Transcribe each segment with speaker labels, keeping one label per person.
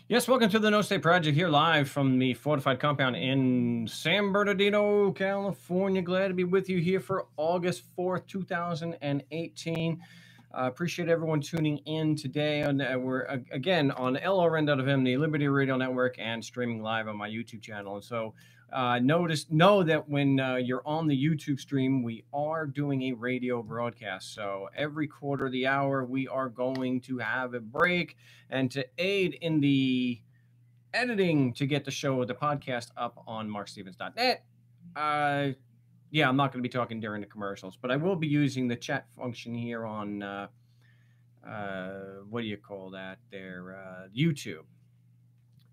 Speaker 1: Yes, welcome to the No State Project here live from the fortified compound in San Bernardino, California. Glad to be with you here for August 4th, 2018. Appreciate everyone tuning in today. We're again on LRN.FM, the Liberty Radio Network, and streaming live on my YouTube channel. And so know that when you're on the YouTube stream, we are doing a radio broadcast. So every quarter of the hour, we are going to have a break. And to aid in the editing to get the show, the podcast up on markstevens.net, yeah, I'm not going to be talking during the commercials, but I will be using the chat function here on, what do you call that there, YouTube.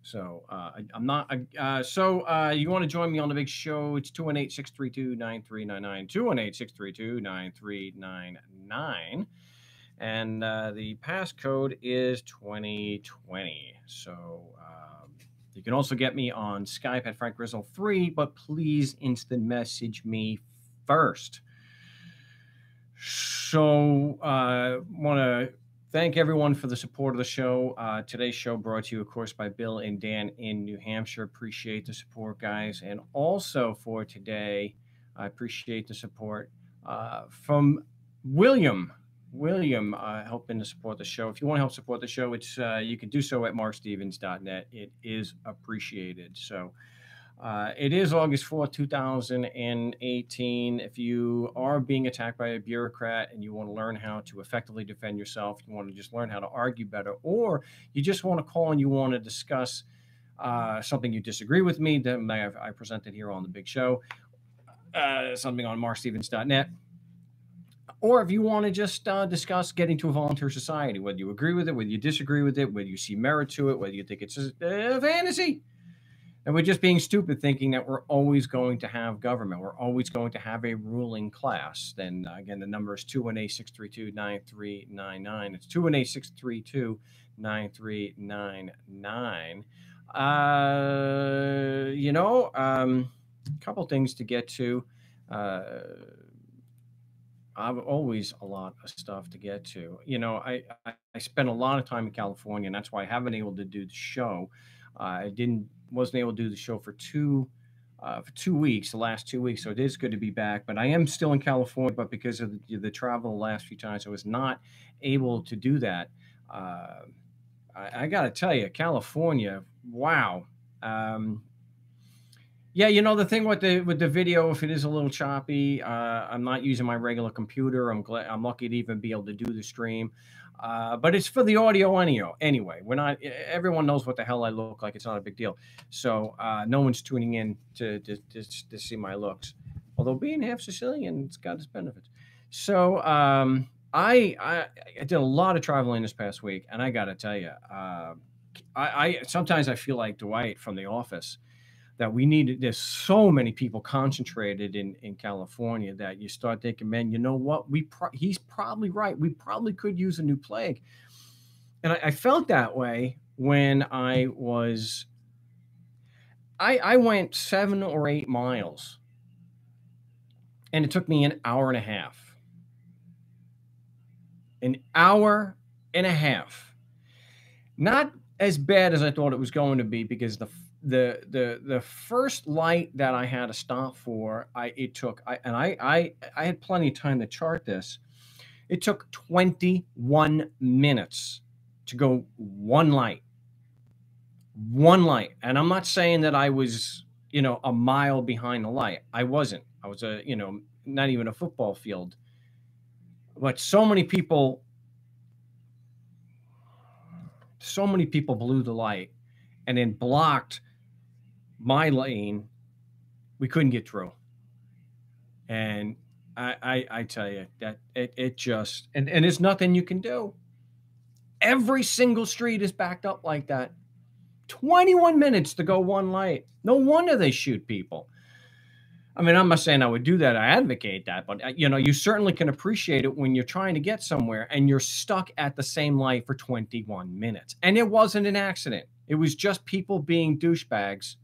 Speaker 1: So I'm not, you want to join me on the big show, it's 218-632-9399, 218-632-9399. And the passcode is 2020. So you can also get me on Skype at Frank Grizzle 3, but please instant message me first. So want to thank everyone for the support of the show. Today's show brought to you, of course, by Bill and Dan in New Hampshire. Appreciate the support, guys. And also for today, I appreciate the support from William helping to support the show. If you want to help support the show, it's you can do so at markstevens.net. It is appreciated. So it is August 4th, 2018. If you are being attacked by a bureaucrat and you want to learn how to effectively defend yourself, you want to just learn how to argue better, or you just want to call and you want to discuss something you disagree with me that I presented here on the big show, something on markstevens.net. Or if you want to just discuss getting to a volunteer society, whether you agree with it, whether you disagree with it, whether you see merit to it, whether you think it's a fantasy. And we're just being stupid thinking that we're always going to have government. We're always going to have a ruling class. Then, again, the number is 218-632-9399. It's 218-632-9399. A couple things to get to. I've always a lot of stuff to get to. I spent a lot of time in California, and that's why I haven't been able to do the show. I wasn't able to do the show for 2 weeks, the last 2 weeks. So it is good to be back. But I am still in California, but because of the travel the last few times, I was not able to do that. I got to tell you, California, wow. Yeah, the thing with the video, if it is a little choppy, I'm not using my regular computer. I'm lucky to even be able to do the stream. But it's for the audio anyway. Everyone knows what the hell I look like. It's not a big deal. So no one's tuning in to see my looks. Although being half Sicilian, it's got its benefits. So I did a lot of traveling this past week, and I got to tell you, I sometimes I feel like Dwight from The Office, that there's so many people concentrated in California that you start thinking, man, you know what? He's probably right. We probably could use a new plague. And I felt that way when I went 7 or 8 miles, and it took me an hour and a half. An hour and a half. Not as bad as I thought it was going to be, because the first light that I had to stop for, I had plenty of time to chart this. It took 21 minutes to go one light. And I'm not saying that I was, a mile behind the light. I wasn't. I was not even a football field. But so many people blew the light and then blocked my lane. We couldn't get through. And I tell you that it just, and there's nothing you can do. Every single street is backed up like that. 21 minutes to go one light. No wonder they shoot people. I mean, I'm not saying I would do that. I advocate that, but you certainly can appreciate it when you're trying to get somewhere and you're stuck at the same light for 21 minutes. And it wasn't an accident. It was just people being douchebags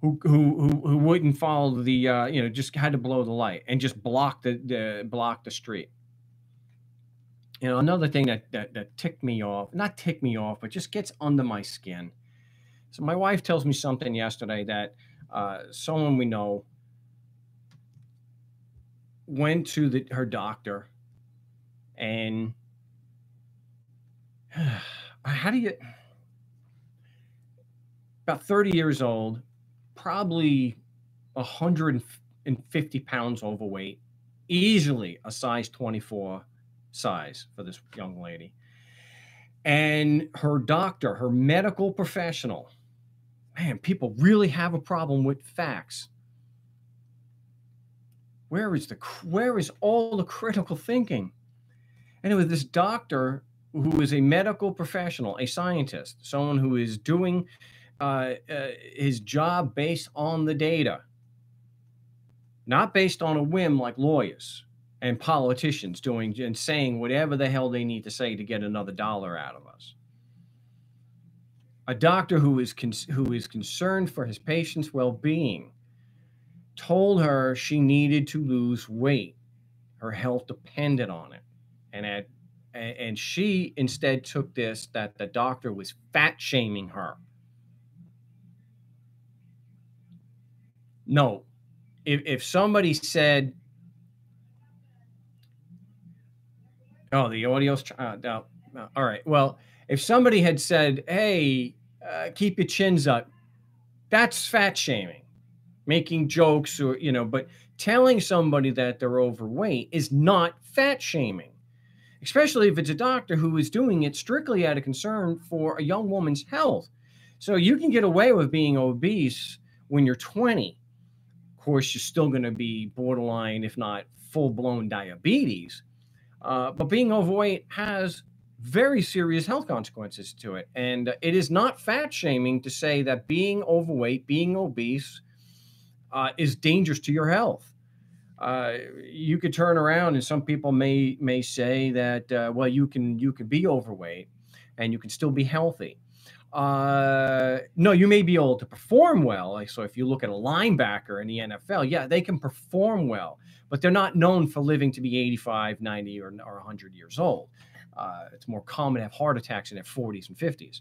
Speaker 1: who wouldn't follow the just had to blow the light and just block the street. You know, another thing that ticked me off, not ticked me off, but just gets under my skin. So my wife tells me something yesterday that someone we know went to her doctor, and how do you, about 30 years old, probably 150 pounds overweight, easily a size 24 size for this young lady. And her doctor, her medical professional, man, people really have a problem with facts. Where is all the critical thinking? Anyway, this doctor, who is a medical professional, a scientist, someone who is doing his job based on the data, not based on a whim like lawyers and politicians doing and saying whatever the hell they need to say to get another dollar out of us. A doctor who is concerned for his patient's well-being told her she needed to lose weight. Her health depended on it. And she instead took this that the doctor was fat shaming her. No, if somebody said, oh, the audio's, all right. Well, if somebody had said, hey, keep your chins up, that's fat shaming, making jokes or, but telling somebody that they're overweight is not fat shaming, especially if it's a doctor who is doing it strictly out of concern for a young woman's health. So you can get away with being obese when you're 20. Of course, you're still going to be borderline, if not full-blown diabetes. But being overweight has very serious health consequences to it. And it is not fat shaming to say that being overweight, being obese, is dangerous to your health. You could turn around and some people may say that, well, you can be overweight and you can still be healthy. No, you may be able to perform well. Like, so if you look at a linebacker in the NFL, yeah, they can perform well, but they're not known for living to be 85, 90, or 100 years old. It's more common to have heart attacks in their 40s and 50s.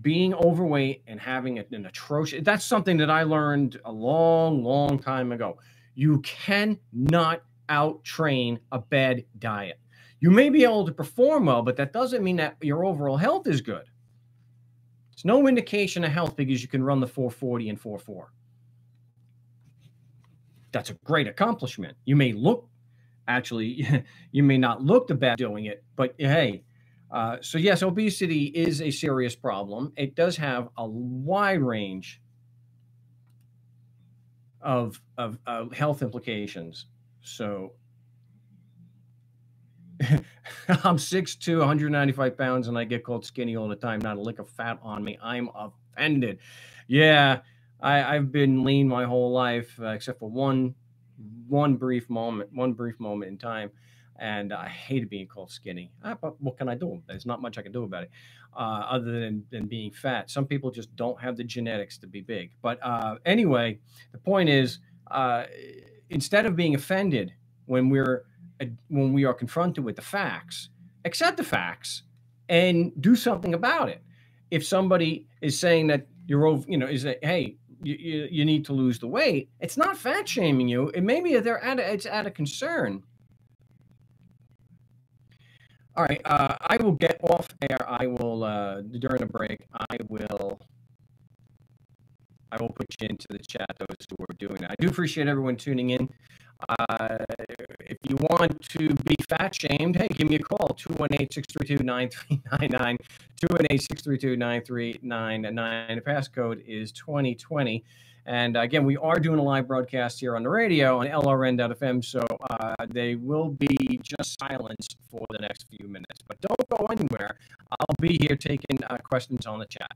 Speaker 1: Being overweight and having an atrocious, that's something that I learned a long, long time ago. You cannot out-train a bad diet. You may be able to perform well, but that doesn't mean that your overall health is good. It's no indication of health because you can run the 440 and 4.4. That's a great accomplishment. You may look, actually, you may not look the best doing it, but hey, so yes, obesity is a serious problem. It does have a wide range of health implications. So I'm 6'2", 195 pounds, and I get called skinny all the time. Not a lick of fat on me. I'm offended. Yeah, I've been lean my whole life, except for one brief moment in time, and I hated being called skinny. But what can I do? There's not much I can do about it, other than being fat. Some people just don't have the genetics to be big. But anyway, the point is, instead of being offended when we are confronted with the facts, accept the facts and do something about it. If somebody is saying that you're over, is that, hey, you need to lose the weight, it's not fat shaming you. It maybe it's out of concern. All right, I will get off air. I will during the break. I will put you into the chat, those who are doing that. I do appreciate everyone tuning in. If you want to be fat shamed, hey, give me a call, 218-632-9399, 218-632-9399. The passcode is 2020. And again, we are doing a live broadcast here on the radio on LRN.FM, so they will be just silenced for the next few minutes. But don't go anywhere. I'll be here taking questions on the chat.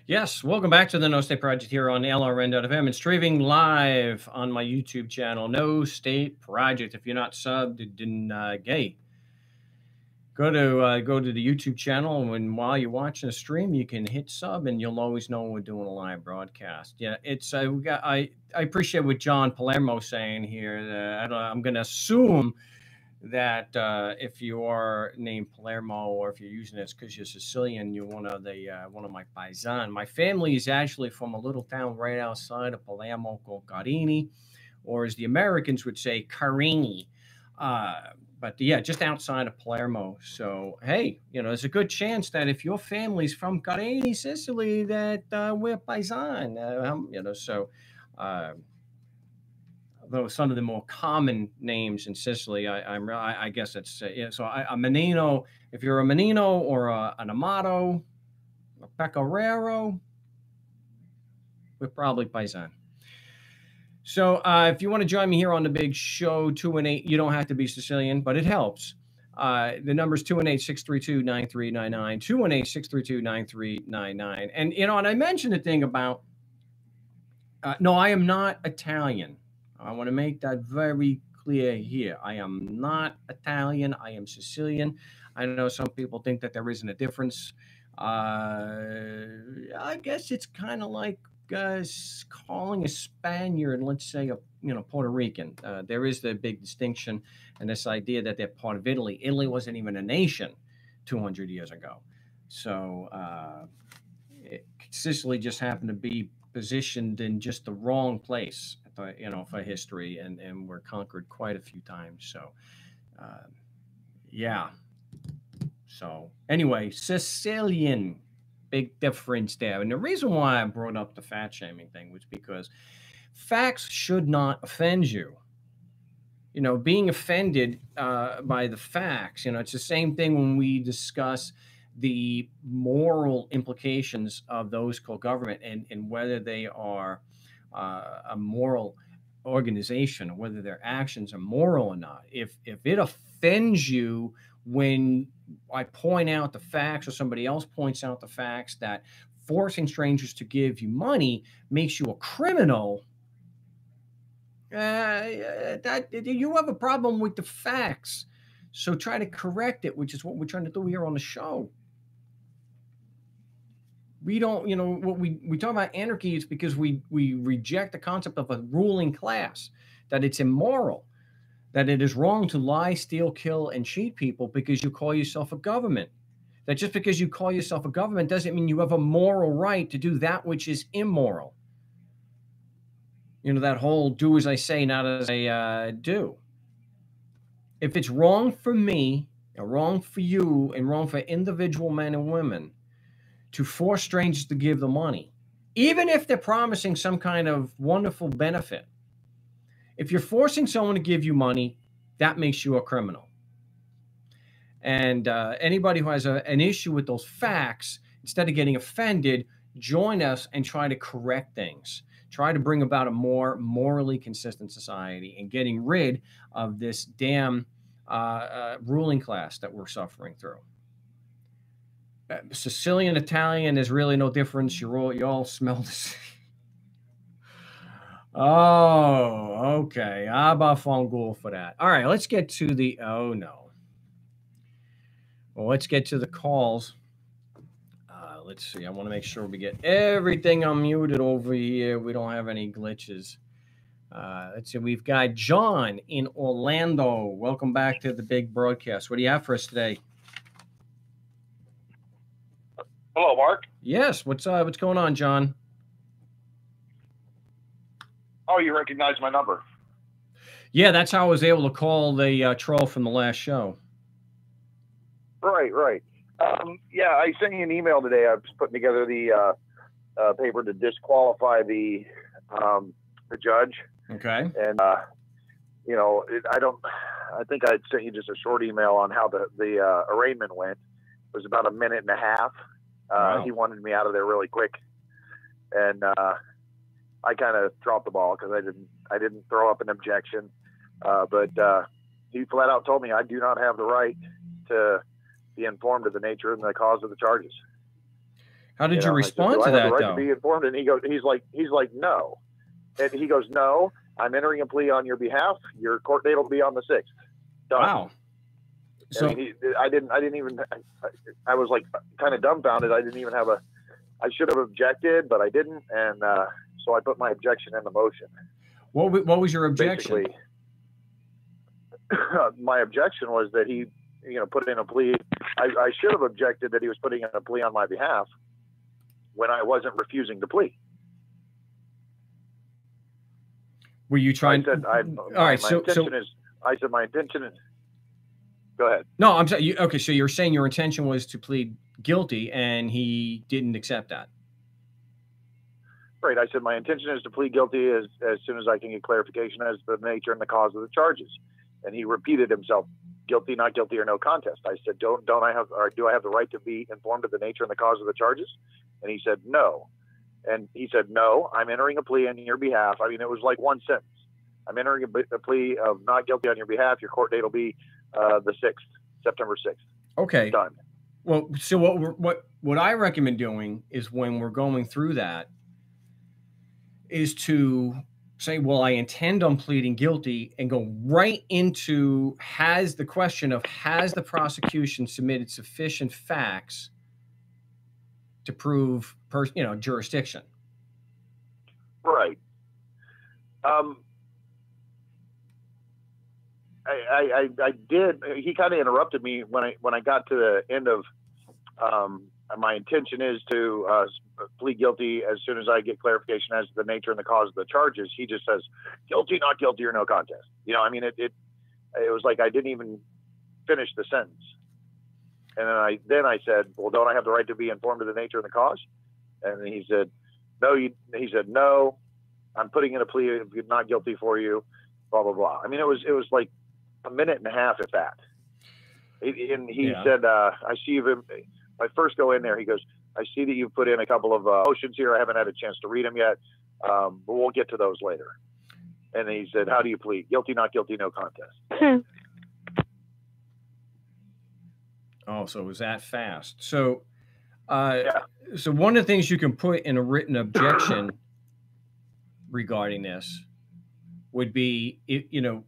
Speaker 1: Yes, welcome back to the No State Project here on LRN.FM and streaming live on my YouTube channel, No State Project. If you're not subbed, then gay. Go to the YouTube channel, and while you're watching the stream, you can hit sub, and you'll always know when we're doing a live broadcast. Yeah, it's I appreciate what John Palermo saying here. I'm going to assume that if you are named Palermo, or if you're using this because you're Sicilian, you're one of my paisan. My family is actually from a little town right outside of Palermo called Carini, or as the Americans would say, Carini. But yeah, just outside of Palermo. So hey, there's a good chance that if your family's from Carini, Sicily, that we're paisan. So. Though some of the more common names in Sicily, I guess it's yeah. So a Menino, if you're a Menino or an Amato, a Pecoraro, we're probably paisan. So if you want to join me here on the big show, 218, you don't have to be Sicilian, but it helps. The number is 218-632-9399, 218-632-9399. And, and I mentioned a thing about, no, I am not Italian. I want to make that very clear here. I am not Italian. I am Sicilian. I know some people think that there isn't a difference. I guess it's kind of like calling a Spaniard, let's say, a Puerto Rican. There is the big distinction, and this idea that they're part of Italy. Italy wasn't even a nation 200 years ago. So Sicily just happened to be positioned in just the wrong place, for history, and were conquered quite a few times. So, yeah. So anyway, Sicilian, big difference there. And the reason why I brought up the fat shaming thing was because facts should not offend you. Being offended by the facts, it's the same thing when we discuss the moral implications of those called government, and whether they are a moral organization, or whether their actions are moral or not. If it offends you when I point out the facts, or somebody else points out the facts, that forcing strangers to give you money makes you a criminal, that you have a problem with the facts. So try to correct it, which is what we're trying to do here on the show. We don't, what we talk about anarchy is because we reject the concept of a ruling class, that it's immoral, that it is wrong to lie, steal, kill, and cheat people because you call yourself a government. That just because you call yourself a government doesn't mean you have a moral right to do that which is immoral. That whole do as I say, not as I do. If it's wrong for me, and wrong for you, and wrong for individual men and women to force strangers to give the money, even if they're promising some kind of wonderful benefit, if you're forcing someone to give you money, that makes you a criminal. And anybody who has an issue with those facts, instead of getting offended, join us and try to correct things. Try to bring about a more morally consistent society, and getting rid of this damn ruling class that we're suffering through. Sicilian, Italian, there's really no difference. You all smell the same. Oh, okay. Abafongul for that. All right, let's get to the. Oh no. Well, let's get to the calls. Let's see. I want to make sure we get everything unmuted over here. We don't have any glitches. Let's see. We've got John in Orlando. Welcome back to the big broadcast. What do you have for us today?
Speaker 2: Hello, Mark.
Speaker 1: Yes. What's going on, John?
Speaker 2: Oh, you recognize my number?
Speaker 1: Yeah, that's how I was able to call the troll from the last show.
Speaker 2: Right. Yeah, I sent you an email today. I was putting together the paper to disqualify the judge.
Speaker 1: Okay.
Speaker 2: And you know, I think I sent you just a short email on how the arraignment went. It was about a minute and a half.
Speaker 1: Wow.
Speaker 2: He wanted me out of there really quick, and I kind of dropped the ball because I didn't throw up an objection. But he flat out told me I do not have the right to be informed of the nature and the cause of the charges.
Speaker 1: How did you respond to that, though? I have the right
Speaker 2: to be informed, and he's like, no. And he goes, no, I'm entering a plea on your behalf. Your court date will be on the 6th. Done.
Speaker 1: Wow. So
Speaker 2: I didn't even. I was like kind of dumbfounded. I didn't even have a. I should have objected, but I didn't, and so I put my objection in the motion.
Speaker 1: What was your objection?
Speaker 2: Basically, my objection was that he, put in a plea. I should have objected that he was putting in a plea on my behalf when I wasn't refusing to plea.
Speaker 1: Were you trying?
Speaker 2: I said my intention is. Go ahead.
Speaker 1: No, I'm sorry. Okay, so you're saying your intention was to plead guilty, and he didn't accept that.
Speaker 2: Right. I said my intention is to plead guilty as soon as I can get clarification as to the nature and the cause of the charges. And he repeated himself, guilty, not guilty, or no contest. I said, do I have the right to be informed of the nature and the cause of the charges? And he said, no. And he said, no, I'm entering a plea on your behalf. I mean, it was like one sentence. I'm entering a plea of not guilty on your behalf. Your court date will be the 6th, September 6th.
Speaker 1: Okay.
Speaker 2: Done.
Speaker 1: Well, so what I recommend doing is when we're going through that is to say, well, I intend on pleading guilty, and go right into has the prosecution submitted sufficient facts to prove jurisdiction.
Speaker 2: Right. I did. He kind of interrupted me when I got to the end of my intention is to plead guilty as soon as I get clarification as to the nature and the cause of the charges. He just says guilty, not guilty, or no contest. I mean, it was like I didn't even finish the sentence. And then I said, well, don't I have the right to be informed of the nature and the cause? And he said, no. He said, no, I'm putting in a plea of not guilty for you. Blah blah blah. I mean, it was like a minute and a half at that. And he said, I see you've. I first go in there. He goes, I see that you've put in a couple of motions here. I haven't had a chance to read them yet, but we'll get to those later. And he said, how do you plead? Guilty, not guilty, no contest.
Speaker 1: Oh, so it was that fast. So, So one of the things you can put in a written objection regarding this would be,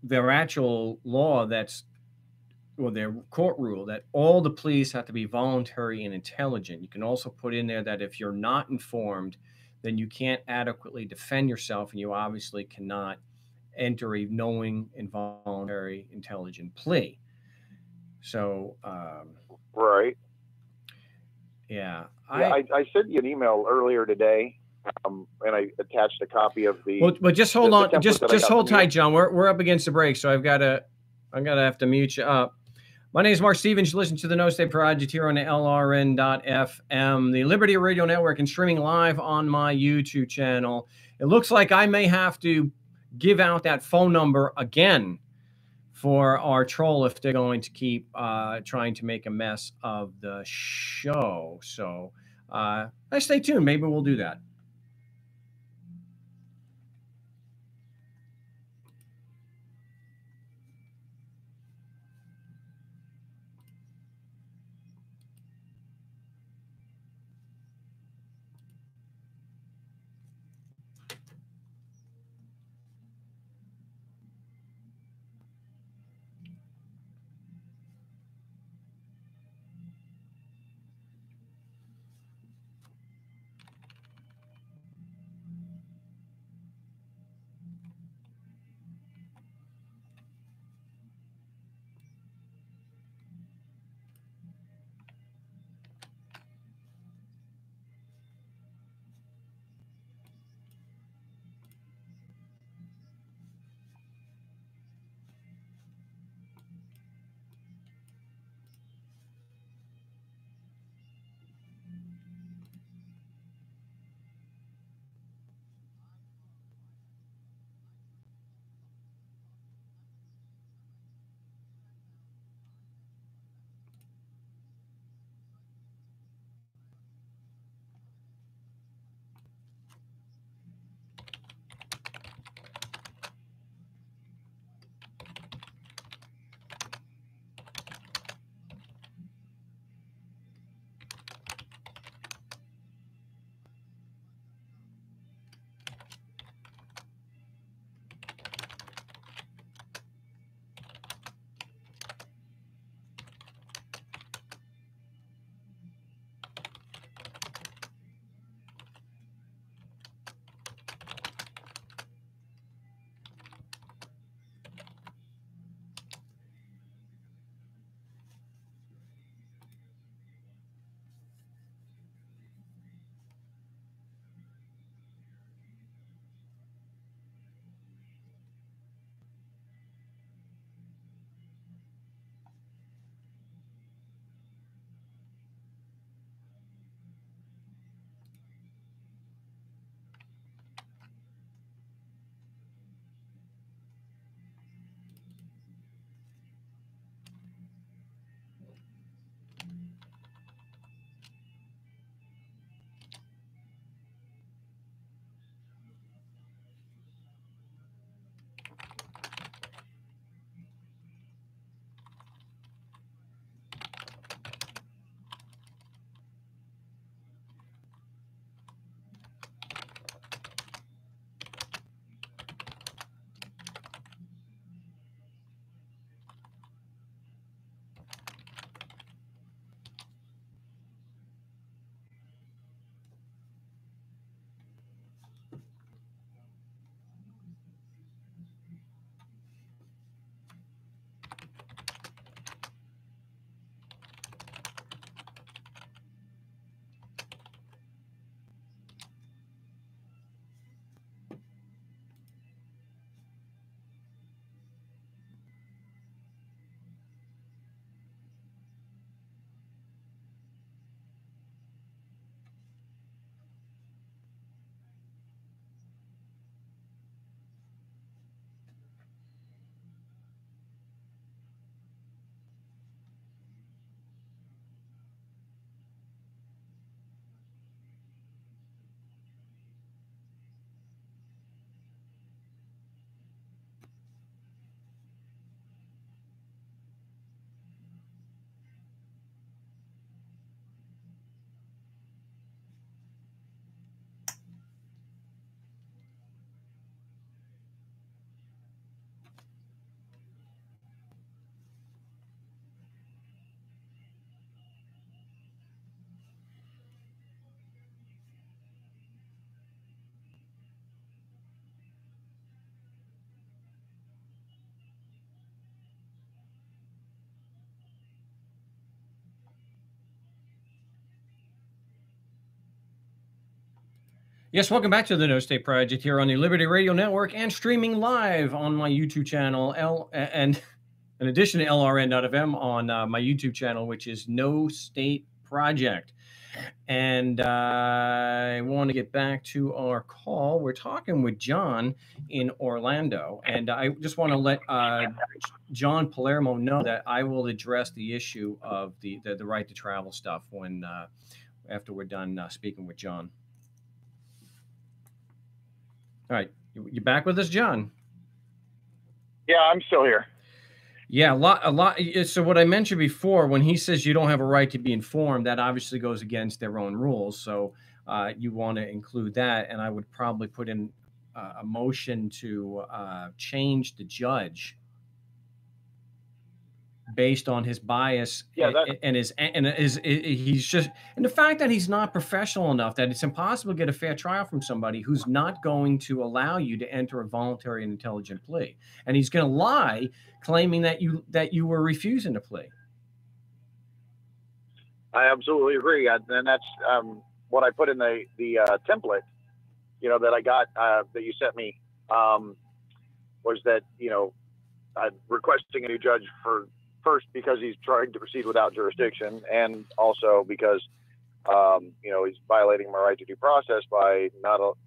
Speaker 1: their actual law their court rule that all the pleas have to be voluntary and intelligent. You can also put in there that if you're not informed, then you can't adequately defend yourself, and you obviously cannot enter a knowing, involuntary, intelligent plea. So,
Speaker 2: right.
Speaker 1: Yeah.
Speaker 2: I sent you an email earlier today, and I attached a copy of the.
Speaker 1: Well, but just hold on. Just hold tight, John. We're up against the break, so I'm gonna have to mute you up. My name is Mark Stevens. You listen to the No State Project here on the LRN.FM, the Liberty Radio Network, and streaming live on my YouTube channel. It looks like I may have to give out that phone number again for our troll if they're going to keep trying to make a mess of the show. So stay tuned. Maybe we'll do that. Yes, welcome back to the No State Project here on the Liberty Radio Network and streaming live on my YouTube channel, and in addition to LRN.FM on my YouTube channel, which is No State Project. And I want to get back to our call. We're talking with John in Orlando, and I just want to let John Palermo know that I will address the issue of the right to travel stuff when after we're done speaking with John. All right, you back with us, John?
Speaker 2: Yeah, I'm still here.
Speaker 1: Yeah, a lot. So what I mentioned before, when he says you don't have a right to be informed, that obviously goes against their own rules. So you want to include that, and I would probably put in a motion to change the judge based on his bias and he's just, and the fact that he's not professional enough that it's impossible to get a fair trial from somebody who's not going to allow you to enter a voluntary and intelligent plea, and he's going to lie claiming that you were refusing to plea.
Speaker 2: I absolutely agree, and that's what I put in the template, that I got that you sent me, was that I'm requesting a new judge first because he's trying to proceed without jurisdiction, and also because You know, he's violating my right to due process by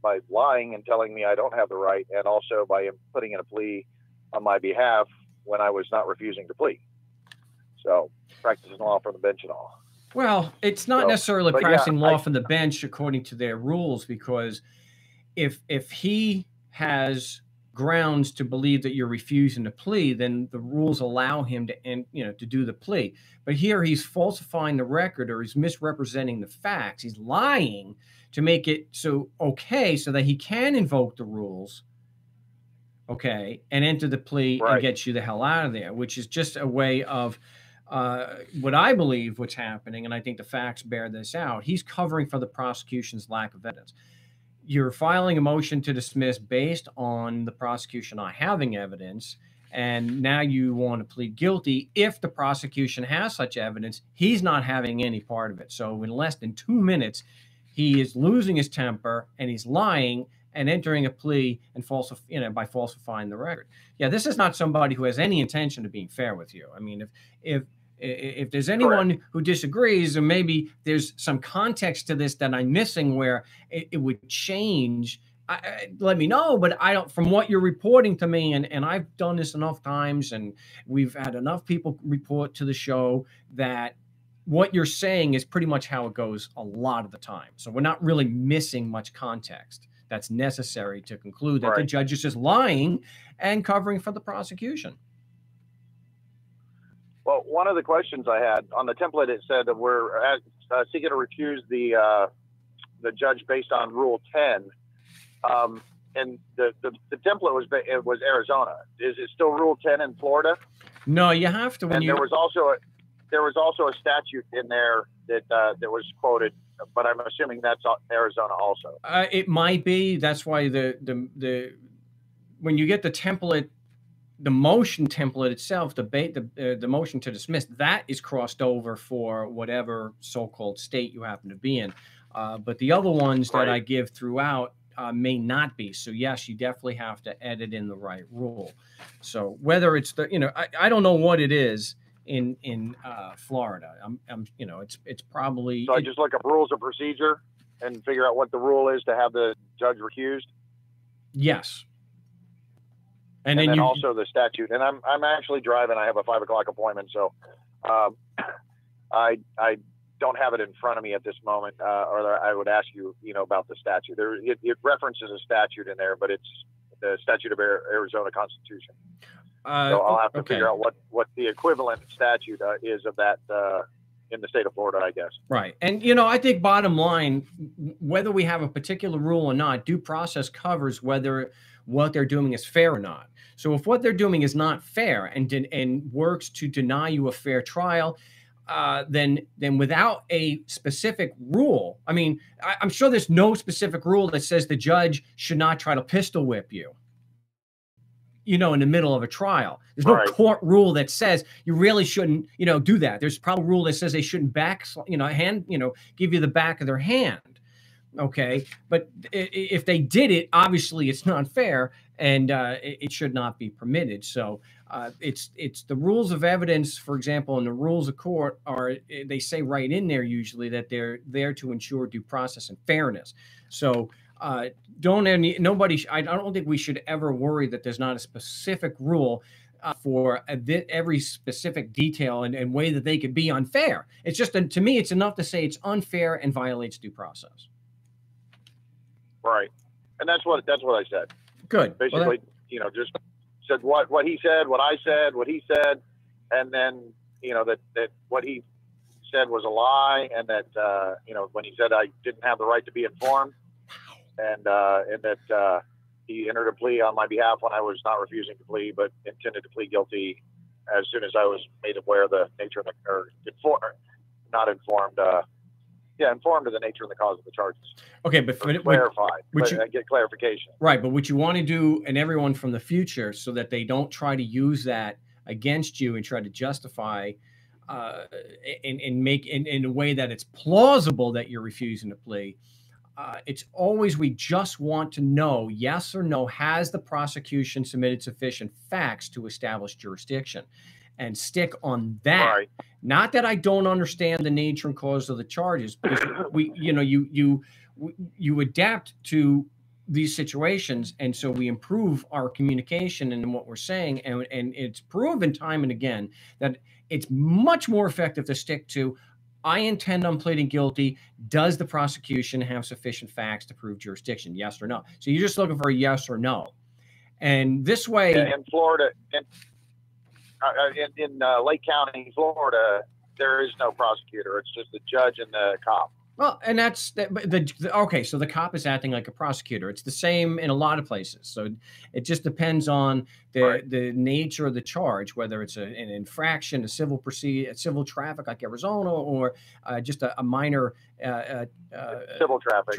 Speaker 2: by lying and telling me I don't have the right, and also by him putting in a plea on my behalf when I was not refusing to plead. So practicing law from the bench and all.
Speaker 1: Well, it's not necessarily practicing law from the bench according to their rules, because if he has grounds to believe that you're refusing to plea, then the rules allow him to to do the plea. But here he's falsifying the record, or he's misrepresenting the facts. He's lying to make it so that he can invoke the rules, and enter the plea and get you the hell out of there, which is just a way of what I believe what's happening, and I think the facts bear this out. He's covering for the prosecution's lack of evidence. You're filing a motion to dismiss based on the prosecution not having evidence, and now you want to plead guilty. If the prosecution has such evidence, he's not having any part of it. So in less than 2 minutes, he is losing his temper, and he's lying and entering a plea and by falsifying the record. Yeah, this is not somebody who has any intention of being fair with you. I mean, if there's anyone who disagrees, or maybe there's some context to this that I'm missing where it would change, let me know. But I don't, from what you're reporting to me, and I've done this enough times, and we've had enough people report to the show, that what you're saying is pretty much how it goes a lot of the time. So we're not really missing much context that's necessary to conclude that the judge is just lying and covering for the prosecution.
Speaker 2: Well, one of the questions I had on the template, it said that we're seeking to recuse the judge based on Rule 10, and the template was Arizona. Is it still Rule 10 in Florida?
Speaker 1: No, you have to.
Speaker 2: There was also a statute in there that was quoted, but I'm assuming that's Arizona also.
Speaker 1: It might be. That's why when you get the template, the motion template itself, the motion to dismiss, that is crossed over for whatever so-called state you happen to be in. But the other ones that I give throughout may not be. So yes, you definitely have to edit in the right rule. So whether it's I don't know what it is in Florida. It's probably.
Speaker 2: So I just look up rules of procedure and figure out what the rule is to have the judge recused.
Speaker 1: Yes.
Speaker 2: And then also the statute. And I'm actually driving. I have a 5 o'clock appointment, so I don't have it in front of me at this moment. Or I would ask you, about the statute. It references a statute in there, but it's the statute of Arizona Constitution. So I'll have to figure out what the equivalent statute is of that in the state of Florida, I guess.
Speaker 1: Right. And, I think bottom line, whether we have a particular rule or not, due process covers whether what they're doing is fair or not. So if what they're doing is not fair and works to deny you a fair trial, then without a specific rule, I mean, I'm sure there's no specific rule that says the judge should not try to pistol whip you, in the middle of a trial. There's no court rule that says you really shouldn't, do that. There's probably a rule that says they shouldn't give you the back of their hand. Okay. But if they did it, obviously it's not fair, and it should not be permitted. So it's the rules of evidence, for example, and the rules of court they say right in there usually that they're there to ensure due process and fairness. So I don't think we should ever worry that there's not a specific rule for every specific detail and way that they could be unfair. It's just, to me, it's enough to say it's unfair and violates due process.
Speaker 2: Right. And that's what I said.
Speaker 1: Good.
Speaker 2: Basically, just said what he said, what I said, what he said, and then, that what he said was a lie, and that, when he said I didn't have the right to be informed, and that he entered a plea on my behalf when I was not refusing to plead, but intended to plead guilty as soon as I was made aware of the nature of informed of the nature and the cause of the charges.
Speaker 1: Okay, but
Speaker 2: clarified. I get clarification.
Speaker 1: Right, but what you want to do, and everyone from the future, so that they don't try to use that against you and try to justify and make in a way that it's plausible that you're refusing to plea. It's always, we just want to know, yes or no, has the prosecution submitted sufficient facts to establish jurisdiction? and stick on that.
Speaker 2: Right.
Speaker 1: Not that I don't understand the nature and cause of the charges, because you adapt to these situations, and so we improve our communication and what we're saying, and it's proven time and again that it's much more effective to stick to, I intend on pleading guilty. Does the prosecution have sufficient facts to prove jurisdiction? Yes or no. So you're just looking for a yes or no. And this way,
Speaker 2: in Florida, in Lake County, Florida, there is no prosecutor. It's just the judge and the cop.
Speaker 1: Well, and that's okay. So the cop is acting like a prosecutor. It's the same in a lot of places. So it just depends on the nature of the charge, whether it's an infraction, a civil traffic like Arizona, or just a minor
Speaker 2: civil traffic.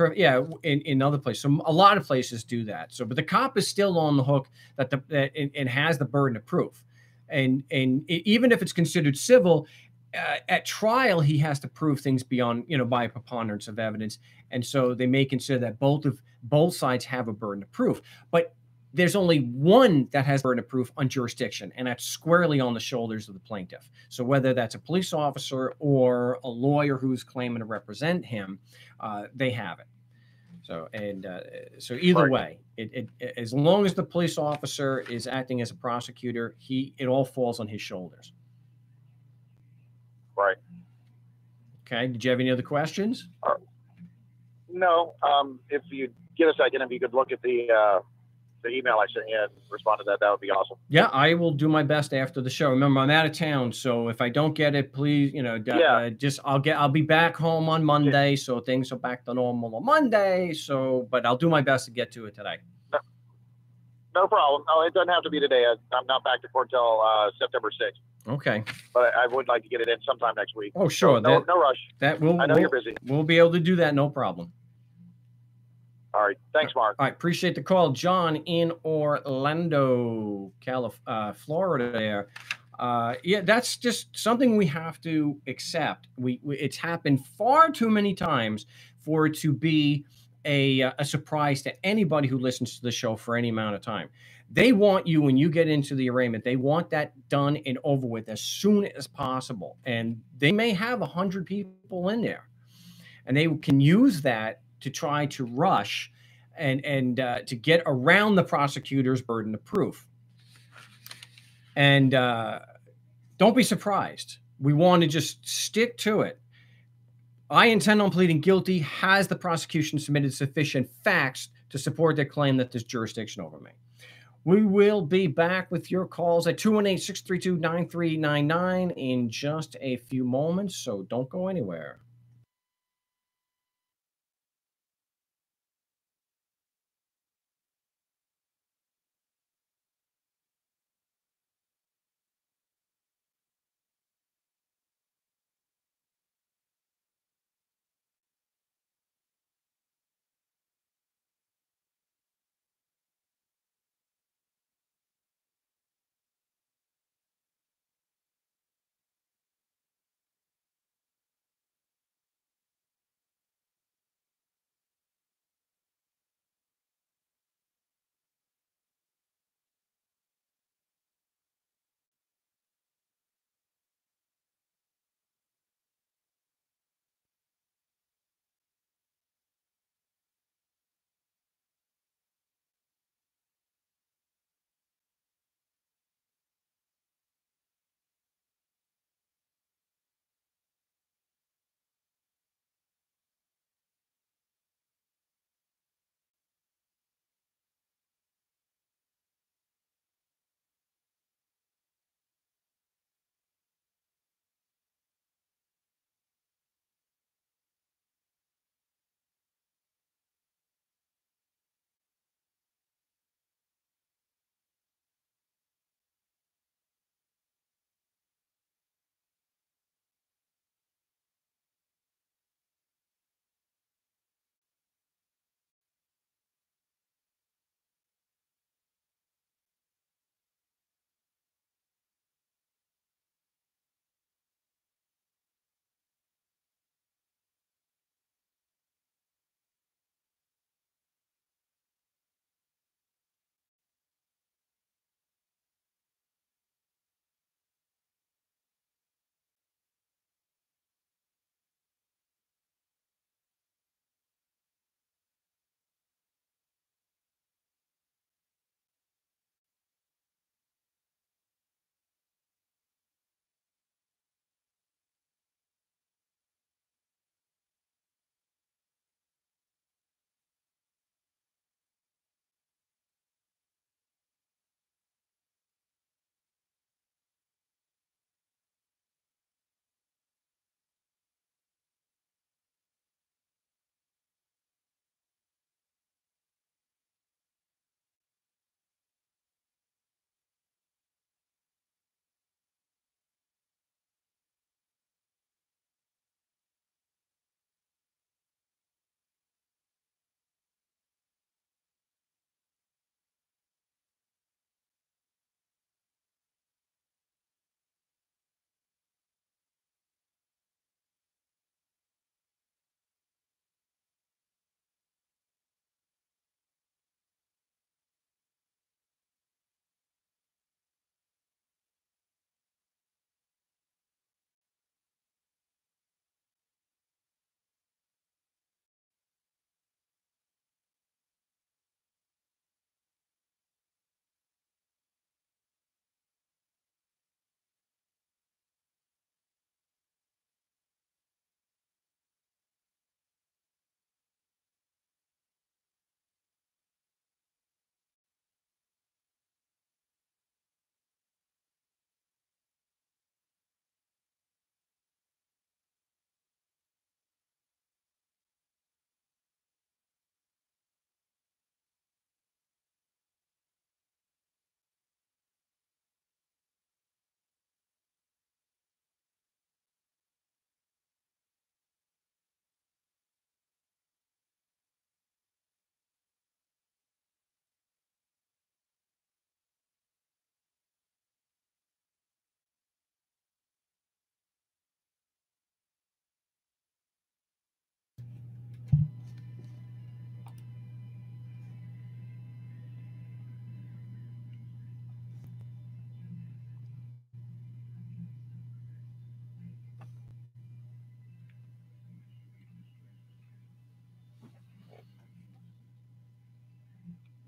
Speaker 1: In other places. So a lot of places do that. So, but the cop is still on the hook that it has the burden of proof, and even if it's considered civil. At trial, he has to prove things beyond, by a preponderance of evidence. And so they may consider that both sides have a burden of proof. But there's only one that has burden of proof on jurisdiction, and that's squarely on the shoulders of the plaintiff. So whether that's a police officer or a lawyer who's claiming to represent him, they have it. So so either way, as long as the police officer is acting as a prosecutor, it all falls on his shoulders.
Speaker 2: Right.
Speaker 1: Okay. Did you have any other questions?
Speaker 2: No. If you get a second, if you could look at the email I sent you and respond to that, that would be awesome.
Speaker 1: Yeah, I will do my best after the show. Remember, I'm out of town, so if I don't get it, please, I'll be back home on Monday, so things are back to normal on Monday. So, but I'll do my best to get to it today.
Speaker 2: No problem. No, it doesn't have to be today. I'm not back to court till September 6th.
Speaker 1: Okay.
Speaker 2: But I would like to get it in sometime next week.
Speaker 1: Oh, sure.
Speaker 2: So no rush.
Speaker 1: I
Speaker 2: know you're busy.
Speaker 1: We'll be able to do that. No problem.
Speaker 2: All right. Thanks, Mark.
Speaker 1: All right. Appreciate the call. John in Orlando, Florida there. Yeah, that's just something we have to accept. It's happened far too many times for it to be a surprise to anybody who listens to the show for any amount of time. They want you, when you get into the arraignment, they want that done and over with as soon as possible. And they may have 100 people in there, and they can use that to try to rush and to get around the prosecutor's burden of proof. And don't be surprised. We want to just stick to it. I intend on pleading guilty. Has the prosecution submitted sufficient facts to support their claim that there's jurisdiction over me? We will be back with your calls at 218-632-9399 in just a few moments, so don't go anywhere.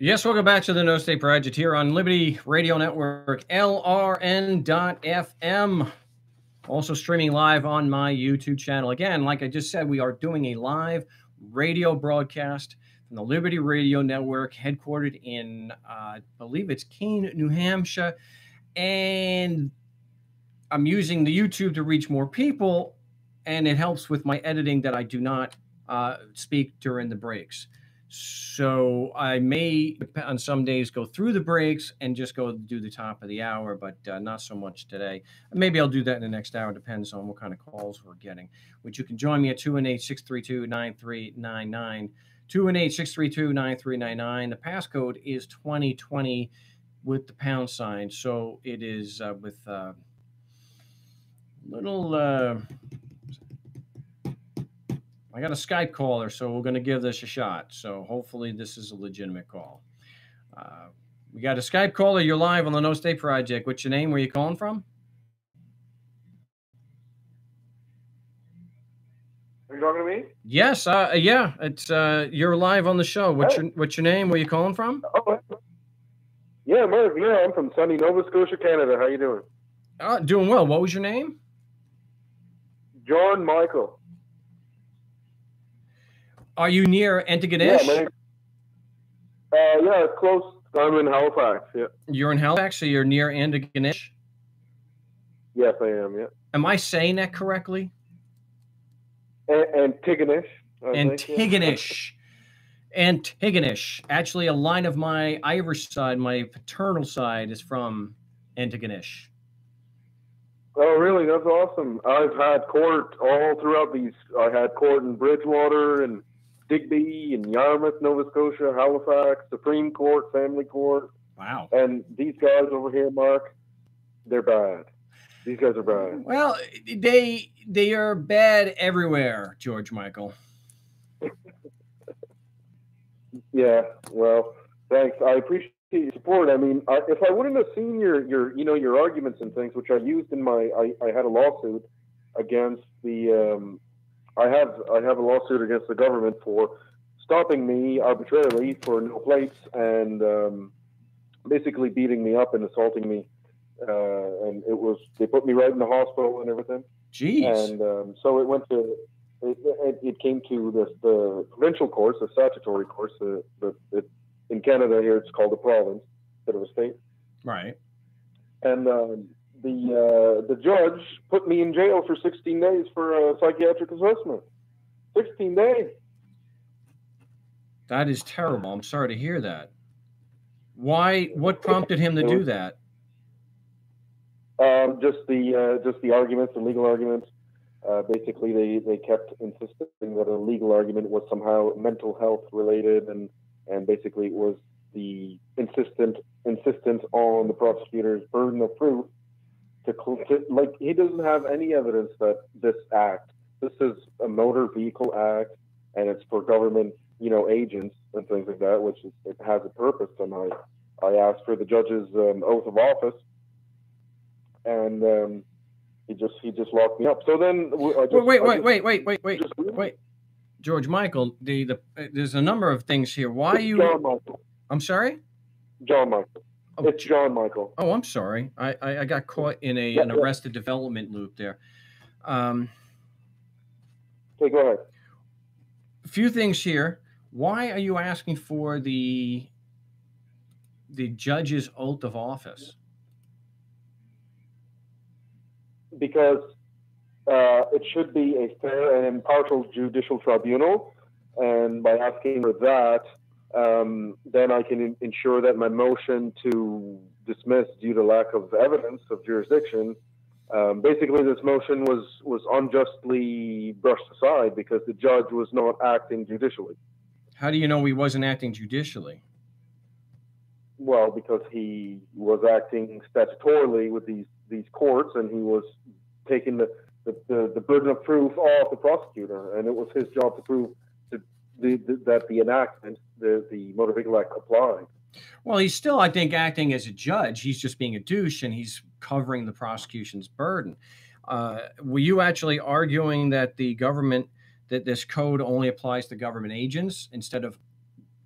Speaker 1: Yes, welcome back to the No State Project here on Liberty Radio Network, LRN.FM. Also streaming live on my YouTube channel. Again, like I just said, we are doing a live radio broadcast from the Liberty Radio Network, headquartered in, I believe it's Keene, New Hampshire. And I'm using the YouTube to reach more people, and it helps with my editing that I do not speak during the breaks. So I may, on some days, go through the breaks and just go do the top of the hour, but not so much today. Maybe I'll do that in the next hour. Depends on what kind of calls we're getting. Which you can join me at 218-632-9399. 218-632-9399. The passcode is 2020 with the pound sign. So it is with little... I got a Skype caller, so we're going to give this a shot. So hopefully this is a legitimate call. We got a Skype caller. You're live on the No State Project. What's your name? Where are you calling from?
Speaker 3: Are you talking to me?
Speaker 1: Yes. Yeah. It's you're live on the show. What's your name? Where are you calling from?
Speaker 3: Oh, yeah, Mark. Yeah, I'm from sunny Nova Scotia, Canada. How you doing?
Speaker 1: Doing well. What was your name?
Speaker 3: John Michael.
Speaker 1: Are you near Antigonish?
Speaker 3: Yeah, yeah, it's close. I'm in Halifax. Yeah.
Speaker 1: You're in Halifax, so you're near Antigonish?
Speaker 3: Yes, I am. Yeah.
Speaker 1: Am I saying that correctly?
Speaker 3: Antigonish.
Speaker 1: Antigonish. Antigonish. Actually, a line of my Irish side, my paternal side, is from Antigonish.
Speaker 3: Oh, really? That's awesome. I've had court all throughout these. I had court in Bridgewater and Digby and Yarmouth, Nova Scotia, Halifax, Supreme Court, Family Court.
Speaker 1: Wow.
Speaker 3: And these guys over here, Mark, they're bad. These guys are bad.
Speaker 1: Well, they are bad everywhere, George Michael.
Speaker 3: Yeah, well, thanks. I appreciate your support. I mean, if I wouldn't have seen your arguments and things, which I used in my, I had a lawsuit against the, I have a lawsuit against the government for stopping me arbitrarily for no plates and basically beating me up and assaulting me. And they put me right in the hospital and everything.
Speaker 1: Jeez.
Speaker 3: And so it went to, it came to the provincial courts, the statutory courts. In Canada here, it's called a province instead of a state.
Speaker 1: Right.
Speaker 3: And the judge put me in jail for 16 days for a psychiatric assessment. 16 days.
Speaker 1: That is terrible. I'm sorry to hear that. Why? What prompted him to do that?
Speaker 3: Just the arguments, the legal arguments. Basically, they kept insisting that a legal argument was somehow mental health related, and basically it was the insistence on the prosecutor's burden of proof to like he doesn't have any evidence that this is a motor vehicle act, and it's for government agents and things like that, which it has a purpose. And I asked for the judge's oath of office, and he just locked me up. So then
Speaker 1: wait, George Michael, there's a number of things here. Why are you?
Speaker 3: John Michael.
Speaker 1: I'm sorry.
Speaker 3: John Michael.
Speaker 1: Oh,
Speaker 3: it's John Michael.
Speaker 1: Oh, I'm sorry. I got caught in an Arrested Development loop there.
Speaker 3: Okay, go ahead.
Speaker 1: A few things here. Why are you asking for the judge's oath of office?
Speaker 3: Because it should be a fair and impartial judicial tribunal, and by asking for that, then I can ensure that my motion to dismiss due to lack of evidence of jurisdiction, basically this motion was unjustly brushed aside because the judge was not acting judicially.
Speaker 1: How do you know he wasn't acting judicially?
Speaker 3: Well, because he was acting statutorily with these courts, and he was taking the burden of proof off the prosecutor, and it was his job to prove that the enactment, the Motor Vehicle Act, applied.
Speaker 1: Well, he's still, I think, acting as a judge. He's just being a douche, and he's covering the prosecution's burden. Were you actually arguing that the government, that this code only applies to government agents instead of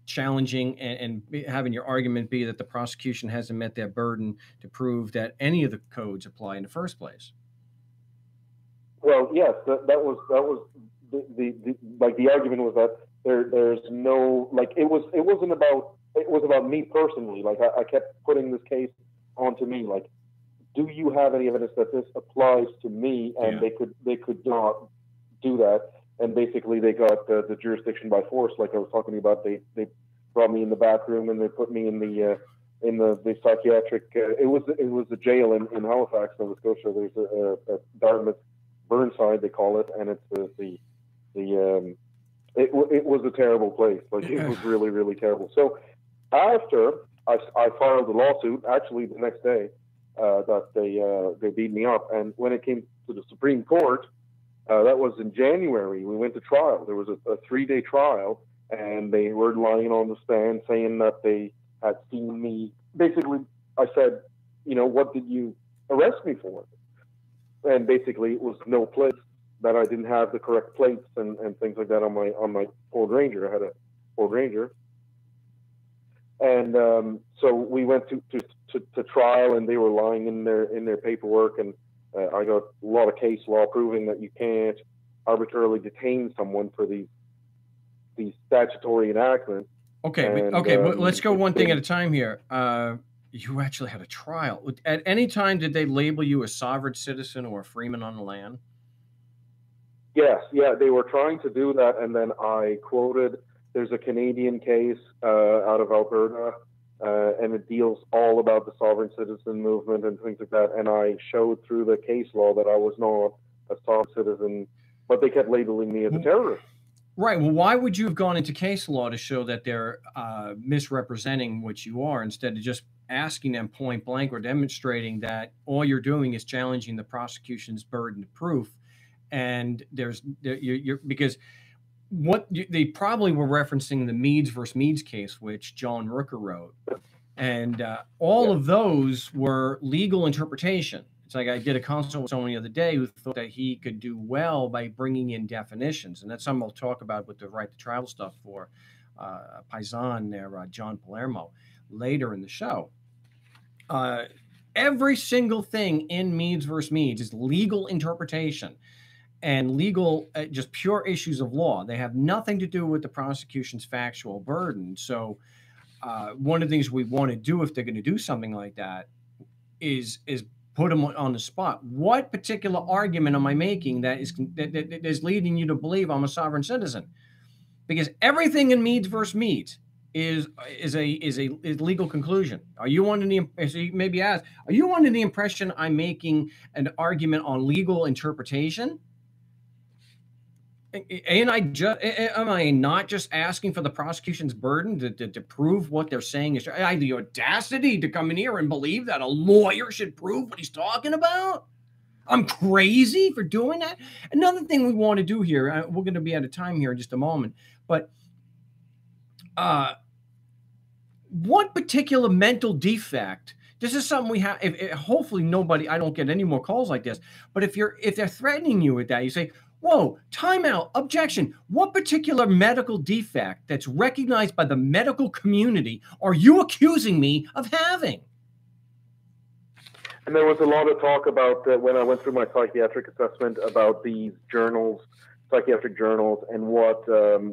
Speaker 1: challenging and having your argument be that the prosecution hasn't met their burden to prove that any of the codes apply in the first place.
Speaker 3: Well, yes, that was the argument was that there's no, like, it was about me personally. Like, I kept putting this case onto me. Like, do you have any evidence that this applies to me? And they could not do that. And basically, they got the jurisdiction by force. Like I was talking about, they brought me in the back room and they put me in the psychiatric. It was a jail in Halifax, Nova Scotia. There's a Dartmouth Burnside, they call it, and it's it was a terrible place. Like, it was really, really terrible. So after I filed the lawsuit, actually the next day, that they beat me up, and when it came to the Supreme Court, that was in January, we went to trial. There was a 3-day trial, and they were lying on the stand saying that they had seen me. Basically, I said, what did you arrest me for? And basically, it was no plates, that I didn't have the correct plates and things like that on my Ford Ranger. I had a Ford Ranger. And so we went to trial, and they were lying in their paperwork, and I got a lot of case law proving that you can't arbitrarily detain someone for these statutory enactments.
Speaker 1: Okay, but let's go one thing at a time here. You actually had a trial. At any time, did they label you a sovereign citizen or a freeman on the land?
Speaker 3: Yes, yeah, they were trying to do that, and then I quoted, there's a Canadian case out of Alberta, and it deals all about the sovereign citizen movement and things like that, and I showed through the case law that I was not a sovereign citizen, but they kept labeling me as a terrorist.
Speaker 1: Right. Well, why would you have gone into case law to show that they're misrepresenting what you are, instead of just asking them point blank or demonstrating that all you're doing is challenging the prosecution's burden of proof? And because they probably were referencing the Meads versus Meads case, which John Rooker wrote. And all of those were legal interpretation. It's like I did a consult with someone the other day who thought that he could do well by bringing in definitions. And that's something we'll talk about with the right to travel stuff for Paisan there, John Palermo, later in the show. Every single thing in Meads versus Meads is legal interpretation and legal, just pure issues of law. They have nothing to do with the prosecution's factual burden. So one of the things we want to do if they're going to do something like that is put them on the spot. What particular argument am I making that is leading you to believe I'm a sovereign citizen? Because everything in Meads versus Meads is a legal conclusion. Are you under the, as you maybe ask, are you under the impression I'm making an argument on legal interpretation? And am I not just asking for the prosecution's burden to prove what they're saying is? I have the audacity to come in here and believe that a lawyer should prove what he's talking about? I'm crazy for doing that. Another thing we want to do here, we're going to be out of time here in just a moment, but what particular mental defect? This is something we have. Hopefully nobody, I don't get any more calls like this, but if they're threatening you with that, you say, whoa, timeout, objection. What particular medical defect that's recognized by the medical community are you accusing me of having?
Speaker 3: And there was a lot of talk about when I went through my psychiatric assessment about these journals, psychiatric journals, and what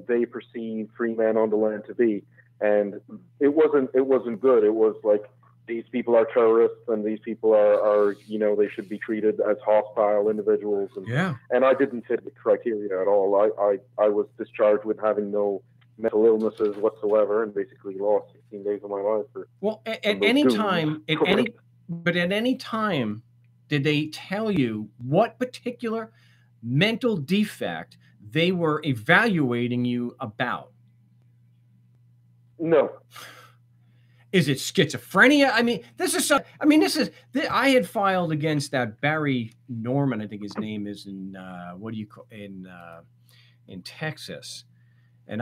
Speaker 3: they perceive free men on the land to be. And it wasn't good. It was like, these people are terrorists, and these people are they should be treated as hostile individuals. And I didn't fit the criteria at all. I was discharged with having no mental illnesses whatsoever, and basically lost 16 days of my life.
Speaker 1: At any time, did they tell you what particular mental defect they were evaluating you about?
Speaker 3: No.
Speaker 1: Is it schizophrenia? I had filed against that Barry Norman, I think his name is, in Texas. And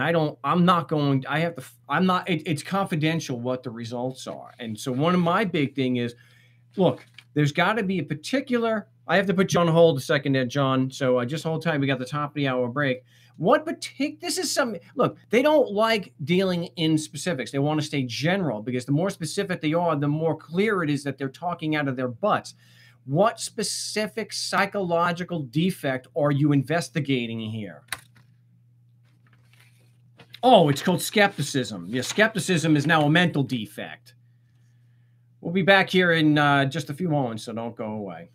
Speaker 1: it's confidential what the results are. And so one of my big thing is, look, there's got to be a particular, I have to put you on hold a second there, John. So just hold tight. We got the top of the hour break. This is some, look, they don't like dealing in specifics. They want to stay general, because the more specific they are, the more clear it is that they're talking out of their butts. What specific psychological defect are you investigating here? Oh, it's called skepticism. Yeah, skepticism is now a mental defect. We'll be back here in just a few moments, so don't go away.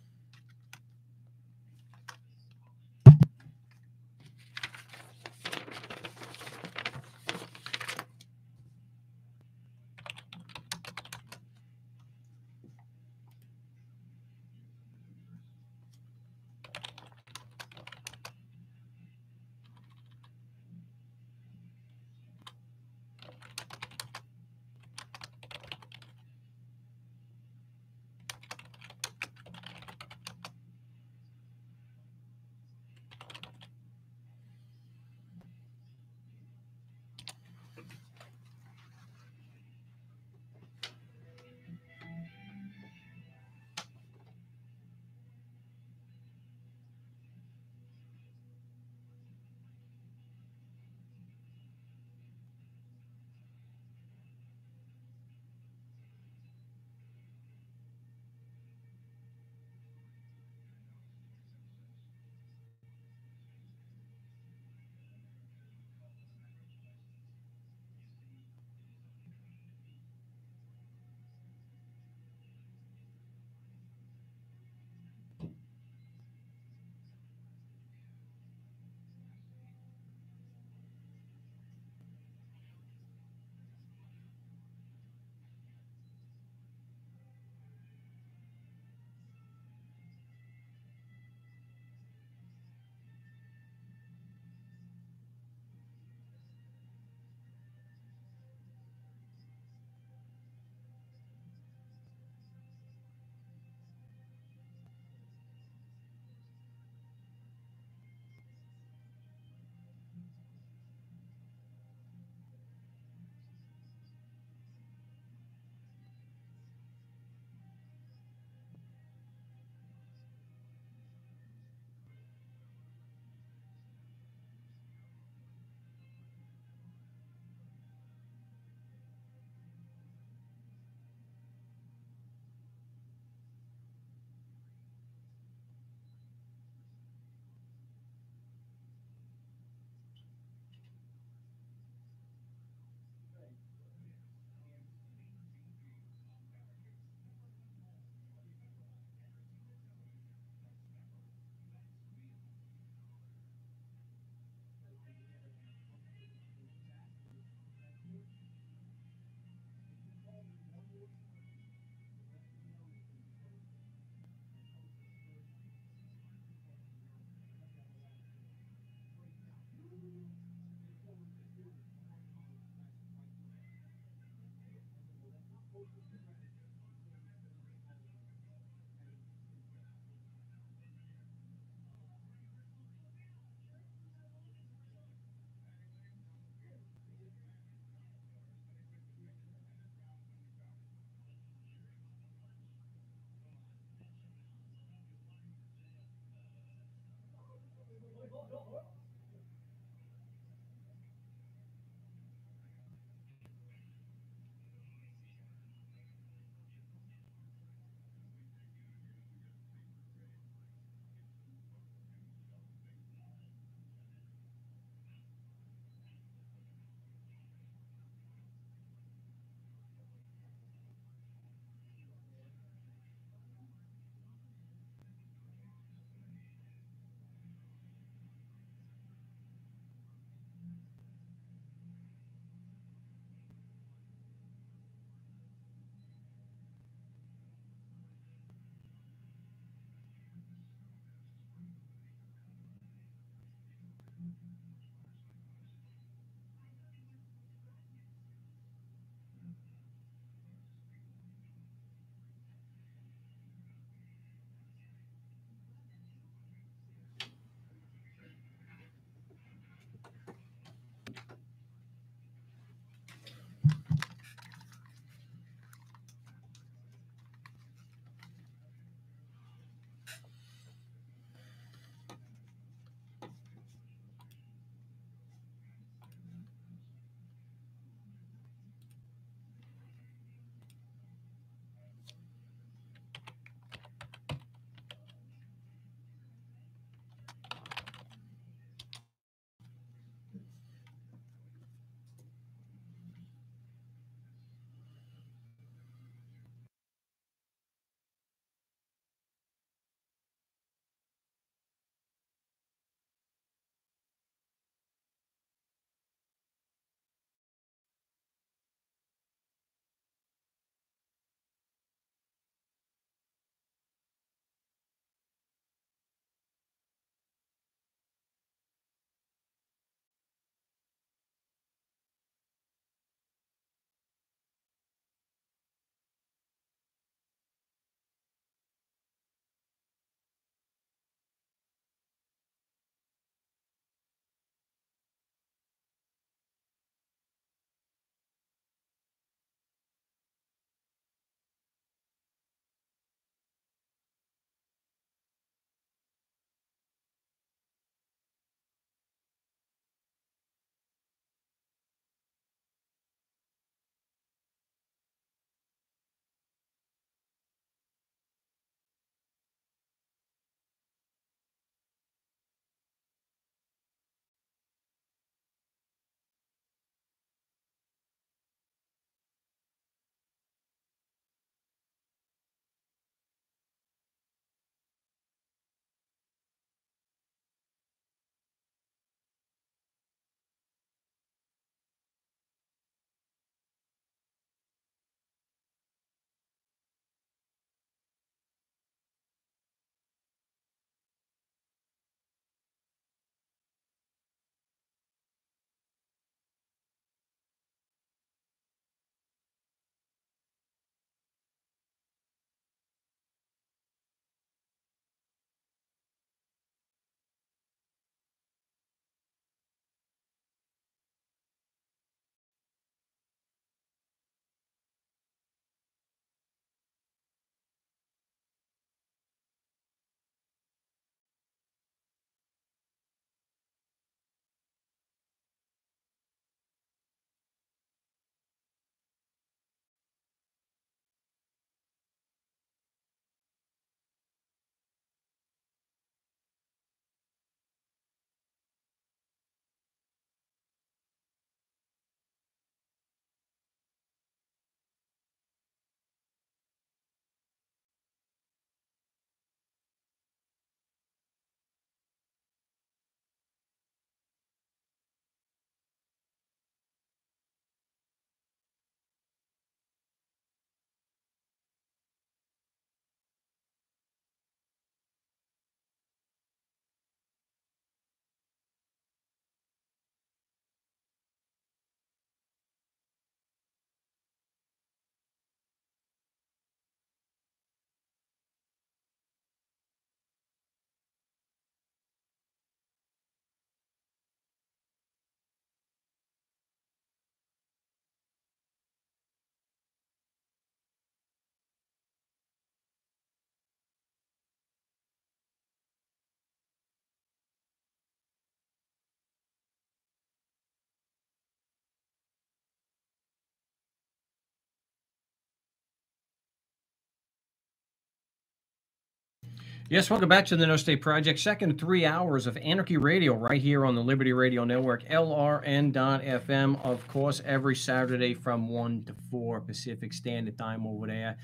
Speaker 1: Yes, welcome back to the No State Project. Second 3 hours of Anarchy Radio right here on the Liberty Radio Network, LRN.FM. Of course, every Saturday from 1 to 4 Pacific Standard Time over there.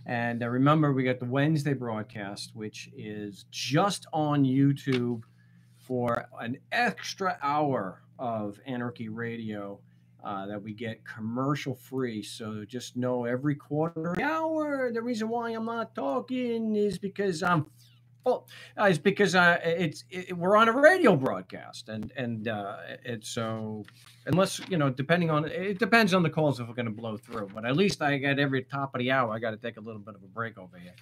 Speaker 1: And remember, we got the Wednesday broadcast, which is just on YouTube for an extra hour of Anarchy Radio that we get commercial free. So just know every quarter hour, the reason why I'm not talking is because I'm it's because we're on a radio broadcast, and it's so unless depending on it depends on the calls if we're going to blow through. But at least I got every top of the hour. I got to take a little bit of a break over here,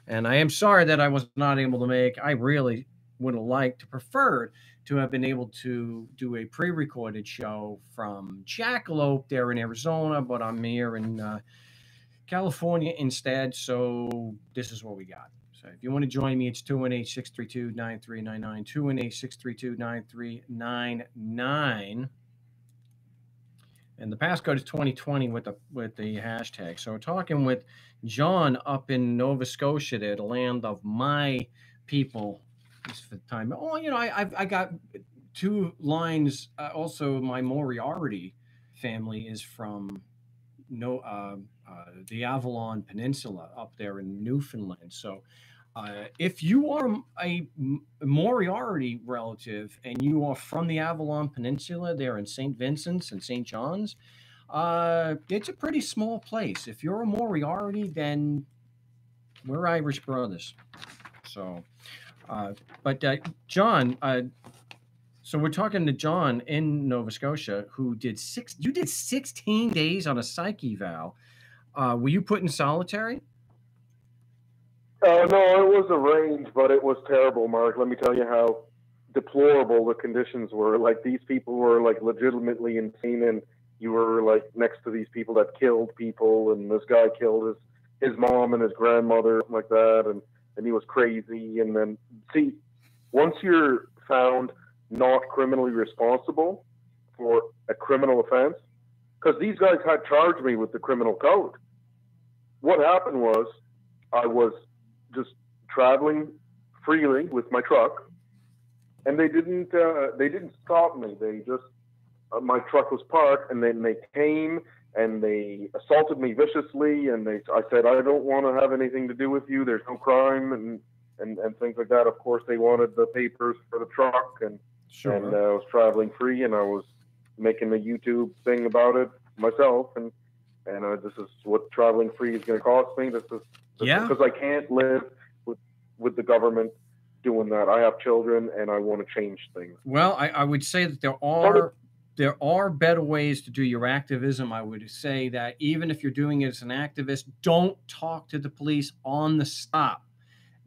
Speaker 1: and I am sorry that I was not able to make. I really would have liked to preferred to have been able to do a pre-recorded show from Jackalope there in Arizona, but I'm here in California instead. So this is what we got. So if you want to join me, it's 218-632-9399, 218-632-9399. And the passcode is 2020 with the hashtag. So we're talking with John up in Nova Scotia there, the land of my people. Just for the time. Oh, I got two lines. Also, my Moriarty family is from the Avalon Peninsula up there in Newfoundland. So if you are a Moriarty relative and you are from the Avalon Peninsula there in St. Vincent's and St. John's, it's a pretty small place. If you're a Moriarty, then we're Irish brothers. So, but John, so we're talking to John in Nova Scotia who did 16 days on a psych eval. Were you put in solitary?
Speaker 3: No, it was arranged, but it was terrible, Mark. Let me tell you how deplorable the conditions were. Like, these people were like legitimately insane, and you were like next to these people that killed people, and this guy killed his mom and his grandmother like that, and he was crazy. And then, see, once you're found not criminally responsible for a criminal offense, because these guys had charged me with the criminal code. What happened was I was just traveling freely with my truck, and they didn't stop me. They just my truck was parked, and then they came and they assaulted me viciously, and I said, I don't want to have anything to do with you. There's no crime, and things like that. Of course, they wanted the papers for the truck, and
Speaker 1: sure.
Speaker 3: And I was traveling free, and I was making a YouTube thing about it myself, and this is what traveling free is going to cost me. This is because I can't live with the government doing that. I have children, and I want to change things.
Speaker 1: Well, I would say that there are better ways to do your activism. I would say that even if you're doing it as an activist, don't talk to the police on the stop.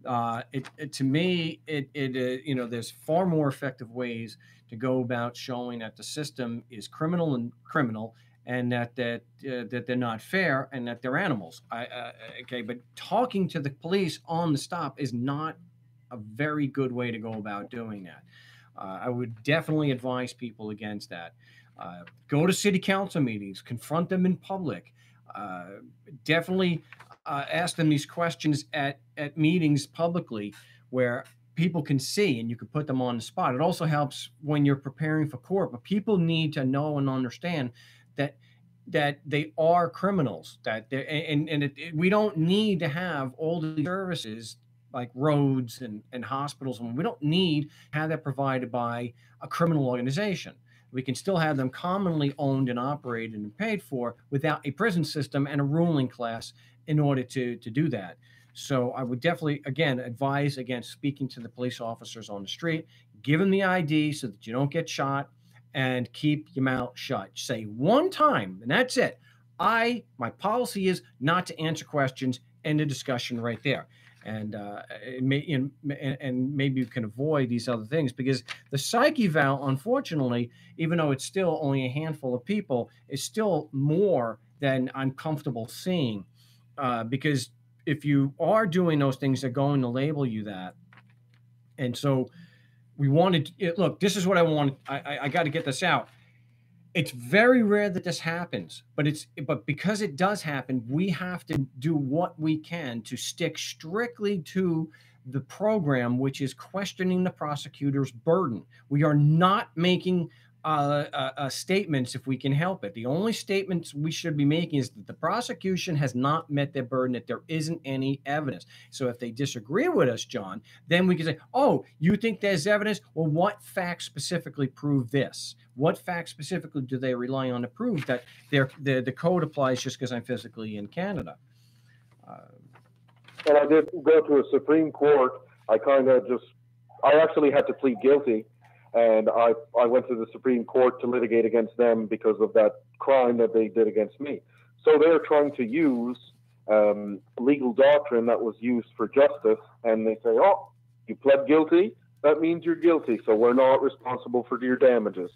Speaker 1: To me, there's far more effective ways to go about showing that the system is criminal, and that they're not fair, and that they're animals. But talking to the police on the stop is not a very good way to go about doing that. I would definitely advise people against that. Go to city council meetings, confront them in public. Definitely ask them these questions at meetings publicly where people can see and you can put them on the spot. It also helps when you're preparing for court, but people need to know and understand that they are criminals, we don't need to have all the services like roads and hospitals, and we don't need to have that provided by a criminal organization. We can still have them commonly owned and operated and paid for without a prison system and a ruling class in order to do that. So I would definitely, again, advise against speaking to the police officers on the street. Give them the ID so that you don't get shot, and keep your mouth shut. Say one time, and that's it. My policy is not to answer questions. End of discussion right there. And maybe you can avoid these other things, because the psych eval, unfortunately, even though it's still only a handful of people, is still more than I'm comfortable seeing. Because if you are doing those things, they're going to label you that. And so we wanted look, this is what I want. I got to get this out. It's very rare that this happens, but because it does happen, we have to do what we can to stick strictly to the program, which is questioning the prosecutor's burden. We are not making statements if we can help it. The only statements we should be making is that the prosecution has not met their burden, that there isn't any evidence. So if they disagree with us, John, then we can say, oh, you think there's evidence? Well, what facts specifically prove this? What facts specifically do they rely on to prove that the code applies just because I'm physically in Canada?
Speaker 3: And I did go to a Supreme Court. I actually had to plead guilty. And I went to the Supreme Court to litigate against them because of that crime that they did against me. So they're trying to use legal doctrine that was used for justice. And they say, oh, you pled guilty? That means you're guilty. So we're not responsible for your damages.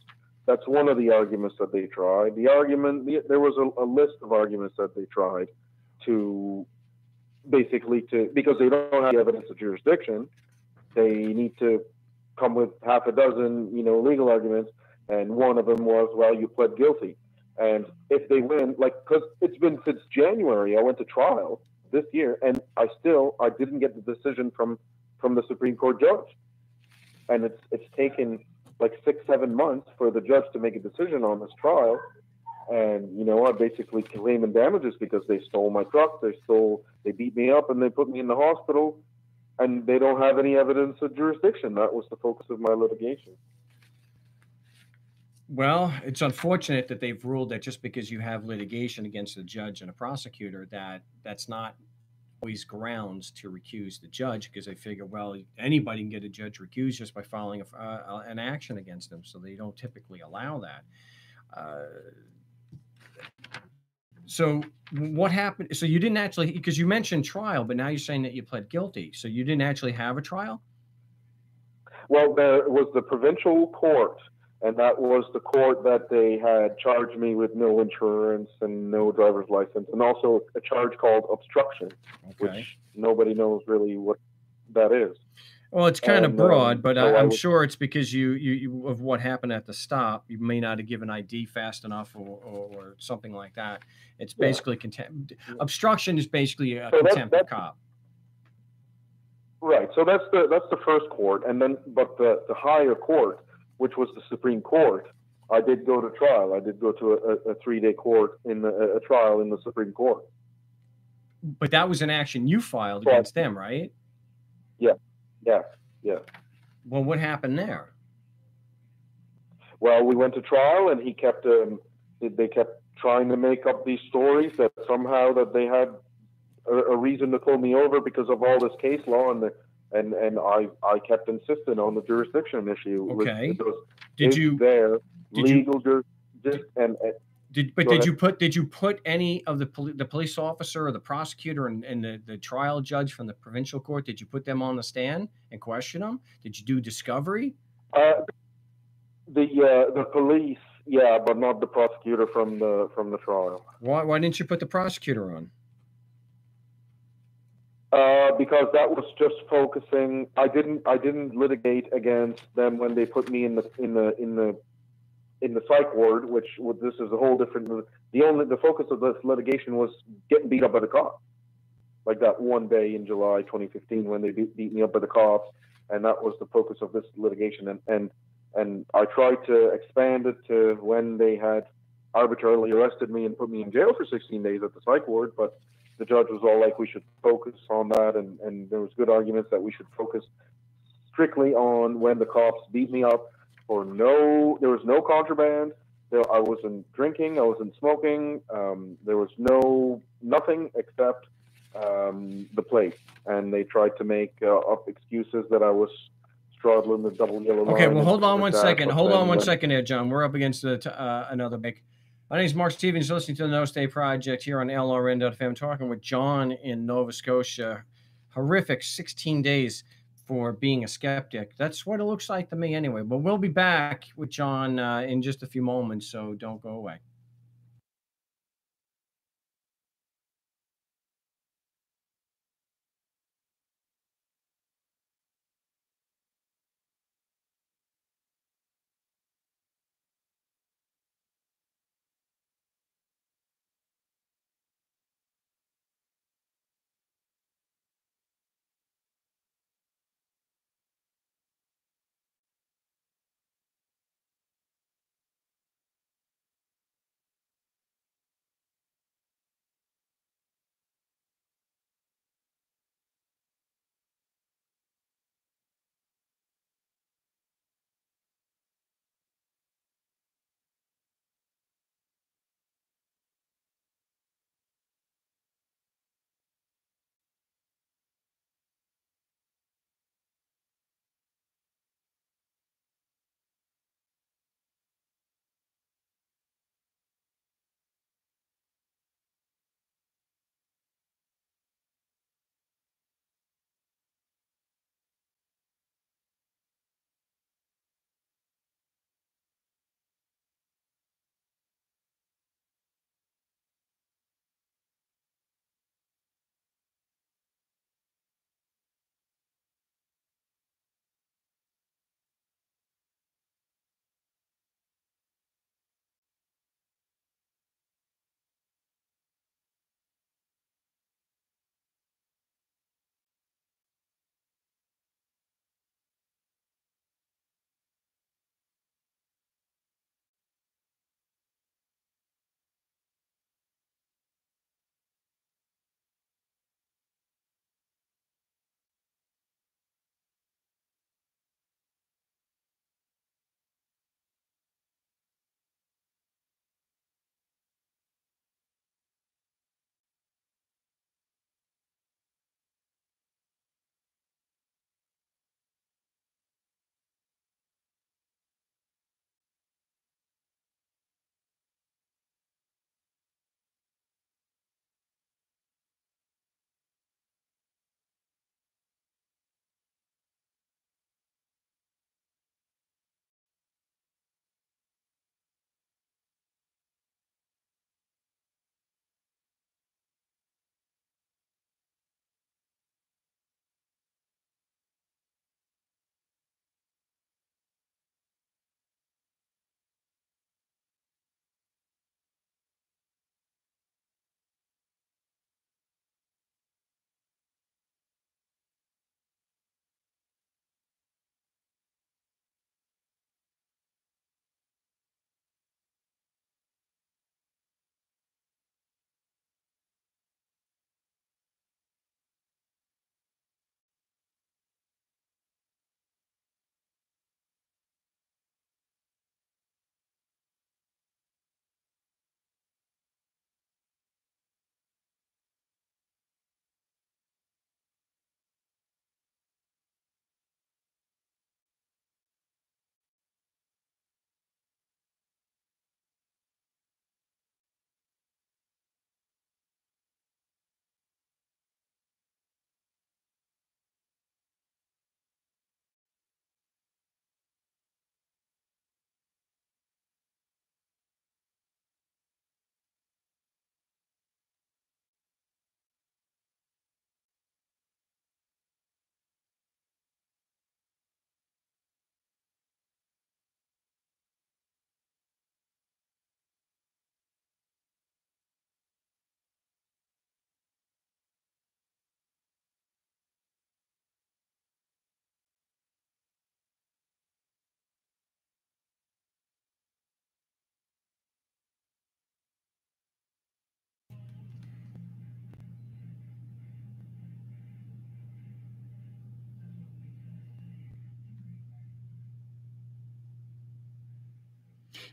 Speaker 3: That's one of the arguments that they tried. There was a list of arguments that they tried to because they don't have the evidence of jurisdiction. They need to come with half a dozen, legal arguments, and one of them was, well, you pled guilty. And if they win, because it's been since January, I went to trial this year, and I didn't get the decision from the Supreme Court judge. And it's taken 6-7 months for the judge to make a decision on this trial. And, I basically claiming damages because they stole my truck, they beat me up, and they put me in the hospital. And they don't have any evidence of jurisdiction. That was the focus of my litigation.
Speaker 1: Well, it's unfortunate that they've ruled that just because you have litigation against a judge and a prosecutor, that's not always grounds to recuse the judge, because they figure, well, anybody can get a judge recused just by filing an action against them. So they don't typically allow that. So what happened? So you didn't actually, because you mentioned trial, but now you're saying that you pled guilty. So you didn't actually have a trial?
Speaker 3: Well, there was the provincial court, and that was the court that they had charged me with no insurance and no driver's license, and also a charge called obstruction, which nobody knows really what that is.
Speaker 1: Well, it's kind of broad, but so I'm sure it's because you of what happened at the stop. You may not have given ID fast enough or something like that. It's basically contempt. Obstruction is basically a contempt of cop.
Speaker 3: Right. So that's the first court, and then but the higher court, which was the Supreme Court, I did go to trial. I did go to a 3-day court in a trial in the Supreme Court.
Speaker 1: But that was an action you filed against them, right?
Speaker 3: Yeah. Yeah.
Speaker 1: Well, what happened there?
Speaker 3: Well, we went to trial, and they kept trying to make up these stories that somehow that they had a reason to pull me over because of all this case law, and I kept insisting on the jurisdiction issue.
Speaker 1: Okay.
Speaker 3: Did you
Speaker 1: put any of the police officer or the prosecutor and the trial judge from the provincial court? Did you put them on the stand and question them? Did you do discovery?
Speaker 3: The police, yeah, but not the prosecutor from the trial.
Speaker 1: Why didn't you put the prosecutor on?
Speaker 3: Because that was just focusing. I didn't litigate against them when they put me in the psych ward, this is a whole different. The focus of this litigation was getting beat up by the cops, like that one day in July 2015 when they beat me up by the cops, and that was the focus of this litigation. And I tried to expand it to when they had arbitrarily arrested me and put me in jail for 16 days at the psych ward, but the judge was all like, we should focus on that, and there was good arguments that we should focus strictly on when the cops beat me up. There was no contraband. I wasn't drinking. I wasn't smoking. There was nothing except the plate. And they tried to make up excuses that I was straddling the double yellow line.
Speaker 1: Okay, well, hold on one second. Hold on one second there, John. We're up against another big. My name is Mark Stevens. You're listening to the No Stay Project here on LRN.FM. I'm talking with John in Nova Scotia. Horrific 16 days for being a skeptic. That's what it looks like to me anyway. But we'll be back with John in just a few moments, so don't go away.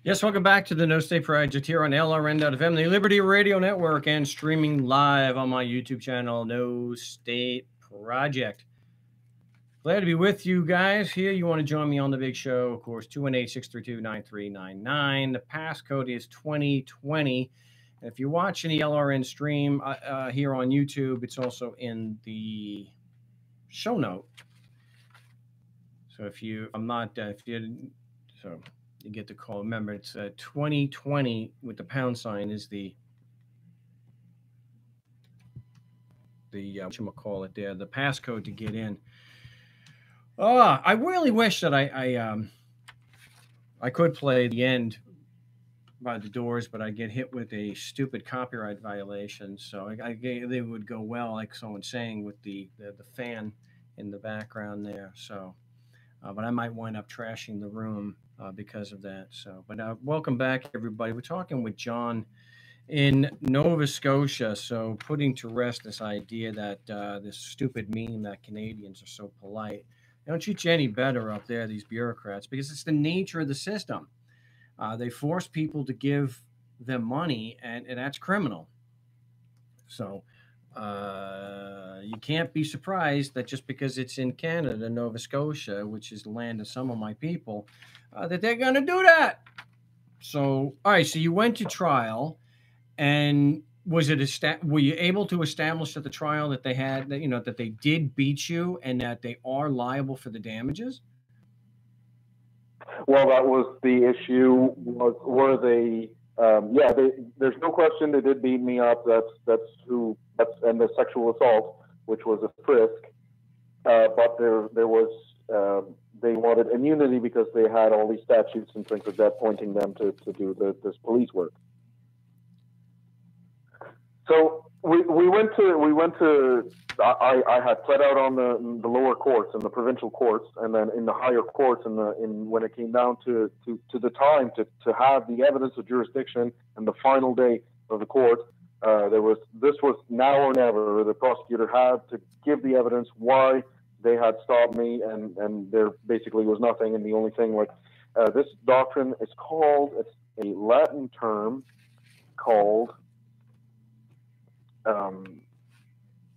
Speaker 1: Yes, welcome back to the No State Project here on LRN.FM, the Liberty Radio Network, and streaming live on my YouTube channel, No State Project. Glad to be with you guys here. You want to join me on the big show, of course, 218-632-9399. The passcode is 2020. And if you're watching the LRN stream here on YouTube, it's also in the show note. So if you, so you get the call. Remember, it's 2020 with the pound sign is the whatchamacallit there, the passcode to get in. I really wish that I could play the end by the Doors, but I get hit with a stupid copyright violation. So they would go well, like someone saying, with the fan in the background there. So, but I might wind up trashing the room because of that. So, but welcome back, everybody. We're talking with John in Nova Scotia. So, putting to rest this idea that this stupid meme that Canadians are so polite. They don't treat you any better up there, these bureaucrats, because it's the nature of the system. They force people to give them money, and that's criminal. So you can't be surprised that just because it's in Canada, Nova Scotia, which is the land of some of my people, that they're going to do that. So, all right, so you went to trial, and was it were you able to establish at the trial that they had, that that they did beat you and that they are liable for the damages?
Speaker 3: Well, that was the issue. Were they? Yeah, there's no question they did beat me up. And the sexual assault, which was a frisk. But there was they wanted immunity because they had all these statutes and things like that pointing them to do this police work. So we went to. I had pled out on the lower courts and the provincial courts, and then in the higher courts, when it came down to the time to have the evidence of jurisdiction and the final day of the court, this was now or never. The prosecutor had to give the evidence why they had stopped me, and there basically was nothing. And the only thing, this doctrine is called, it's a Latin term called.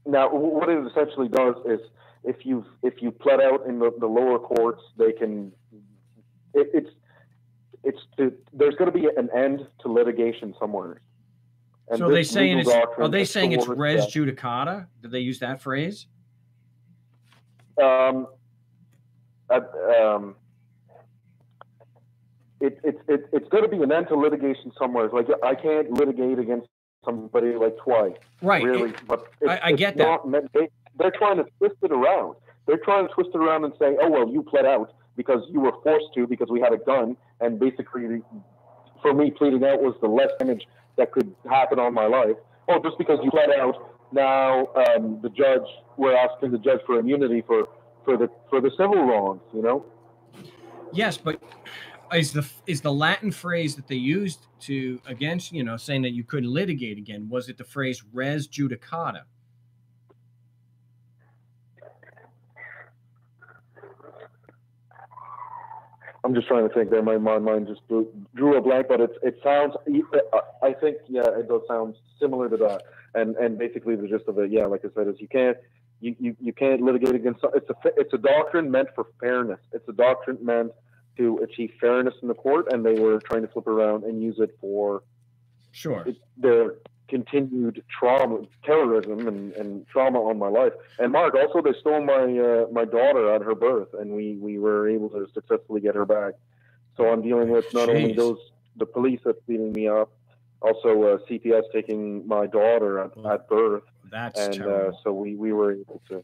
Speaker 3: Now, what it essentially does is, if you pled out in the lower courts, they can. There's going to be an end to litigation somewhere. And
Speaker 1: so are they saying it's res judicata? Did they use that phrase?
Speaker 3: It's going to be an end to litigation somewhere. Like, I can't litigate against somebody twice,
Speaker 1: right?
Speaker 3: Really, but
Speaker 1: I get that.
Speaker 3: They're trying to twist it around. They're trying to twist it around and say, "Oh well, you pled out because you were forced to because we had a gun," and basically, for me, pleading out was the less damage that could happen on my life. Oh, just because you pled out, now we're asking the judge for immunity for the civil wrongs,
Speaker 1: Yes, but is the Latin phrase that they used against, saying that you couldn't litigate again, was it the phrase res judicata?
Speaker 3: I'm just trying to think there. My mind just drew a blank, but it sounds, I think, yeah, it does sound similar to that. And basically the gist of it, yeah, like I said, is you can't litigate against, it's a doctrine meant for fairness. It's a doctrine meant to achieve fairness in the court, and they were trying to flip around and use it for their continued terrorism and trauma on my life. And Mark, also they stole my daughter at her birth, and we were able to successfully get her back. So I'm dealing with not only the police that's beating me up, also CPS taking my daughter at birth.
Speaker 1: That's terrible.
Speaker 3: So we were able to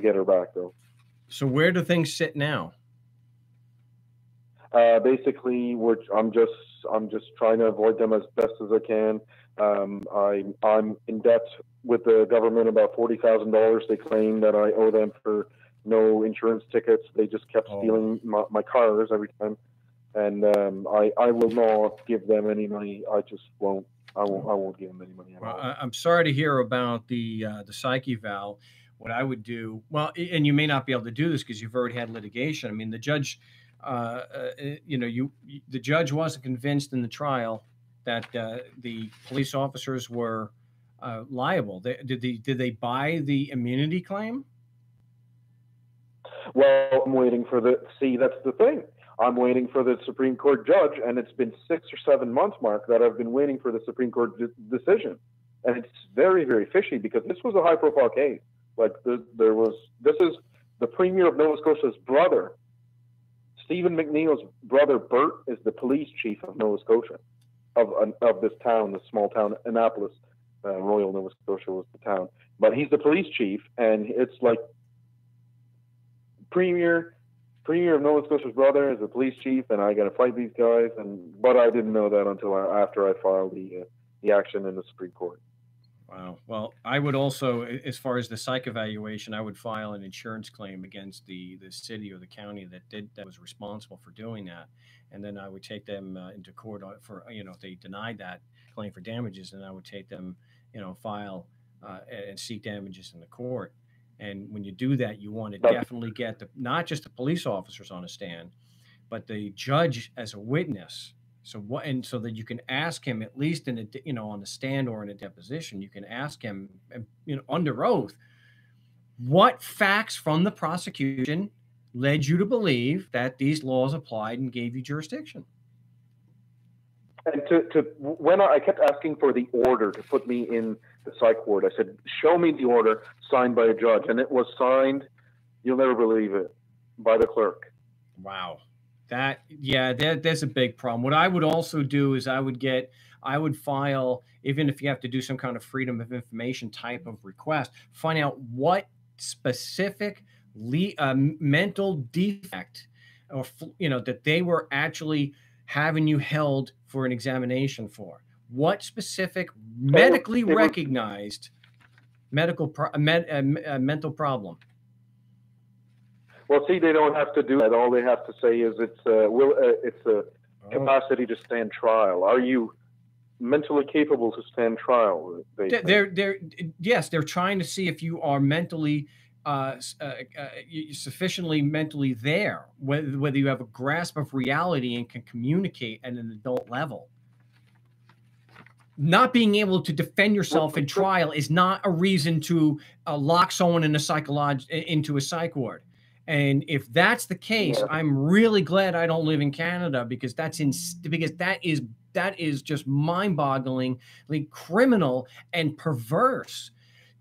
Speaker 3: get her back though.
Speaker 1: So where do things sit now?
Speaker 3: Basically, I'm just trying to avoid them as best as I can. I'm in debt with the government about $40,000. They claim that I owe them for no insurance tickets. They just kept stealing my cars every time, and I will not give them any money. I just won't. I won't give them any money at all.
Speaker 1: I'm sorry to hear about the psyche eval. What I would do, well, and you may not be able to do this because you've already had litigation. I mean, the judge the judge wasn't convinced in the trial that the police officers were liable. Did they buy the immunity claim?
Speaker 3: Well, I'm waiting for that's the thing. I'm waiting for the Supreme Court judge, and it's been 6 or 7 months, Mark, that I've been waiting for the Supreme Court decision. And it's very, very fishy because this was a high-profile case. Like, this is the Premier of Nova Scotia's brother. Stephen McNeil's brother, Bert, is the police chief of Nova Scotia, of this town, this small town, Annapolis. Royal Nova Scotia was the town. But he's the police chief, and it's like Premier of Nova Scotia's brother is the police chief, and I got to fight these guys. But I didn't know that until after I filed the action in the Supreme Court.
Speaker 1: Wow. Well, I would also, as far as the psych evaluation, I would file an insurance claim against the city or the county that was responsible for doing that, and then I would take them into court for if they denied that claim for damages, then I would take them file and seek damages in the court. And when you do that, you want to definitely get not just the police officers on a stand, but the judge as a witness. So so that you can ask him, at least in on the stand or in a deposition, you can ask him, under oath, what facts from the prosecution led you to believe that these laws applied and gave you jurisdiction.
Speaker 3: And when I kept asking for the order to put me in the psych ward, I said, show me the order signed by a judge. And it was signed, you'll never believe it, by the clerk.
Speaker 1: Wow. There's a big problem. What I would also do is I would file, even if you have to do some kind of freedom of information type of request, find out what specific mental defect or, that they were actually having you held for an examination for. What specific medically recognized mental problem?
Speaker 3: Well, see, they don't have to do that. All they have to say is it's a capacity to stand trial. Are you mentally capable to stand trial?
Speaker 1: They're trying to see if you are mentally sufficiently mentally there, whether you have a grasp of reality and can communicate at an adult level. Not being able to defend yourself in trial is not a reason to lock someone into a psych ward. And if that's the case, I'm really glad I don't live in Canada, because that is just mind-bogglingly criminal and perverse.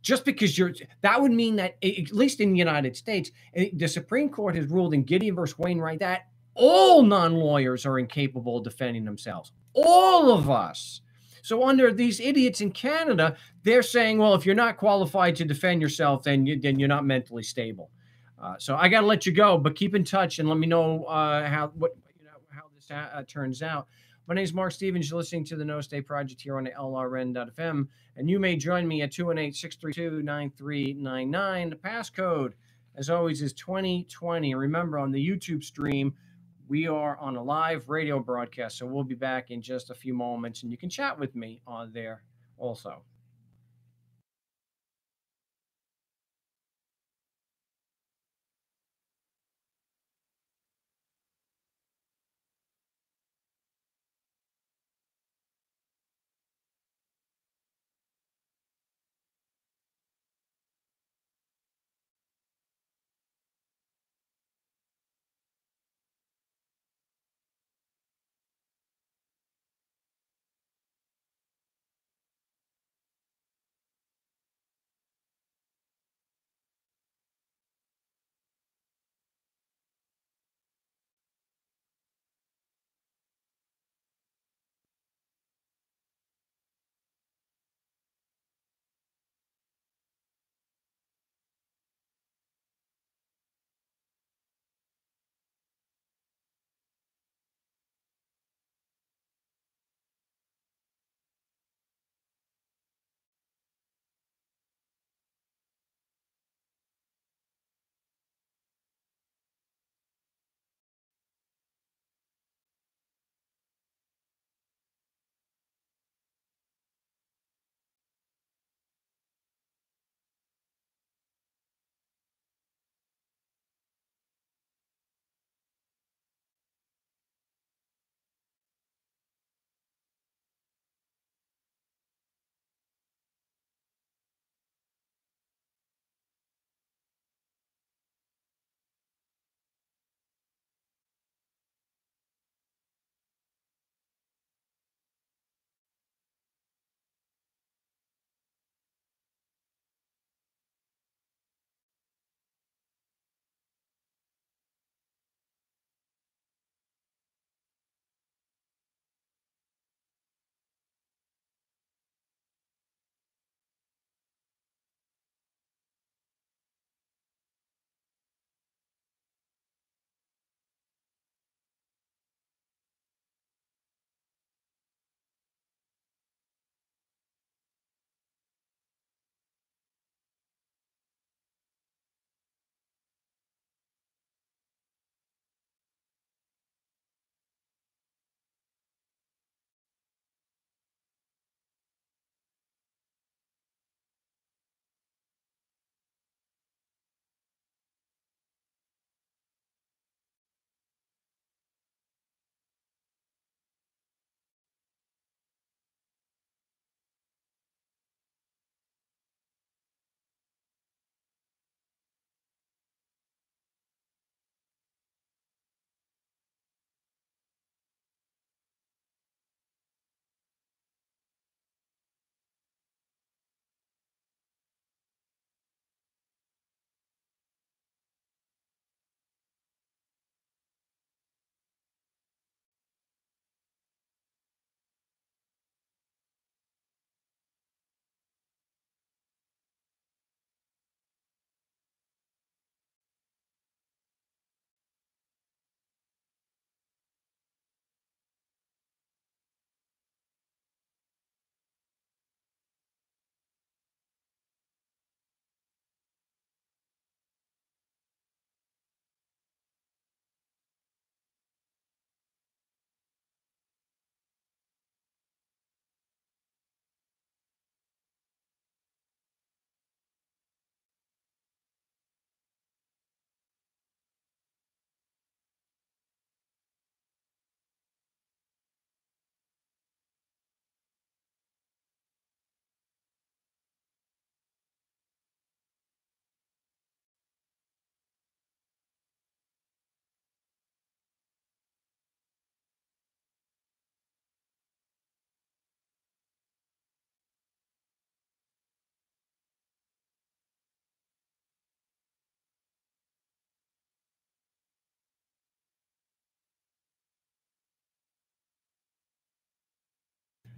Speaker 1: Just because that would mean that, at least in the United States, the Supreme Court has ruled in Gideon versus Wainwright that all non-lawyers are incapable of defending themselves. All of us. So under these idiots in Canada, they're saying, well, if you're not qualified to defend yourself, then you're not mentally stable. So I got to let you go, but keep in touch and let me know how this turns out. My name is Mark Stevens. You're listening to the No State Project here on the LRN.FM, and you may join me at 218-632-9399. The passcode, as always, is 2020. And remember, on the YouTube stream, we are on a live radio broadcast, so we'll be back in just a few moments, and you can chat with me on there also.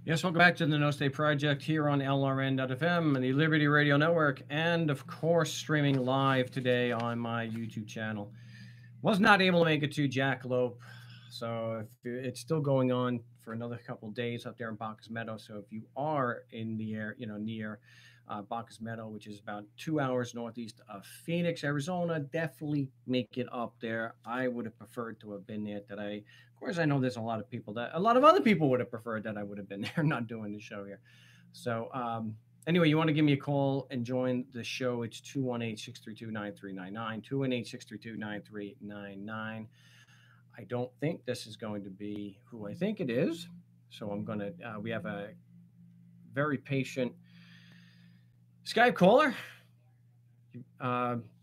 Speaker 1: Yes, welcome back to the No State Project here on LRN.FM and the Liberty Radio Network, and of course streaming live today on my YouTube channel. Was not able to make it to Jackalope, so it's still going on for another couple of days up there in Bacchus Meadow. So if you are in the air, near Bacchus Meadow, which is about 2 hours northeast of Phoenix, Arizona, definitely make it up there. I would have preferred to have been there today. Of course, I know there's a lot of other people would have preferred that I would have been there, not doing the show here. So anyway, you want to give me a call and join the show. It's 218-632-9399, 218-632-9399. I don't think this is going to be who I think it is. So I'm going to, we have a very patient Skype caller.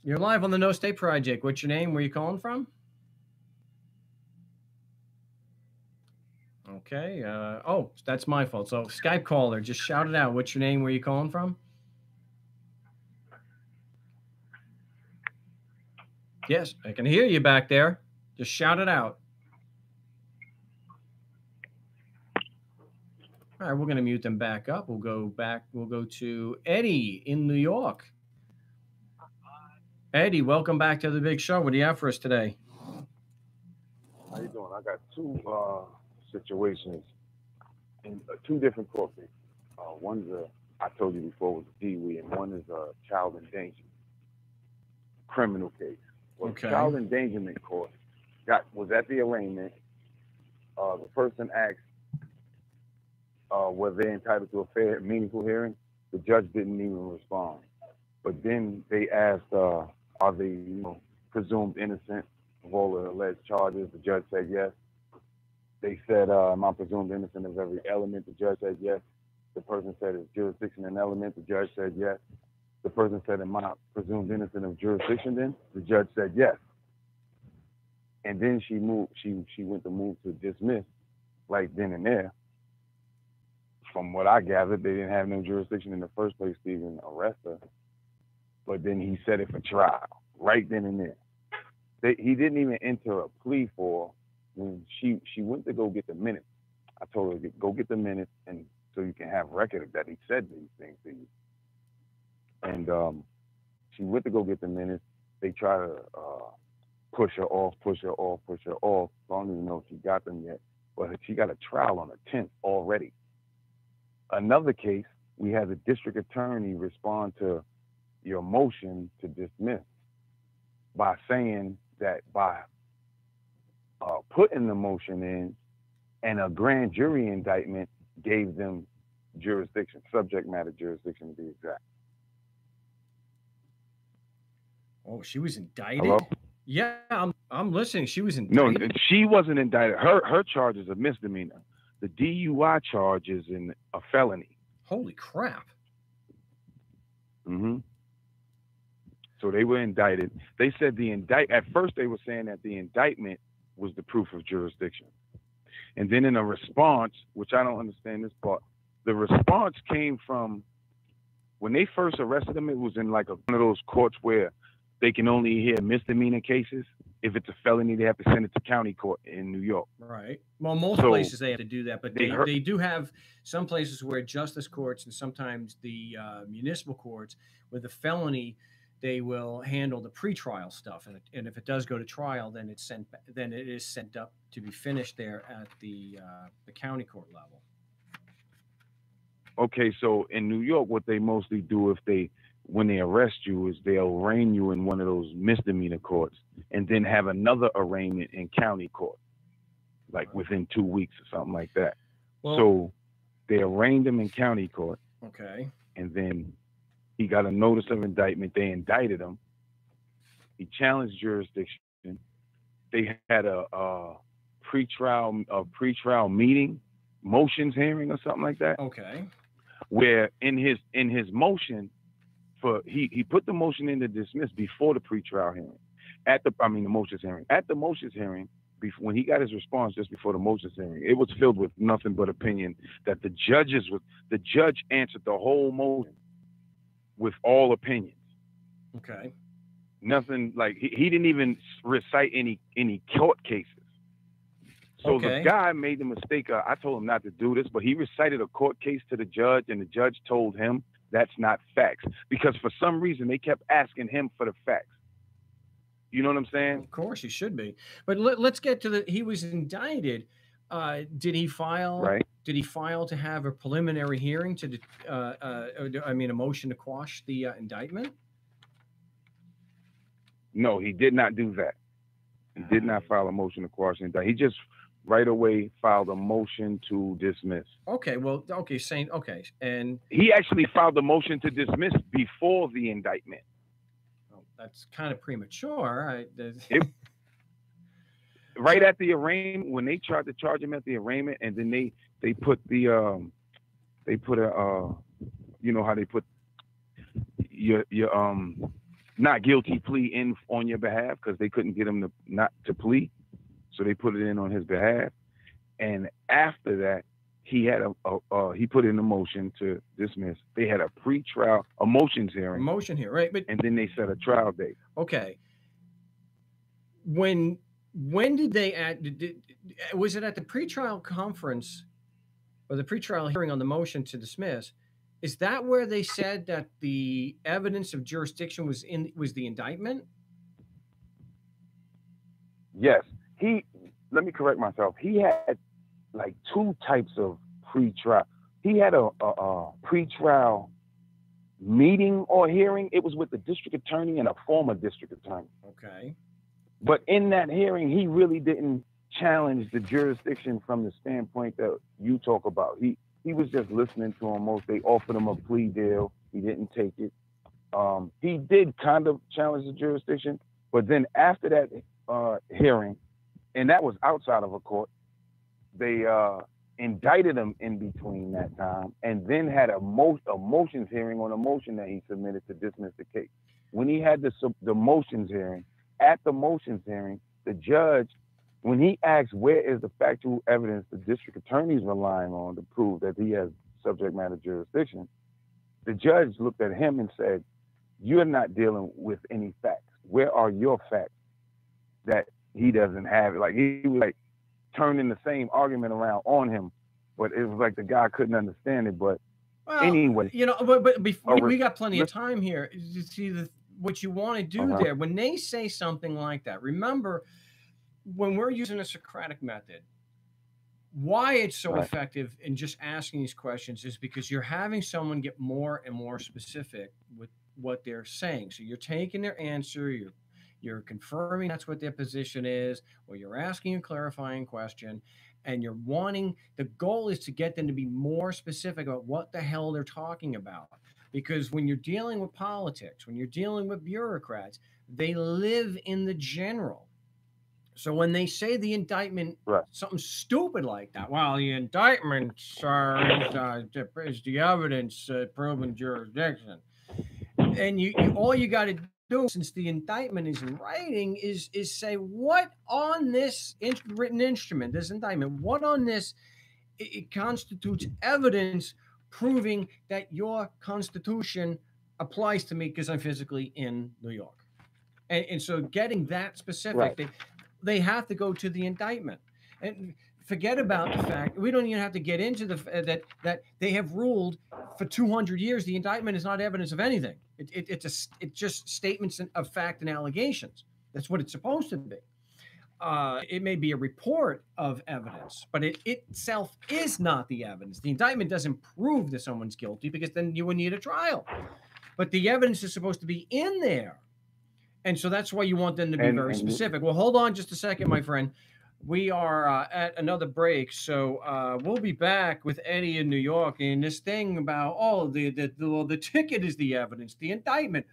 Speaker 1: You're live on the No State Project. What's your name? Where are you calling from? Okay. Oh, that's my fault. So Skype caller, just shout it out. What's your name? Where are you calling from? Yes, I can hear you back there. Just shout it out. All right, we're going to mute them back up. We'll go back. We'll go to Eddie in New York. Eddie, welcome back to the big show. What do you have for us today?
Speaker 4: How you doing? I got two situations in two different court cases. One's I told you before, was a DWI, and one is a child endangerment criminal case. Well,
Speaker 1: Okay.
Speaker 4: The child endangerment court was at the arraignment. The person asked were they entitled to a fair, meaningful hearing. The judge didn't even respond. But then they asked, are they presumed innocent of all the alleged charges? The judge said yes. They said, am I presumed innocent of every element? The judge said yes. The person said, is jurisdiction an element? The judge said yes. The person said, am I presumed innocent of jurisdiction then? The judge said yes. And then she went to move to dismiss right then and there. From what I gathered, they didn't have no jurisdiction in the first place to even arrest her. But then he set it for trial right then and there. He didn't even enter a plea for when she went to go get the minutes. I told her to go get the minutes, and so you can have record of that he said these things to you. And she went to go get the minutes. They try to push her off. So I don't even know if she got them yet. But she got a trial on the 10th already. Another case, we had the district attorney respond to your motion to dismiss by saying that by putting the motion in and a grand jury indictment gave them jurisdiction, subject matter jurisdiction to be exact.
Speaker 1: Oh, she was indicted?
Speaker 4: Hello?
Speaker 1: Yeah, I'm listening. She was indicted.
Speaker 4: No, she wasn't indicted. Her charge is a misdemeanor. The DUI charge is a felony.
Speaker 1: Holy crap.
Speaker 4: Mm-hmm. So they were indicted. They said at first they were saying that the indictment was the proof of jurisdiction. And then in a response, which I don't understand this part, the response came from, when they first arrested them, it was in like one of those courts where they can only hear misdemeanor cases. If it's a felony, they have to send it to county court in New York.
Speaker 1: Right. Well, most places they have to do that, but they do have some places where justice courts and sometimes the municipal courts with the felony, they will handle the pretrial stuff, and if it does go to trial, then it is sent up to be finished there at the county court level.
Speaker 4: Okay, so in New York, what they mostly do when they arrest you is they'll arraign you in one of those misdemeanor courts and then have another arraignment in county court, like within 2 weeks or something like that. Well, so they arraigned him in county court.
Speaker 1: Okay.
Speaker 4: And then he got a notice of indictment. They indicted him. He challenged jurisdiction. They had a pretrial meeting, motions hearing or something like that.
Speaker 1: Okay.
Speaker 4: Where in his motion, he put the motion in to dismiss before the pretrial hearing. The motions hearing. At the motions hearing, when he got his response just before the motions hearing, it was filled with nothing but opinion that the judge answered the whole motion with all opinions.
Speaker 1: Okay.
Speaker 4: Nothing like he didn't even recite any court cases. So
Speaker 1: Okay.
Speaker 4: the guy made the mistake. I told him not to do this, but he recited a court case to the judge, and the judge told him that's not facts, because for some reason they kept asking him for the facts. You know what I'm saying?
Speaker 1: Of course, he should be. But let's get to the. He was indicted. Did he file?
Speaker 4: Right.
Speaker 1: Did he file to have a preliminary hearing to? I mean, a motion to quash the indictment?
Speaker 4: No, he did not do that. He did not file a motion to quash the indictment. He just right away filed a motion to dismiss.
Speaker 1: Okay. Well. Okay. Saying. Okay. And
Speaker 4: he actually filed a motion to dismiss before the indictment.
Speaker 1: That's kind of premature.
Speaker 4: Right at the arraignment, when they tried to charge him at the arraignment, and then they put the you know how they put your not guilty plea in on your behalf, because they couldn't get him to not to plea, so they put it in on his behalf. And after that, he had he put in a motion to dismiss. They had a motions hearing.
Speaker 1: Motion here, right? But
Speaker 4: and then they set a trial date.
Speaker 1: Okay. When did they was it at the pretrial conference or the pretrial hearing on the motion to dismiss? Is that where they said that the evidence of jurisdiction was the indictment?
Speaker 4: Yes. Let me correct myself. He had like two types of pretrial. He had a pretrial meeting or hearing. It was with the district attorney and a former district attorney.
Speaker 1: Okay.
Speaker 4: But in that hearing, he really didn't challenge the jurisdiction from the standpoint that you talk about. He was just listening to him. They offered him a plea deal. He didn't take it. He did kind of challenge the jurisdiction, but then after that hearing, and that was outside of a court, they indicted him in between that time, and then had a motions hearing on a motion that he submitted to dismiss the case. When he had the motions hearing, at the motions hearing, the judge, when he asked where is the factual evidence the district attorney is relying on to prove that he has subject matter jurisdiction, the judge looked at him and said, "You're not dealing with any facts. Where are your facts that he doesn't have?" Like he was like turning the same argument around on him, but it was like the guy couldn't understand it. But anyway,
Speaker 1: but before, we got plenty of time here. You see what you want to do there when they say something like that. Remember, when we're using a Socratic method, why it's so effective in just asking these questions is because you're having someone get more and more specific with what they're saying. So you're taking their answer, you're confirming that's what their position is, or you're asking a clarifying question, and the goal is to get them to be more specific about what the hell they're talking about. Because when you're dealing with politics, when you're dealing with bureaucrats, they live in the general. So when they say the indictment, something stupid like that, well, the indictment is the evidence proving jurisdiction, and all you got to do, since the indictment is in writing, is say what on this written instrument, this indictment, what on this it constitutes evidence proving that your Constitution applies to me because I'm physically in New York, and so getting that specific, they have to go to the indictment, and forget about the fact we don't even have to get into that they have ruled for 200 years the indictment is not evidence of anything. It's just statements of fact and allegations. That's what it's supposed to be. It may be a report of evidence, but it itself is not the evidence. The indictment doesn't prove that someone's guilty, because then you would need a trial. But the evidence is supposed to be in there. And so that's why you want them to be very specific. Well, hold on just a second, my friend. We are at another break, so we'll be back with Eddie in New York. And this thing about, the ticket is the evidence, the indictment.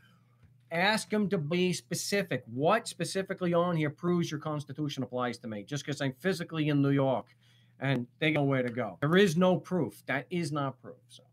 Speaker 1: Ask them to be specific. What specifically on here proves your Constitution applies to me? Just because I'm physically in New York and they know where to go. There is no proof. That is not proof. So.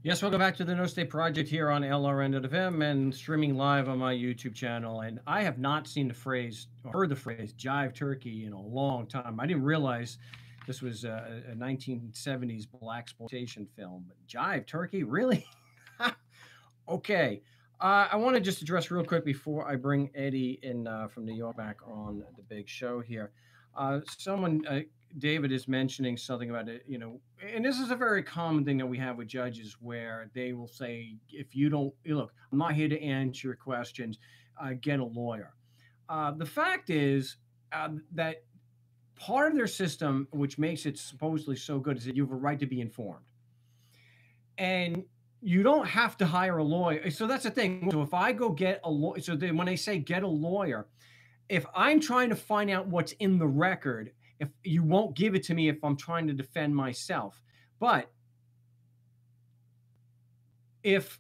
Speaker 1: Yes, welcome back to the No State Project here on LRN.FM and streaming live on my YouTube channel. And I have not seen the phrase or heard the phrase jive turkey in a long time. I didn't realize this was a 1970s blaxploitation film. But jive turkey, really? Okay. I want to just address real quick before I bring Eddie in from New York back on the big show here. David is mentioning something about it, and this is a very common thing that we have with judges where they will say, if you don't, look, I'm not here to answer your questions, get a lawyer. The fact is that part of their system, which makes it supposedly so good, is that you have a right to be informed. And you don't have to hire a lawyer. So that's the thing. So if I go get a lawyer, so then when they say get a lawyer, if I'm trying to find out what's in the record, if you won't give it to me if I'm trying to defend myself. But if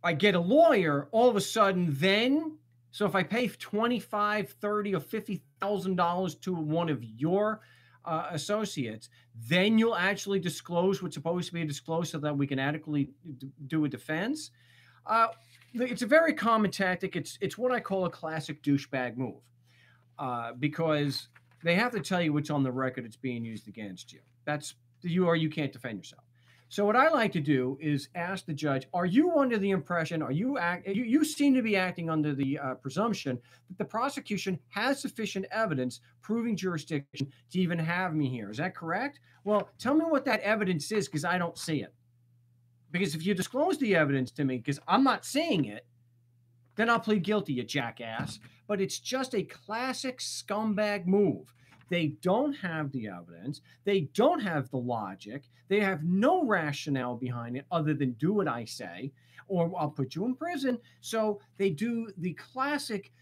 Speaker 1: I get a lawyer, all of a sudden then, so if I pay $25, $30, or $50,000 to one of your associates, then you'll actually disclose what's supposed to be disclosed so that we can adequately do a defense. It's a very common tactic. It's what I call a classic douchebag move, because they have to tell you what's on the record that's being used against you. That's you, or you can't defend yourself. So what I like to do is ask the judge, are you under the impression, you seem to be acting under the presumption that the prosecution has sufficient evidence proving jurisdiction to even have me here. Is that correct? Well, tell me what that evidence is, because I don't see it. Because if you disclose the evidence to me, because I'm not seeing it, then I'll plead guilty, you jackass. But it's just a classic scumbag move. They don't have the evidence. They don't have the logic. They have no rationale behind it other than do what I say, or I'll put you in prison. So they do the classic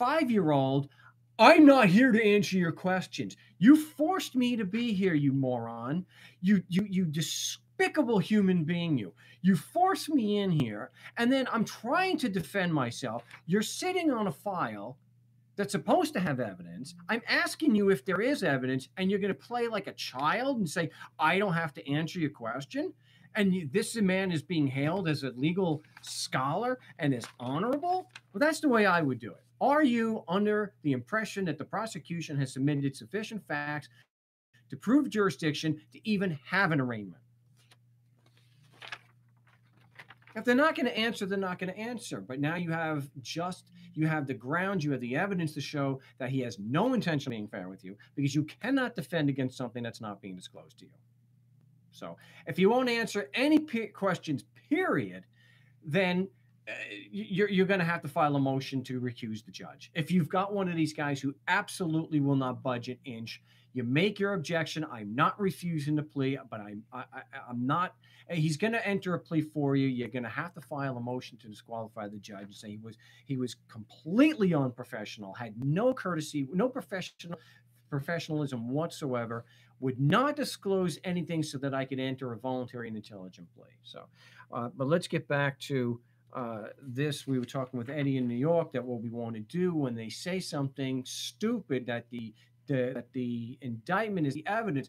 Speaker 1: 5-year-old, I'm not here to answer your questions. You forced me to be here, you moron. You despicable human being, you forced me in here, and then I'm trying to defend myself. You're sitting on a file that's supposed to have evidence. I'm asking you if there is evidence, and you're going to play like a child and say, I don't have to answer your question. And this man is being hailed as a legal scholar and as honorable. Well, that's the way I would do it. Are you under the impression that the prosecution has submitted sufficient facts to prove jurisdiction to even have an arraignment? If they're not going to answer, they're not going to answer. But now you have the grounds, you have the evidence to show that he has no intention of being fair with you, because you cannot defend against something that's not being disclosed to you. So if you won't answer any questions, period, then you're going to have to file a motion to recuse the judge. If you've got one of these guys who absolutely will not budge an inch, you make your objection. I'm not refusing the plea, but I'm not. He's going to enter a plea for you. You're going to have to file a motion to disqualify the judge and say he was completely unprofessional, had no courtesy, no professionalism whatsoever, would not disclose anything so that I could enter a voluntary and intelligent plea. So, but let's get back to this. We were talking with Eddie in New York that what we want to do when they say something stupid, that the indictment is the evidence,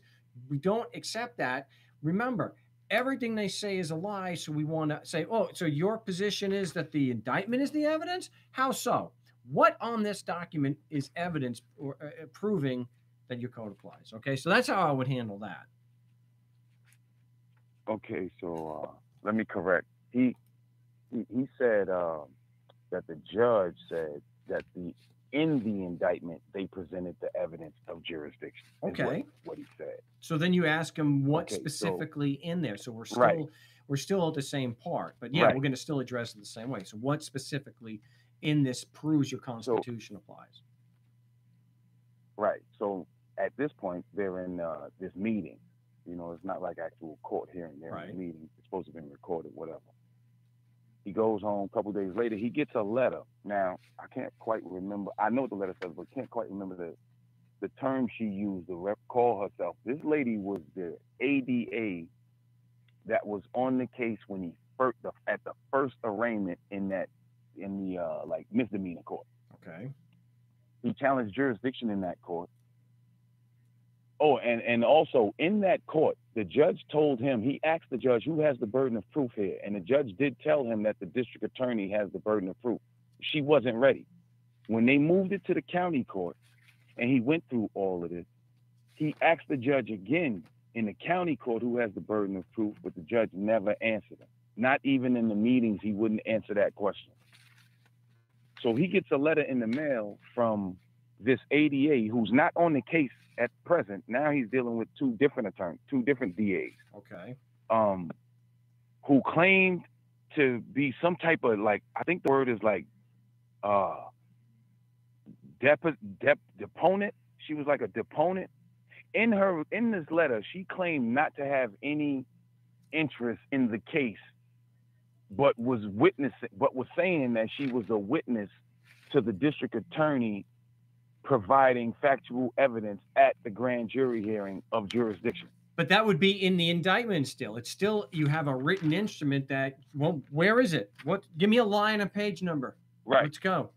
Speaker 1: we don't accept that. Remember, everything they say is a lie, so we want to say, oh, so your position is that the indictment is the evidence? How so? What on this document is evidence or proving that your code applies? Okay, so that's how I would handle that.
Speaker 4: Okay, so let me correct. He said that the judge said that in the indictment they presented the evidence of jurisdiction.
Speaker 1: Okay,
Speaker 4: what he said.
Speaker 1: So then you ask him what specifically in there. So we're still at the same part, but yeah, we're going to still address it the same way. So what specifically in this proves your Constitution applies?
Speaker 4: Right. So at this point, they're in this meeting. It's not like actual court hearing. They're in a meeting. It's supposed to have been recorded, whatever. He goes home. A couple of days later, he gets a letter. Now, I can't quite remember. I know what the letter says, but can't quite remember the term she used to call herself. This lady was the ADA that was on the case when he at the first arraignment in the misdemeanor court.
Speaker 1: Okay.
Speaker 4: He challenged jurisdiction in that court. Oh, and also in that court, the judge told him, he asked the judge who has the burden of proof here. And the judge did tell him that the district attorney has the burden of proof. She wasn't ready. When they moved it to the county court and he went through all of this, he asked the judge again in the county court who has the burden of proof, but the judge never answered him. Not even in the meetings, he wouldn't answer that question. So he gets a letter in the mail from this ADA who's not on the case at present. Now he's dealing with two different attorneys, two different DAs.
Speaker 1: Okay.
Speaker 4: Who claimed to be some type of, like, I think the word is like deponent. She was like a deponent. In this letter, she claimed not to have any interest in the case, but was saying that she was a witness to the district attorney providing factual evidence at the grand jury hearing of jurisdiction.
Speaker 1: But that would be in the indictment still. It's still, you have a written instrument that, well, where is it? Give me a line, a page number.
Speaker 4: Right.
Speaker 1: Let's go.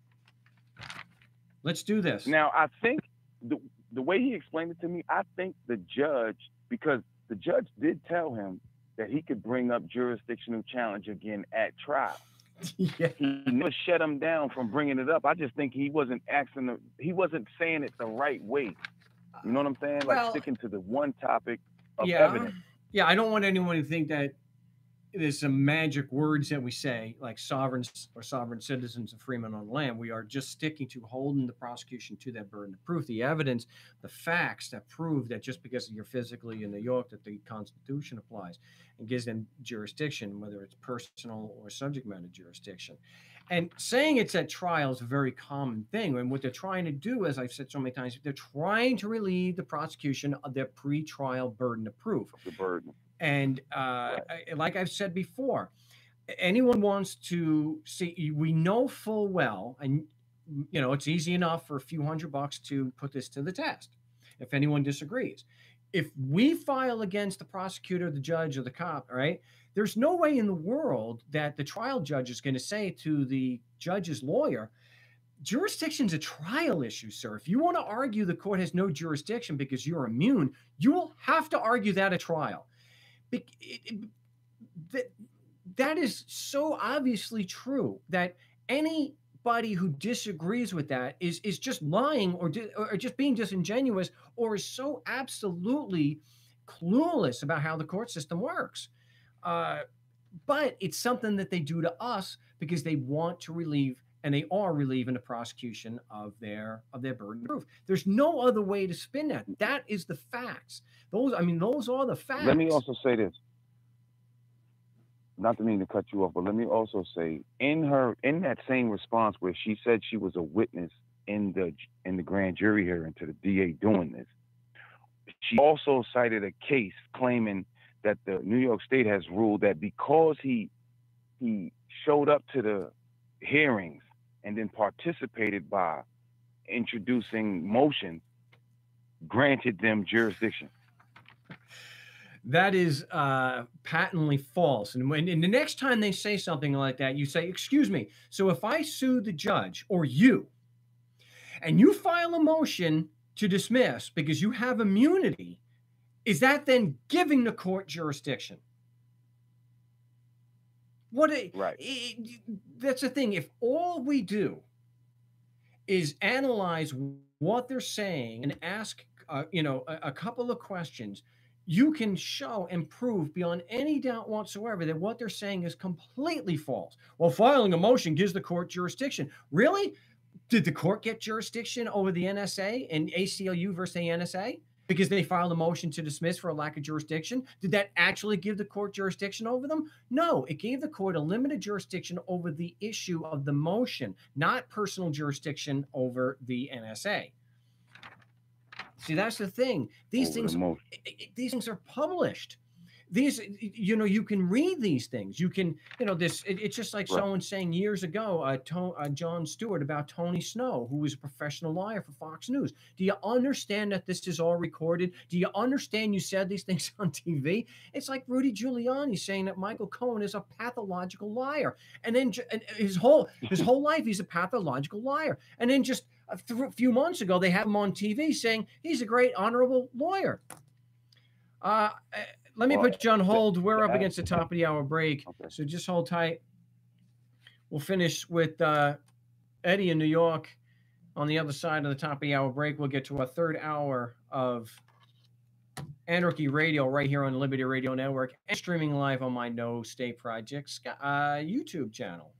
Speaker 1: Let's do this.
Speaker 4: Now, I think the way he explained it to me, I think the judge, because the judge did tell him that he could bring up jurisdictional challenge again at trial.
Speaker 1: Yeah.
Speaker 4: He never shut him down from bringing it up. I just think he wasn't saying it the right way. You know what I'm saying? Like,
Speaker 1: well,
Speaker 4: sticking to the one topic of evidence.
Speaker 1: Yeah, I don't want anyone to think that there's some magic words that we say, like sovereigns or sovereign citizens of freemen on land. We are just sticking to holding the prosecution to that burden of proof, the evidence, the facts that prove that just because you're physically in New York, that the Constitution applies and gives them jurisdiction, whether it's personal or subject matter jurisdiction. And saying it's at trial is a very common thing. And what they're trying to do, as I've said so many times, they're trying to relieve the prosecution of their pre-trial burden of proof.
Speaker 4: The burden.
Speaker 1: And like I've said before, anyone wants to see, we know full well, and you know, it's easy enough for a few $100 to put this to the test. If anyone disagrees, if we file against the prosecutor, the judge, or the cop, all right, there's no way in the world that the trial judge is going to say to the judge's lawyer, jurisdiction's a trial issue, sir. If you want to argue the court has no jurisdiction because you're immune, you will have to argue that at trial. That is so obviously true that anybody who disagrees with that is just lying or just being disingenuous, or is so absolutely clueless about how the court system works. But it's something that they do to us because they want to relieve, and they are relieving the prosecution of their burden of proof. There's no other way to spin that. That is the facts. Those are the facts.
Speaker 4: Let me also say this. Not to mean to cut you off, but let me also say, in that same response where she said she was a witness in the grand jury hearing to the DA doing this, she also cited a case claiming that the New York State has ruled that because he showed up to the hearings and then participated by introducing motions, granted them jurisdiction.
Speaker 1: That is patently false. And the next time they say something like that, you say, excuse me, so if I sue the judge or you, and you file a motion to dismiss because you have immunity, is that then giving the court jurisdiction? That's the thing. If all we do is analyze what they're saying and ask, a couple of questions, you can show and prove beyond any doubt whatsoever that what they're saying is completely false. Well, filing a motion gives the court jurisdiction. Really? Did the court get jurisdiction over the NSA and ACLU versus the NSA because they filed a motion to dismiss for a lack of jurisdiction? Did that actually give the court jurisdiction over them? No, it gave the court a limited jurisdiction over the issue of the motion, not personal jurisdiction over the NSA. See, that's the thing. These things are published. these, you know, you can read these things. You can, you know, it's just like
Speaker 4: Right.
Speaker 1: someone saying years ago, Jon Stewart, about Tony Snow, who was a professional liar for Fox News. Do you understand that this is all recorded? Do you understand you said these things on TV? It's like Rudy Giuliani saying that Michael Cohen is a pathological liar, and then his whole life he's a pathological liar, and then just a few months ago they have him on TV saying he's a great honorable lawyer. Let me put you on hold. We're up against the top of the hour break,
Speaker 4: Okay.
Speaker 1: so just hold tight. We'll finish with Eddie in New York on the other side of the top of the hour break. We'll get to a third hour of Anarchy Radio right here on Liberty Radio Network and streaming live on my No State Projects YouTube channel.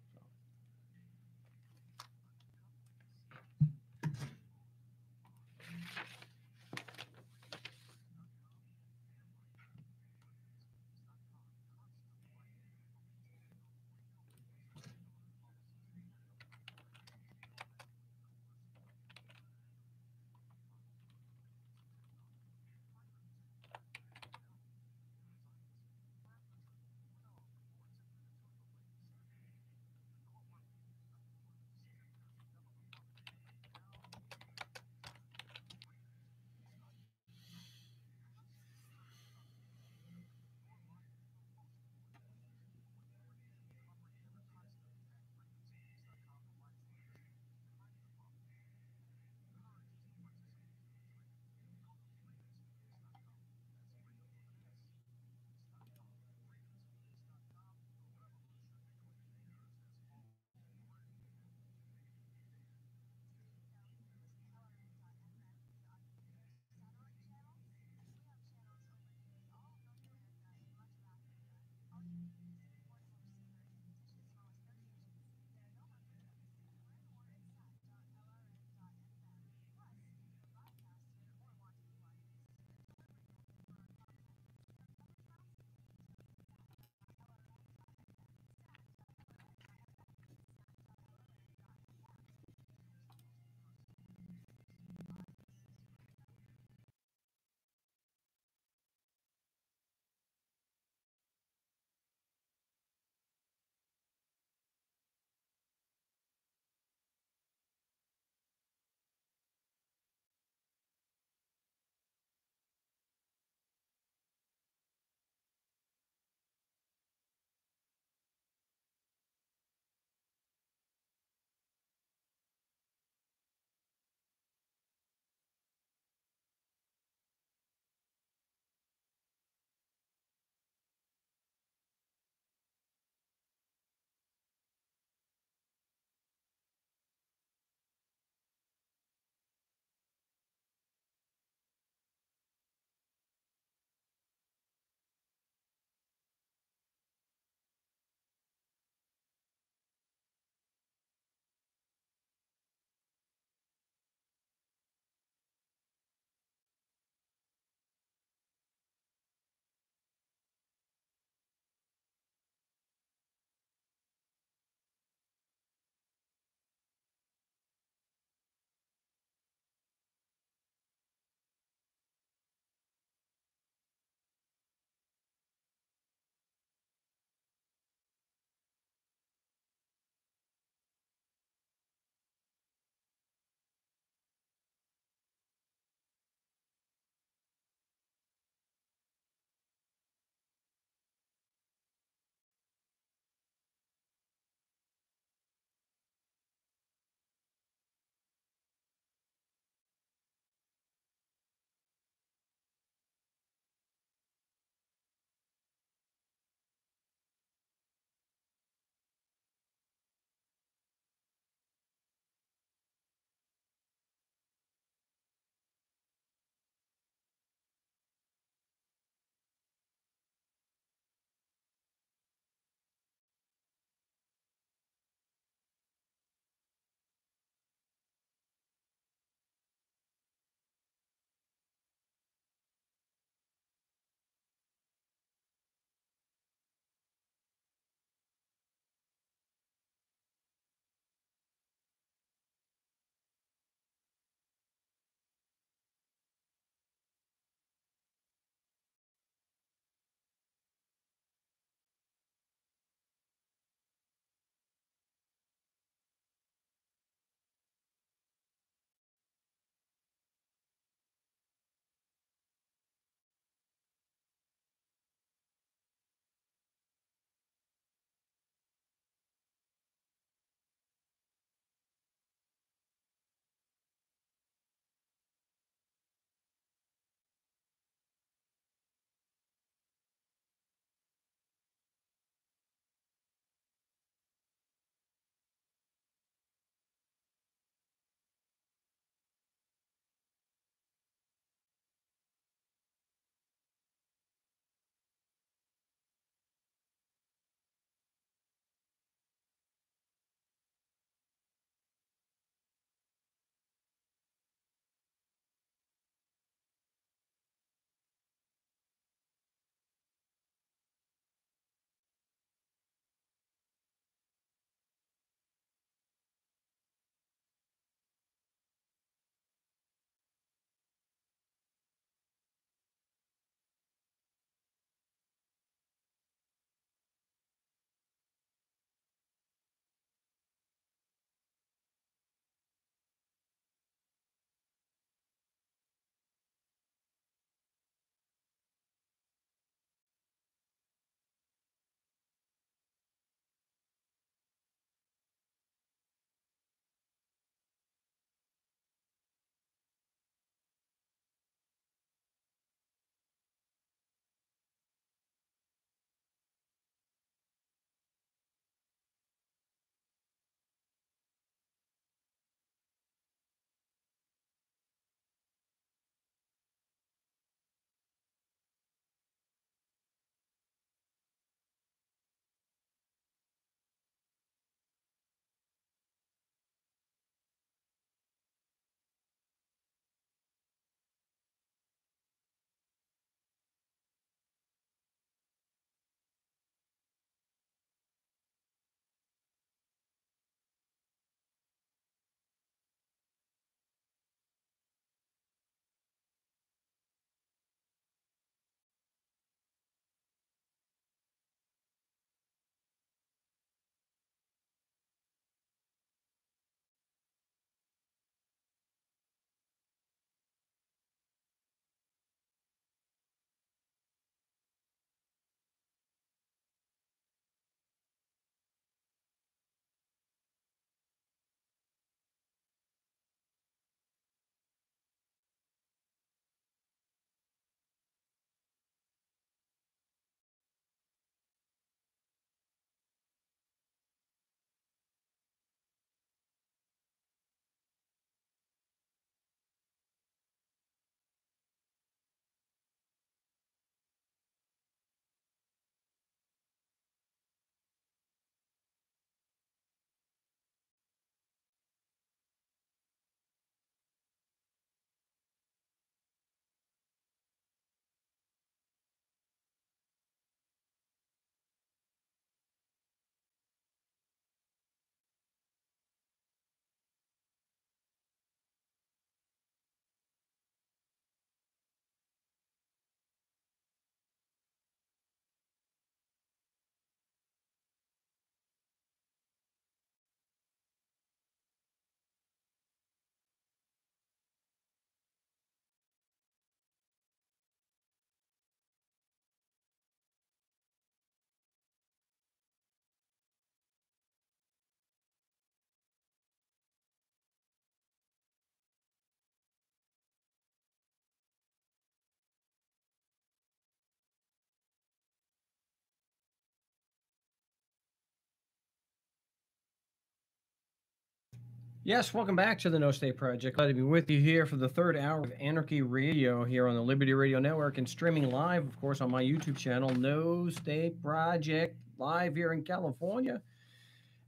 Speaker 1: Yes, welcome back to the No State Project. Glad to be with you here for the third hour of Anarchy Radio here on the Liberty Radio Network and streaming live, of course, on my YouTube channel, No State Project, live here in California.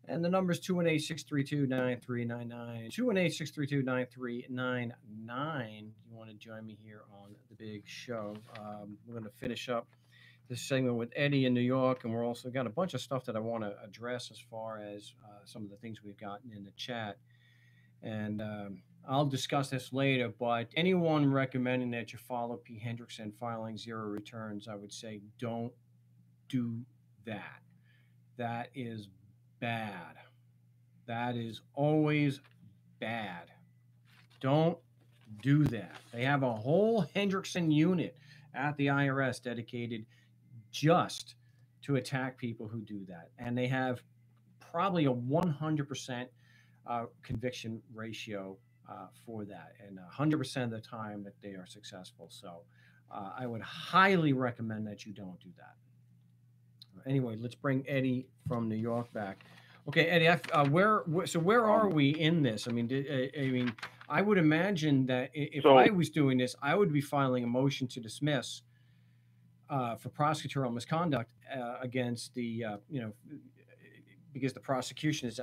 Speaker 1: And the number is 218-632-9399. 218-632-9399. You want to join me here on the big show. We're going to finish up this segment with Eddie in New York, and we're also got a bunch of stuff that I want to address as far as some of the things we've gotten in the chat. And I'll discuss this later, but anyone recommending that you follow P. Hendrickson filing 0 returns, I would say don't do that. That is bad. That is always bad. Don't do that. They have a whole Hendrickson unit at the IRS dedicated just to attack people who do that. And they have probably a 100% conviction ratio for that, and 100% of the time that they are successful. So I would highly recommend that you don't do that. Anyway, let's bring Eddie from New York back. Okay, Eddie, where are we in this? I mean, I would imagine that if I was doing this, I would be filing a motion to dismiss for prosecutorial misconduct against the because the prosecution is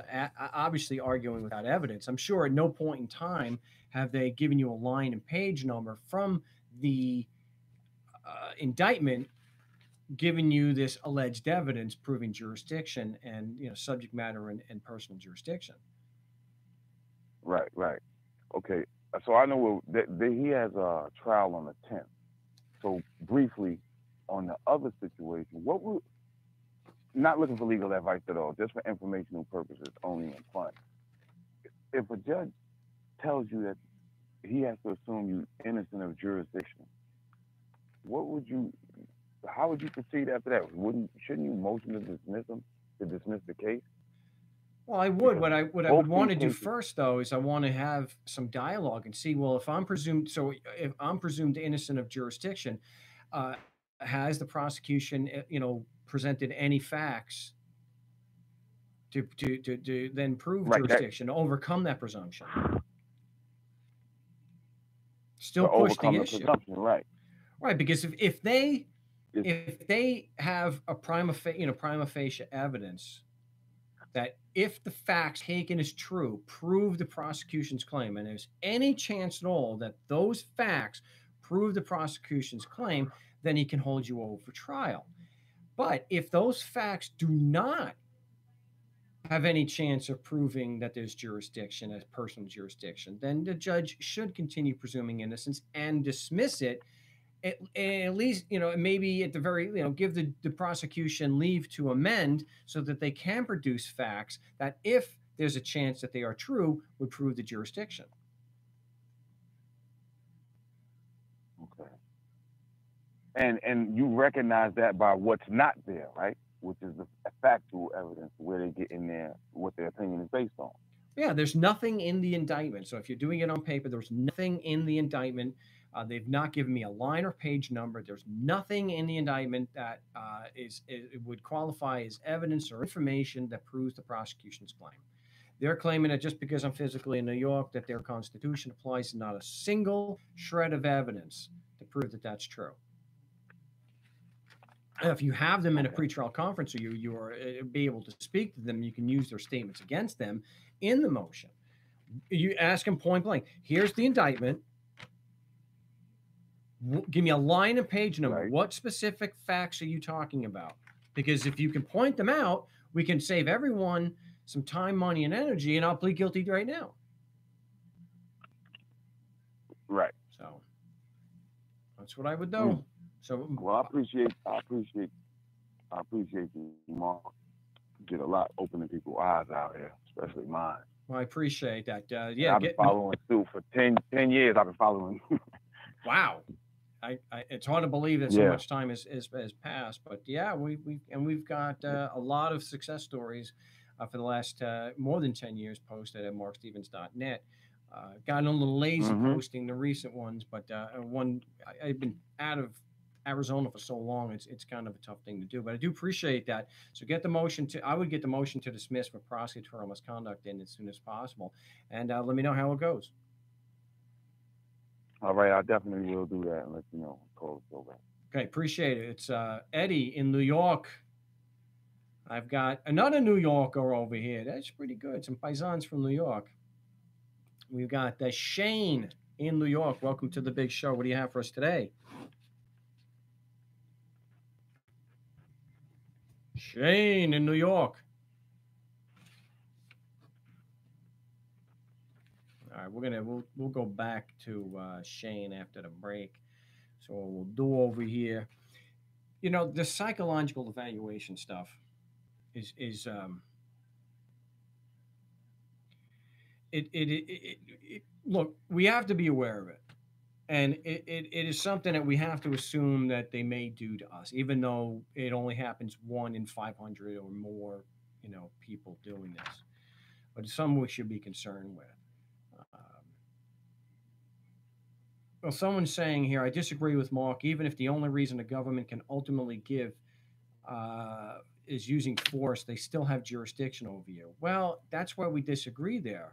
Speaker 1: obviously arguing without evidence. I'm sure at no point in time have they given you a line and page number from the indictment giving you this alleged evidence proving jurisdiction and subject matter and personal jurisdiction.
Speaker 4: Right. Okay. So I know that he has a trial on the 10th. So briefly, on the other situation, what would, not looking for legal advice at all, just for informational purposes only and fun. If a judge tells you that he has to assume you innocent of jurisdiction, how would you proceed after that? Shouldn't you motion to dismiss the case?
Speaker 1: Well, I would. What I would want to do first, though, is I want to have some dialogue and see, well, if I'm presumed innocent of jurisdiction, has the prosecution, presented any facts to then prove jurisdiction, to overcome that presumption? Still push the issue,
Speaker 4: right?
Speaker 1: Right, because if they have a prima facie evidence that if the facts taken as true prove the prosecution's claim, and there's any chance at all that those facts prove the prosecution's claim, then he can hold you over for trial. But if those facts do not have any chance of proving that there's jurisdiction as personal jurisdiction, then the judge should continue presuming innocence and dismiss it. At least, maybe at the very, give the prosecution leave to amend so that they can produce facts that, if there's a chance that they are true, would prove the jurisdiction.
Speaker 4: Okay. And you recognize that by what's not there, right? Which is the factual evidence where they get in there, what their opinion is based on.
Speaker 1: Yeah, there's nothing in the indictment. So if you're doing it on paper, there's nothing in the indictment. They've not given me a line or page number. There's nothing in the indictment that it would qualify as evidence or information that proves the prosecution's claim. They're claiming that just because I'm physically in New York, that their Constitution applies to not a single shred of evidence to prove that that's true. And if you have them in a pretrial conference, or you are be able to speak to them, you can use their statements against them in the motion. You ask them point blank, here's the indictment. Give me a line and page number. Right. What specific facts are you talking about? Because if you can point them out, we can save everyone some time, money, and energy, and I'll plead guilty right now.
Speaker 4: Right.
Speaker 1: So that's what I would do. So
Speaker 4: well, I appreciate you, Mark. Get a lot opening people's eyes out here, especially mine.
Speaker 1: Well, I appreciate that.
Speaker 4: Yeah, I've been following Stu for 10 years. I've been following.
Speaker 1: Wow. It's hard to believe that so much time has passed, but yeah, we've got a lot of success stories for the last more than 10 years posted at markstevens.net. Gotten a little lazy posting the recent ones, but I've been out Arizona for so long, it's kind of a tough thing to do. But I do appreciate that. So get the motion to, I would get the motion to dismiss for prosecutorial misconduct in as soon as possible, and let me know how it goes.
Speaker 4: All right, I definitely will do that and let you know. Call it over.
Speaker 1: Okay, appreciate it. It's Eddie in New York. I've got another New Yorker over here. That's pretty good. Some paisans from New York. We've got Shane in New York. Welcome to the big show. What do you have for us today? Shane in New York. All right, we'll go back to Shane after the break. So what we'll do over here, you know, the psychological evaluation stuff is look, we have to be aware of it, and it is something that we have to assume that they may do to us, even though it only happens 1 in 500 or more, you know, people doing this. But it's something we should be concerned with. Well, someone's saying here, I disagree with Mark. Even if the only reason the government can ultimately give is using force, they still have jurisdiction over you. Well, that's where we disagree there.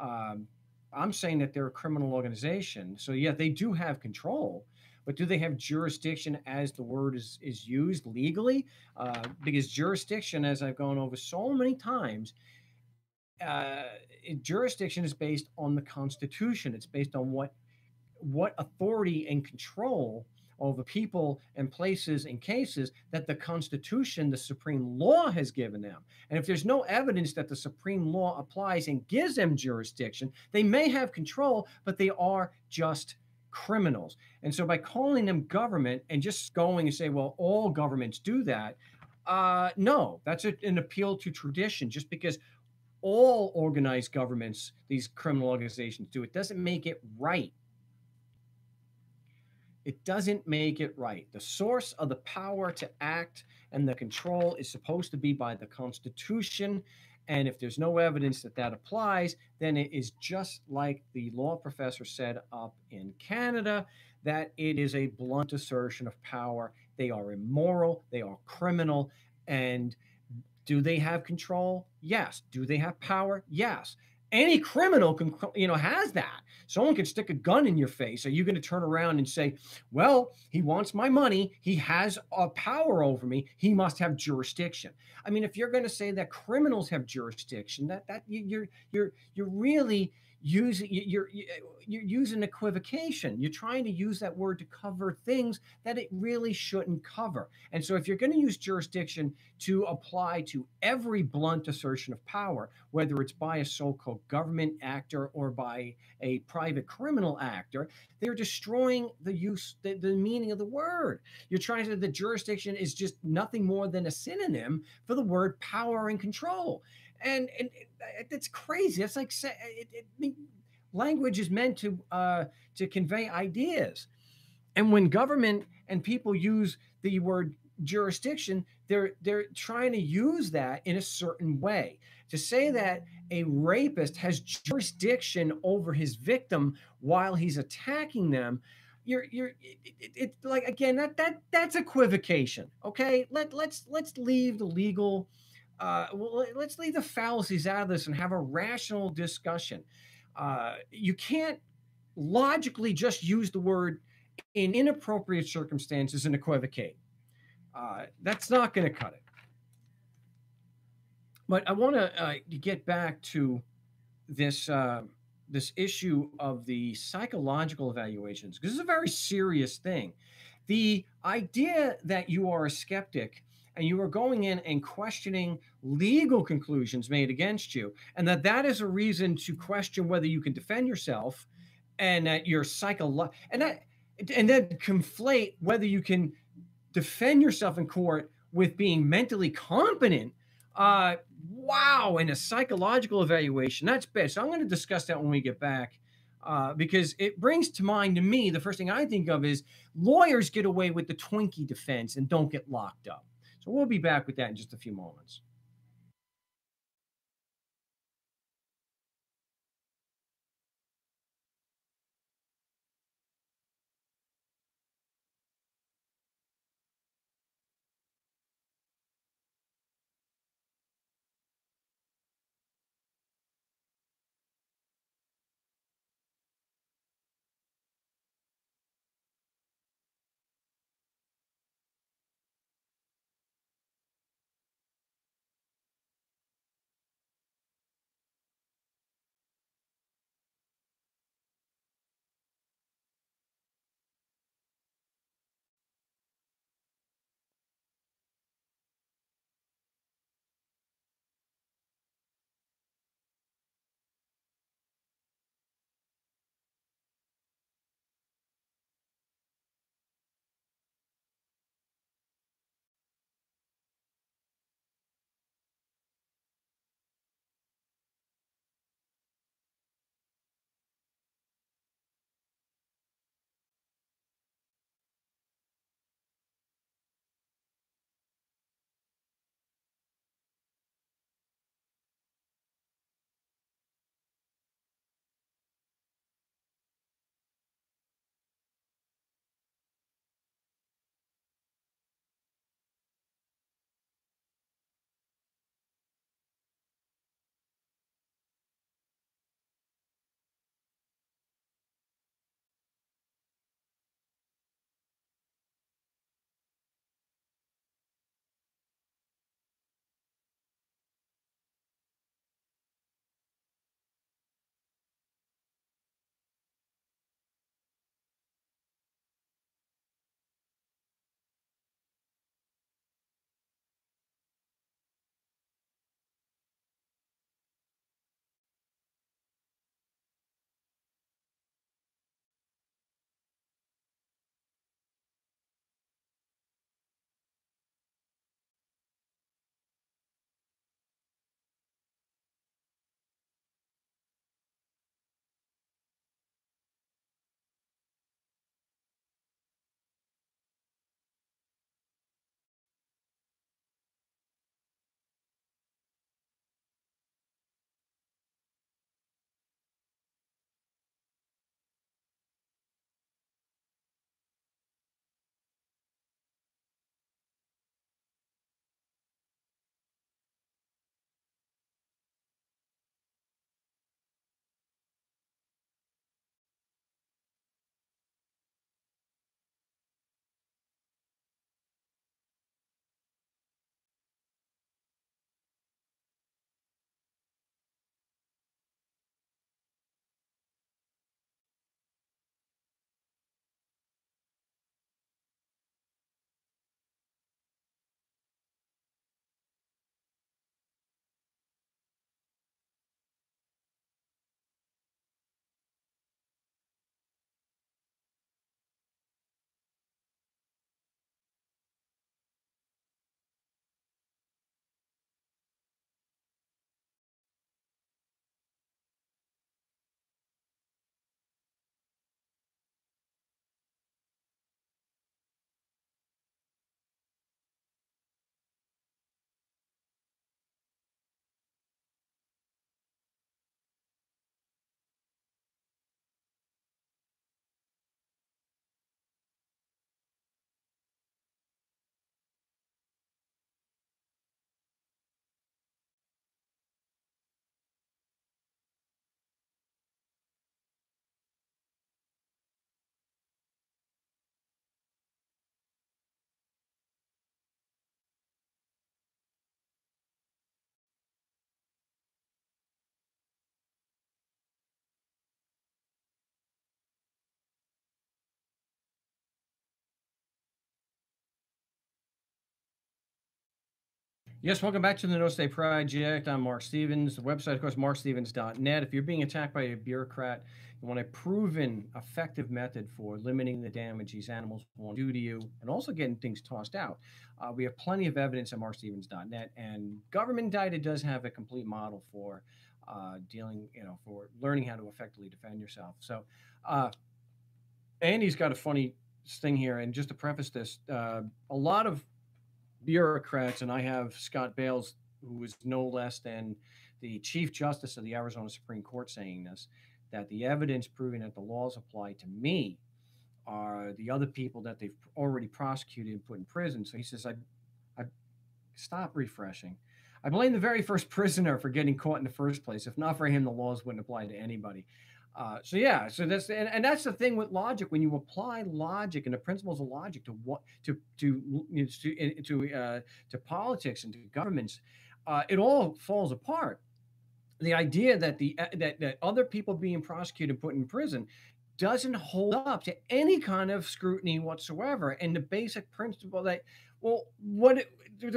Speaker 1: I'm saying that they're a criminal organization. So, yeah, they do have control, but do they have jurisdiction as the word is used legally? Because jurisdiction, as I've gone over so many times, jurisdiction is based on the Constitution. It's based on what authority and control over people and places and cases that the Constitution, the supreme law, has given them. And if there's no evidence that the supreme law applies and gives them jurisdiction, they may have control, but they are just criminals. And so by calling them government and just going and say, well, all governments do that, no, that's an appeal to tradition. Just because all organized governments, these criminal organizations, do it, doesn't make it right. It doesn't make it right. The source of the power to act and the control is supposed to be by the Constitution. And if there's no evidence that that applies, then it is just like the law professor said up in Canada, that it is a blunt assertion of power. They are immoral. They are criminal. And do they have control? Yes. Do they have power? Yes. Any criminal can, has that. Someone can stick a gun in your face. Are you going to turn around and say, well, he wants my money, he has a power over me, he must have jurisdiction? I mean, if you're going to say that criminals have jurisdiction, that you're really you're using equivocation. You're trying to use that word to cover things that it really shouldn't cover. And so if you're going to use jurisdiction to apply to every blunt assertion of power, whether it's by a so-called government actor or by a private criminal actor, they're destroying the meaning of the word. You're trying to say the jurisdiction is just nothing more than a synonym for the word power and control. And it's crazy. It's like language is meant to convey ideas. And when government and people use the word jurisdiction, they're trying to use that in a certain way. To say that a rapist has jurisdiction over his victim while he's attacking them, it's like, again, that's equivocation. Okay, let's leave the legal. Let's leave the fallacies out of this and have a rational discussion. You can't logically just use the word in inappropriate circumstances and equivocate. That's not going to cut it. But I want to get back to this this issue of the psychological evaluations, because it's a very serious thing. The idea that you are a skeptic and you are going in and questioning legal conclusions made against you, and that is a reason to question whether you can defend yourself, and that you're and then conflate whether you can defend yourself in court with being mentally competent. Wow, and a psychological evaluation, that's bad. So I'm going to discuss that when we get back, because it brings to mind, to me, the first thing I think of is lawyers get away with the Twinkie defense and don't get locked up. So we'll be back with that in just a few moments. Yes, welcome back to the No State Project. I'm Mark Stevens. The website, of course, markstevens.net. If you're being attacked by a bureaucrat, you want a proven, effective method for limiting the damage these animals will do to you and also getting things tossed out. We have plenty of evidence at markstevens.net, and Government Indicted does have a complete model for dealing, for learning how to effectively defend yourself. So, Andy's got a funny thing here, and just to preface this, a lot of bureaucrats, and I have Scott Bales, who is no less than the Chief Justice of the Arizona Supreme Court, saying this, that the evidence proving that the laws apply to me are the other people that they've already prosecuted and put in prison. So he says, I stop refreshing. I blame the very first prisoner for getting caught in the first place. If not for him, the laws wouldn't apply to anybody. So that's and that's the thing with logic. When you apply logic and the principles of logic to what to politics and to governments, it all falls apart. The idea that that other people being prosecuted and put in prison doesn't hold up to any kind of scrutiny whatsoever. And the basic principle that, well,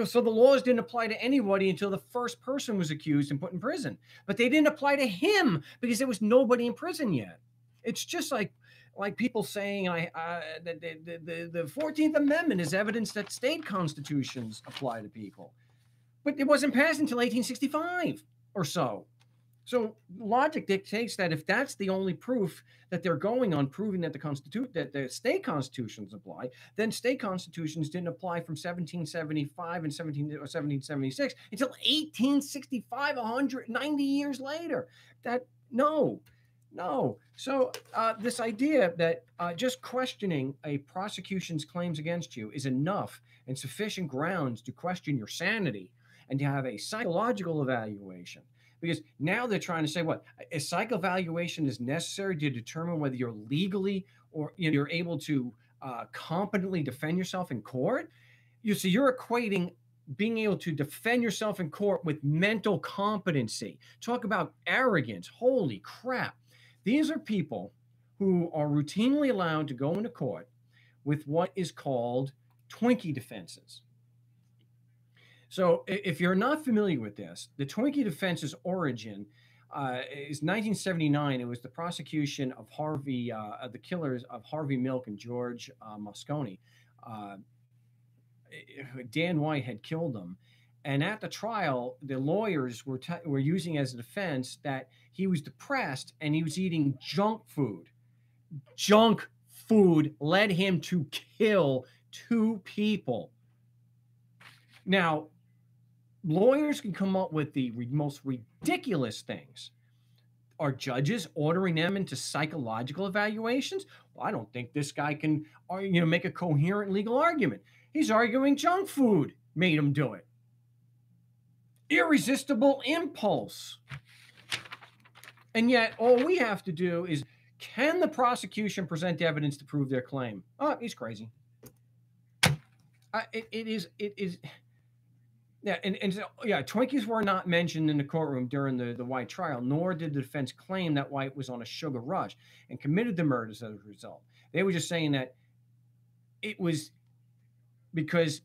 Speaker 1: so the laws didn't apply to anybody until the first person was accused and put in prison, but they didn't apply to him because there was nobody in prison yet. It's just like people saying that the 14th Amendment is evidence that state constitutions apply to people, but it wasn't passed until 1865 or so. So logic dictates that if that's the only proof that they're going on, proving that the state constitutions apply, then state constitutions didn't apply from 1775 and 1776 until 1865, 190 years later. No. So this idea that just questioning a prosecution's claims against you is enough and sufficient grounds to question your sanity and to have a psychological evaluation. Because now they're trying to say what a psych evaluation is necessary to determine whether you're legally or you're able to competently defend yourself in court. You're equating being able to defend yourself in court with mental competency. Talk about arrogance. Holy crap. These are people who are routinely allowed to go into court with what is called Twinkie defenses. So if you're not familiar with this, the Twinkie defense's origin is 1979. It was the prosecution of the killers of Harvey Milk and George Moscone. Dan White had killed them. And at the trial, the lawyers were using as a defense that he was depressed and he was eating junk food. Junk food led him to kill 2 people. Now, lawyers can come up with the most ridiculous things. Are judges ordering them into psychological evaluations? Well, I don't think this guy can, make a coherent legal argument. He's arguing junk food made him do it. Irresistible impulse. And yet, all we have to do is, can the prosecution present evidence to prove their claim? Oh, he's crazy. It is. Yeah, and so, Twinkies were not mentioned in the courtroom during the White trial, nor did the defense claim that White was on a sugar rush and committed the murders as a result. They were just saying that it was because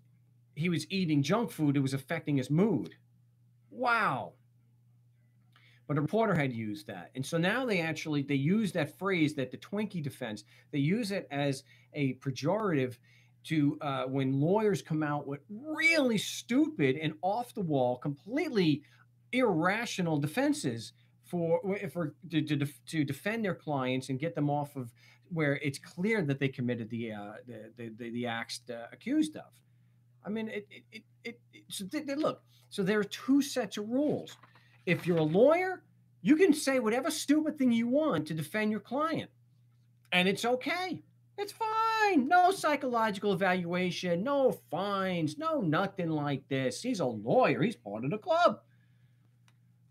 Speaker 1: he was eating junk food, it was affecting his mood. Wow. But a reporter had used that. And so now they use that phrase, that the Twinkie defense, they use it as a pejorative to when lawyers come out with really stupid and off the wall, completely irrational defenses to defend their clients and get them off of where it's clear that they committed the acts accused of. I mean, look. So there are 2 sets of rules. If you're a lawyer, you can say whatever stupid thing you want to defend your client, and it's okay. It's fine. No psychological evaluation, no fines, no nothing like this. He's a lawyer. He's part of the club.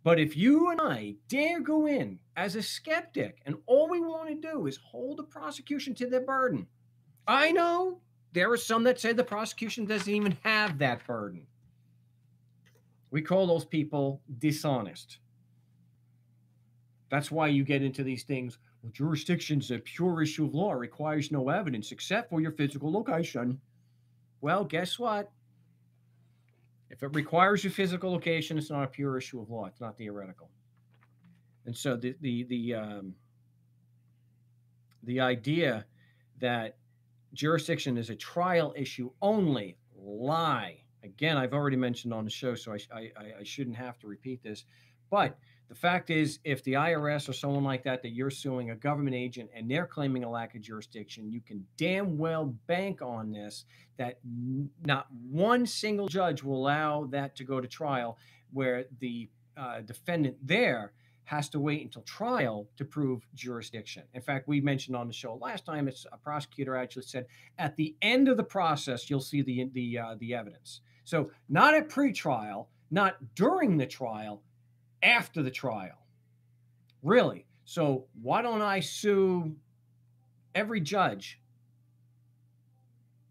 Speaker 1: But if you and I dare go in as a skeptic and all we want to do is hold the prosecution to their burden, I know there are some that say the prosecution doesn't even have that burden. We call those people dishonest. That's why you get into these things. Well, jurisdiction's a pure issue of law, requires no evidence except for your physical location. Well, guess what? If it requires your physical location, it's not a pure issue of law. It's not theoretical. And so the idea that jurisdiction is a trial issue only, lie. Again, I've already mentioned on the show, so I shouldn't have to repeat this. But the fact is, if the IRS or someone like that you're suing a government agent and they're claiming a lack of jurisdiction, you can damn well bank on this that not one single judge will allow that to go to trial, where the defendant there has to wait until trial to prove jurisdiction. In fact, we mentioned on the show last time, it's a prosecutor actually said at the end of the process you'll see the evidence. So not at pre-trial, not during the trial, after the trial. Really? So why don't I sue every judge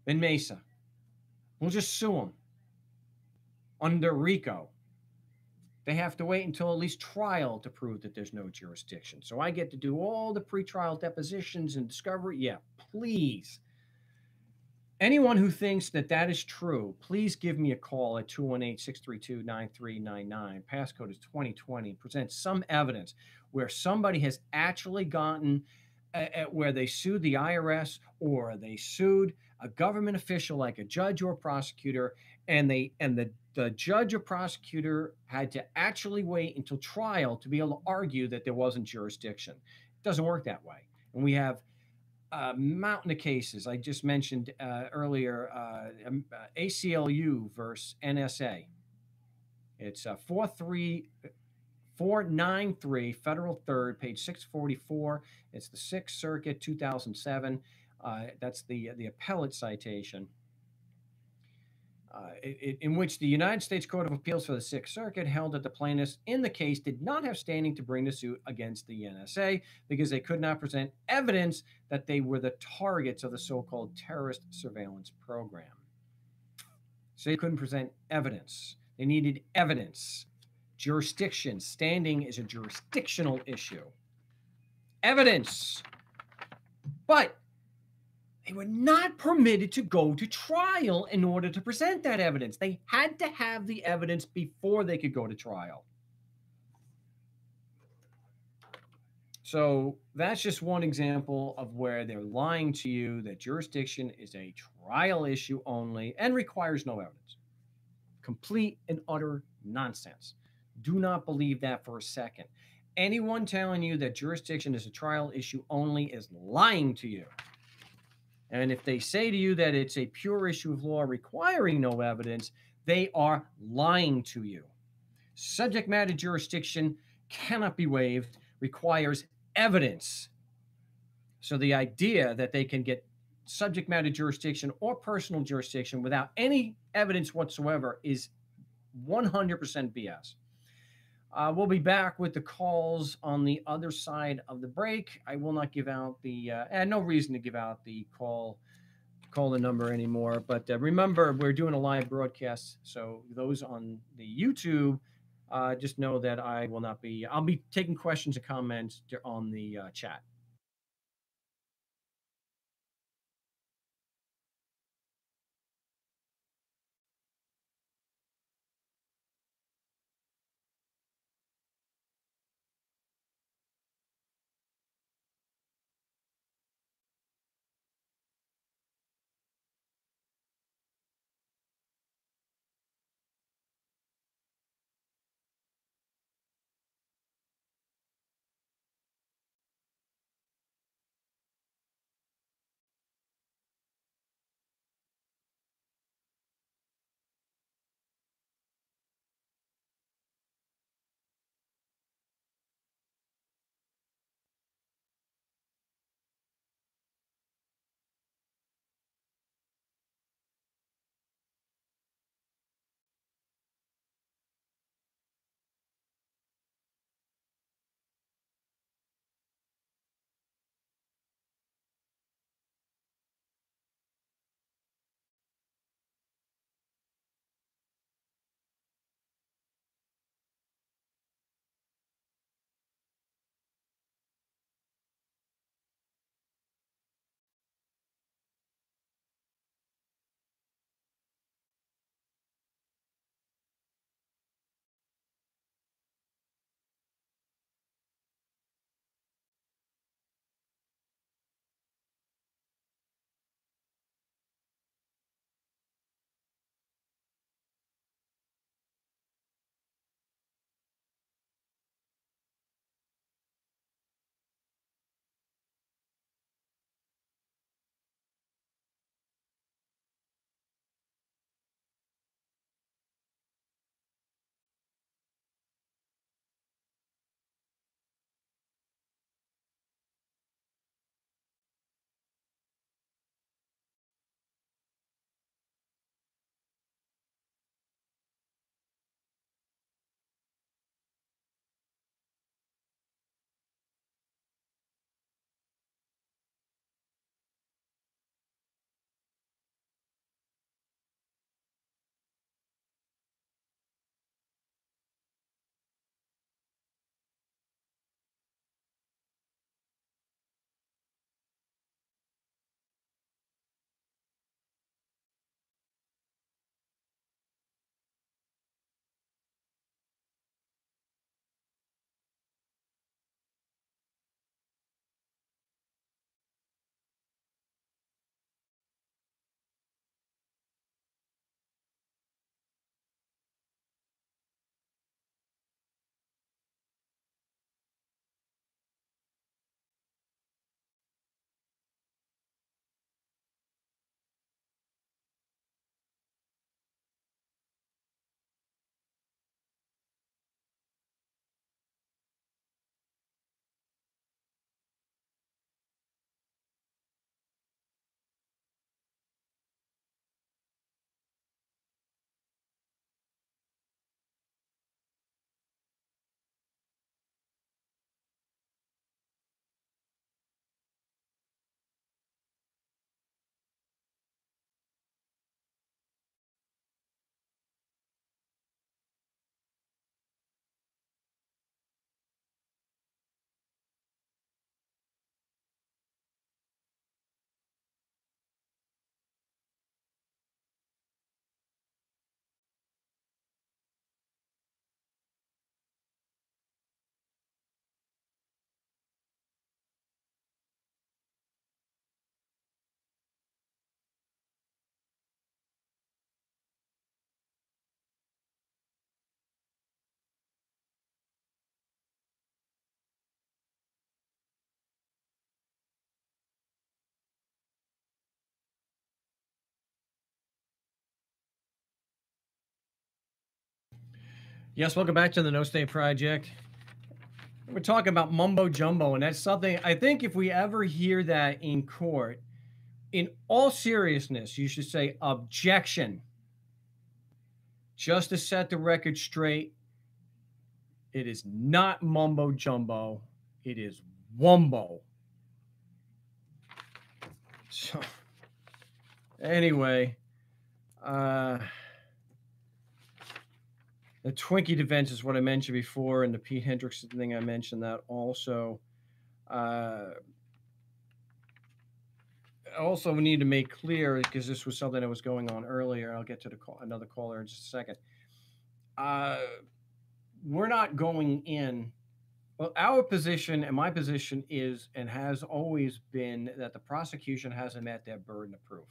Speaker 1: in Mesa? We'll just sue them under RICO. They have to wait until at least trial to prove that there's no jurisdiction. So I get to do all the pretrial depositions and discovery. Yeah, please. Anyone who thinks that that is true, please give me a call at 218-632-9399. Passcode is 2020. Present some evidence where somebody has actually gotten where they sued the IRS or they sued a government official like a judge or a prosecutor, and the judge or prosecutor had to actually wait until trial to be able to argue that there wasn't jurisdiction. It doesn't work that way. And we have a mountain of cases. I just mentioned earlier ACLU versus NSA. It's 493 Federal 3rd, page 644. It's the 6th Circuit, 2007. That's the appellate citation. In which the United States Court of Appeals for the 6th Circuit held that the plaintiffs in the case did not have standing to bring the suit against the NSA because they could not present evidence that they were the targets of the so-called terrorist surveillance program. So they couldn't present evidence. They needed evidence. Jurisdiction. Standing is a jurisdictional issue. Evidence. But they were not permitted to go to trial in order to present that evidence. They had to have the evidence before they could go to trial. So that's just one example of where they're lying to you that jurisdiction is a trial issue only and requires no evidence. Complete and utter nonsense. Do not believe that for a second. Anyone telling you that jurisdiction is a trial issue only is lying to you. And if they say to you that it's a pure issue of law requiring no evidence, they are lying to you. Subject matter jurisdiction cannot be waived, requires evidence. So the idea that they can get subject matter jurisdiction or personal jurisdiction without any evidence whatsoever is 100% BS. We'll be back with the calls on the other side of the break. I will not give out the, no reason to give out the call the number anymore. But remember, we're doing a live broadcast. So those on the YouTube, just know that I will not be, I'll be taking questions and comments on the chat. Yes, welcome back to the No State Project. We're talking about mumbo jumbo, and that's something I think if we ever hear that in court, in all seriousness, you should say objection. Just to set the record straight, it is not mumbo jumbo, it is wumbo. So, anyway, the Twinkie defense is what I mentioned before, and the Pete Hendrickson thing, I mentioned that also. Also, we need to make clear, because this was something that was going on earlier. I'll get to the another caller in just a second. We're not going in. Well, our position and my position is and has always been that the prosecution hasn't met their burden of proof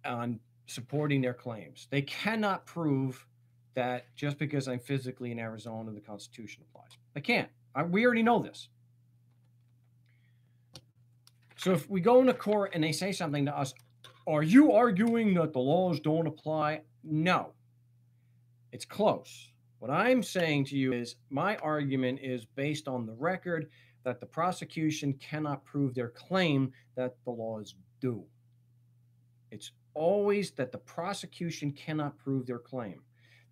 Speaker 1: on supporting their claims. They cannot prove that just because I'm physically in Arizona, the Constitution applies. They can't. We already know this. So if we go into court and they say something to us, are you arguing that the laws don't apply? No. It's close. What I'm saying to you is my argument is based on the record that the prosecution cannot prove their claim that the laws do. It's always that the prosecution cannot prove their claim.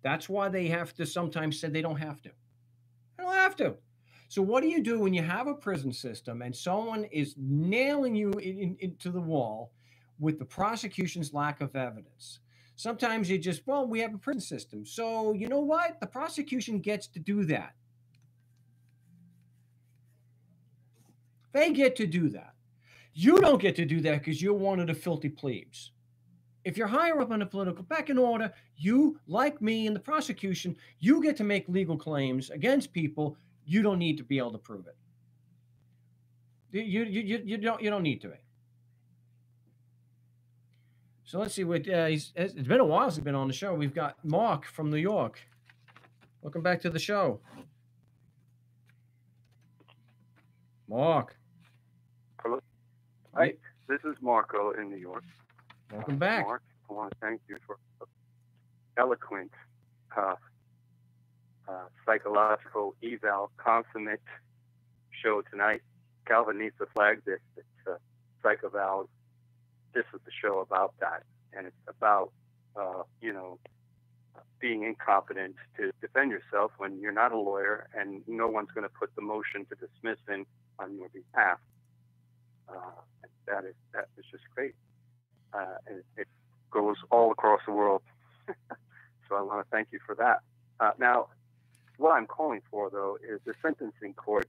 Speaker 1: That's why they have to sometimes say they don't have to. They don't have to. So what do you do when you have a prison system and someone is nailing you into the wall with the prosecution's lack of evidence? Sometimes you just, well, we have a prison system. So you know what? The prosecution gets to do that. They get to do that. You don't get to do that because you're one of the filthy plebes. If you're higher up on the political pecking order, you, like me and the prosecution, you get to make legal claims against people. You don't need to be able to prove it. You don't need to be. So let's see what it's been a while since he's been on the show. We've got Mark from New York. Welcome back to the show. Mark.
Speaker 5: Hello. Hi, this is Marco in New York.
Speaker 1: Welcome back.
Speaker 5: Mark, I want to thank you for eloquent psychological eval consummate show tonight. Calvin needs to flag this. It's psych eval. This is the show about that, and it's about being incompetent to defend yourself when you're not a lawyer and no one's going to put the motion to dismiss in on your behalf. That is just great. And it goes all across the world. So I want to thank you for that. Now, what I'm calling for, though, is the sentencing court,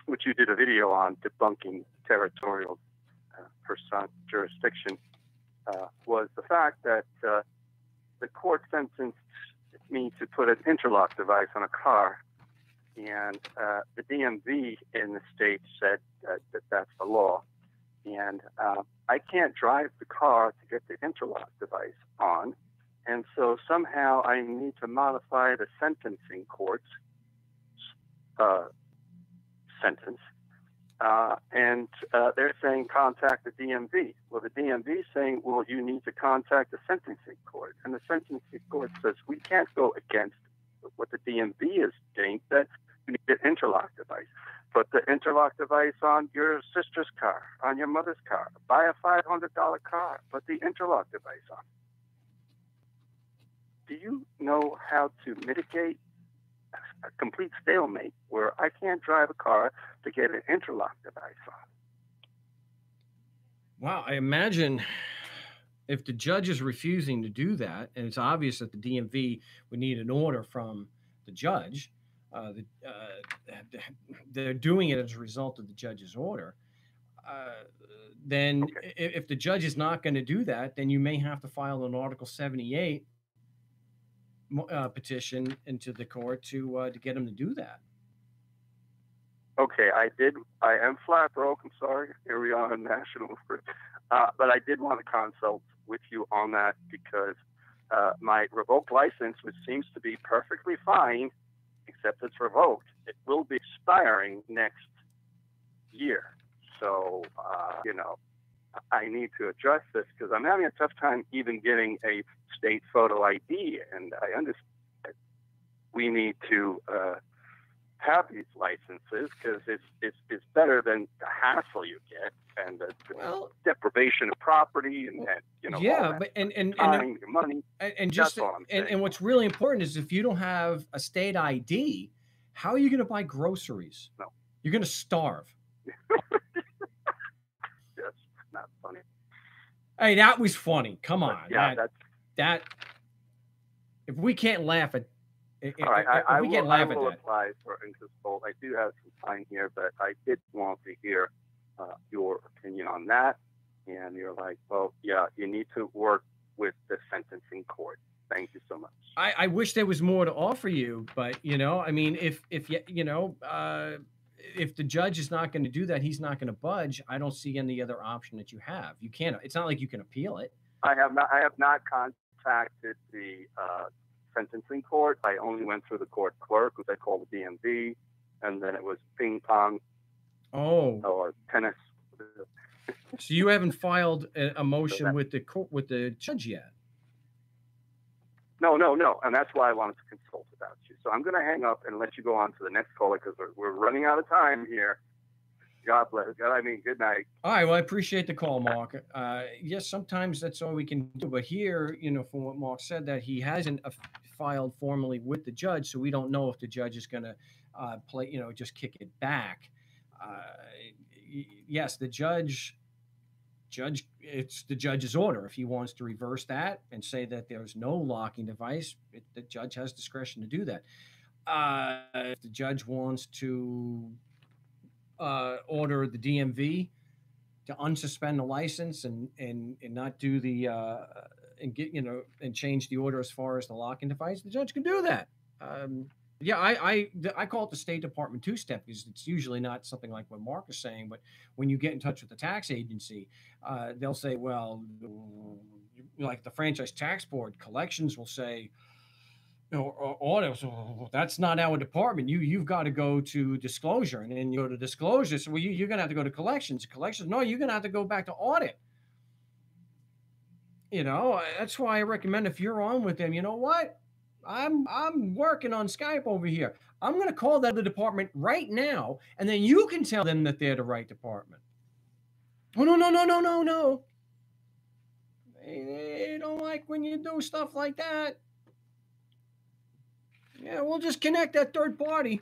Speaker 5: which you did a video on debunking territorial jurisdiction, was the fact that the court sentenced me to put an interlock device on a car, and the DMV in the state said that that's the law. And I can't drive the car to get the interlock device on. And so somehow I need to modify the sentencing court's sentence. And they're saying contact the DMV. Well, the DMV is saying, well, you need to contact the sentencing court. And the sentencing court says, we can't go against what the DMV is saying, that you need an interlock device. Put the interlock device on your sister's car, on your mother's car. Buy a $500 car. Put the interlock device on. Do you know how to mitigate a complete stalemate where I can't drive a car to get an interlock device on?
Speaker 1: Wow, I imagine if the judge is refusing to do that, and it's obvious that the DMV would need an order from the judge, they're doing it as a result of the judge's order. Then okay. If the judge is not going to do that, then you may have to file an Article 78 petition into the court to get him to do that.
Speaker 5: Okay, I am flat broke. I'm sorry. Here we are on national, but I did want to consult with you on that because my revoked license, which seems to be perfectly fine, except it's revoked, it will be expiring next year. So, I need to address this because I'm having a tough time even getting a state photo ID, and I understand we need to have these licenses because it's better than the hassle you get and the deprivation of property and you know,
Speaker 1: yeah,
Speaker 5: all that
Speaker 1: but and
Speaker 5: time, your money.
Speaker 1: and just
Speaker 5: That's all I'm saying.
Speaker 1: and what's really important is if you don't have a state ID, how are you going to buy groceries?
Speaker 5: No.
Speaker 1: You're going to starve.
Speaker 5: That's not funny.
Speaker 1: Hey, that was funny. Come on.
Speaker 5: Yeah,
Speaker 1: that if we can't laugh at
Speaker 5: all right, I
Speaker 1: we can't
Speaker 5: will,
Speaker 1: laugh
Speaker 5: I will
Speaker 1: at that.
Speaker 5: apply for interest vote. I do have some time here, but I did want to hear your opinion on that. And you're like, well, yeah, you need to work with the sentencing court. Thank you so much.
Speaker 1: I wish there was more to offer you, but you know, I mean, if you know, if the judge is not going to do that, he's not going to budge. I don't see any other option that you have. You can't. It's not like you can appeal it.
Speaker 5: I have not contacted the sentencing court. I only went through the court clerk, which I called the DMV, and then it was ping pong.
Speaker 1: Oh.
Speaker 5: Or tennis.
Speaker 1: So you haven't filed a motion with the judge yet?
Speaker 5: No, and that's why I wanted to consult about you. So I'm going to hang up and let you go on to the next caller because we're running out of time here. God bless. I mean, good night.
Speaker 1: All right. Well, I appreciate the call, Mark. Yes, sometimes that's all we can do. But here, you know, from what Mark said, that he hasn't filed formally with the judge, so we don't know if the judge is going to play, you know, just kick it back. Yes, the judge, it's the judge's order. If he wants to reverse that and say that there's no locking device, the judge has discretion to do that. If the judge wants to order the DMV to unsuspend the license and not do the and get, you know, and change the order as far as the locking device, the judge can do that. Yeah, I call it the State Department two-step because it's usually not something like what Mark is saying, but when you get in touch with the tax agency, they'll say, well, like the Franchise Tax Board, collections will say, you know, audit, so that's not our department. You've got to go to disclosure, and then you go to disclosure. So you're going to have to go to collections. Collections, no, you're going to have to go back to audit. You know, that's why I recommend if you're on with them, you know what? I'm working on Skype over here. I'm going to call that the department right now, and then you can tell them that they're the right department. Oh, no. They don't like when you do stuff like that. Yeah, we'll just connect that third party.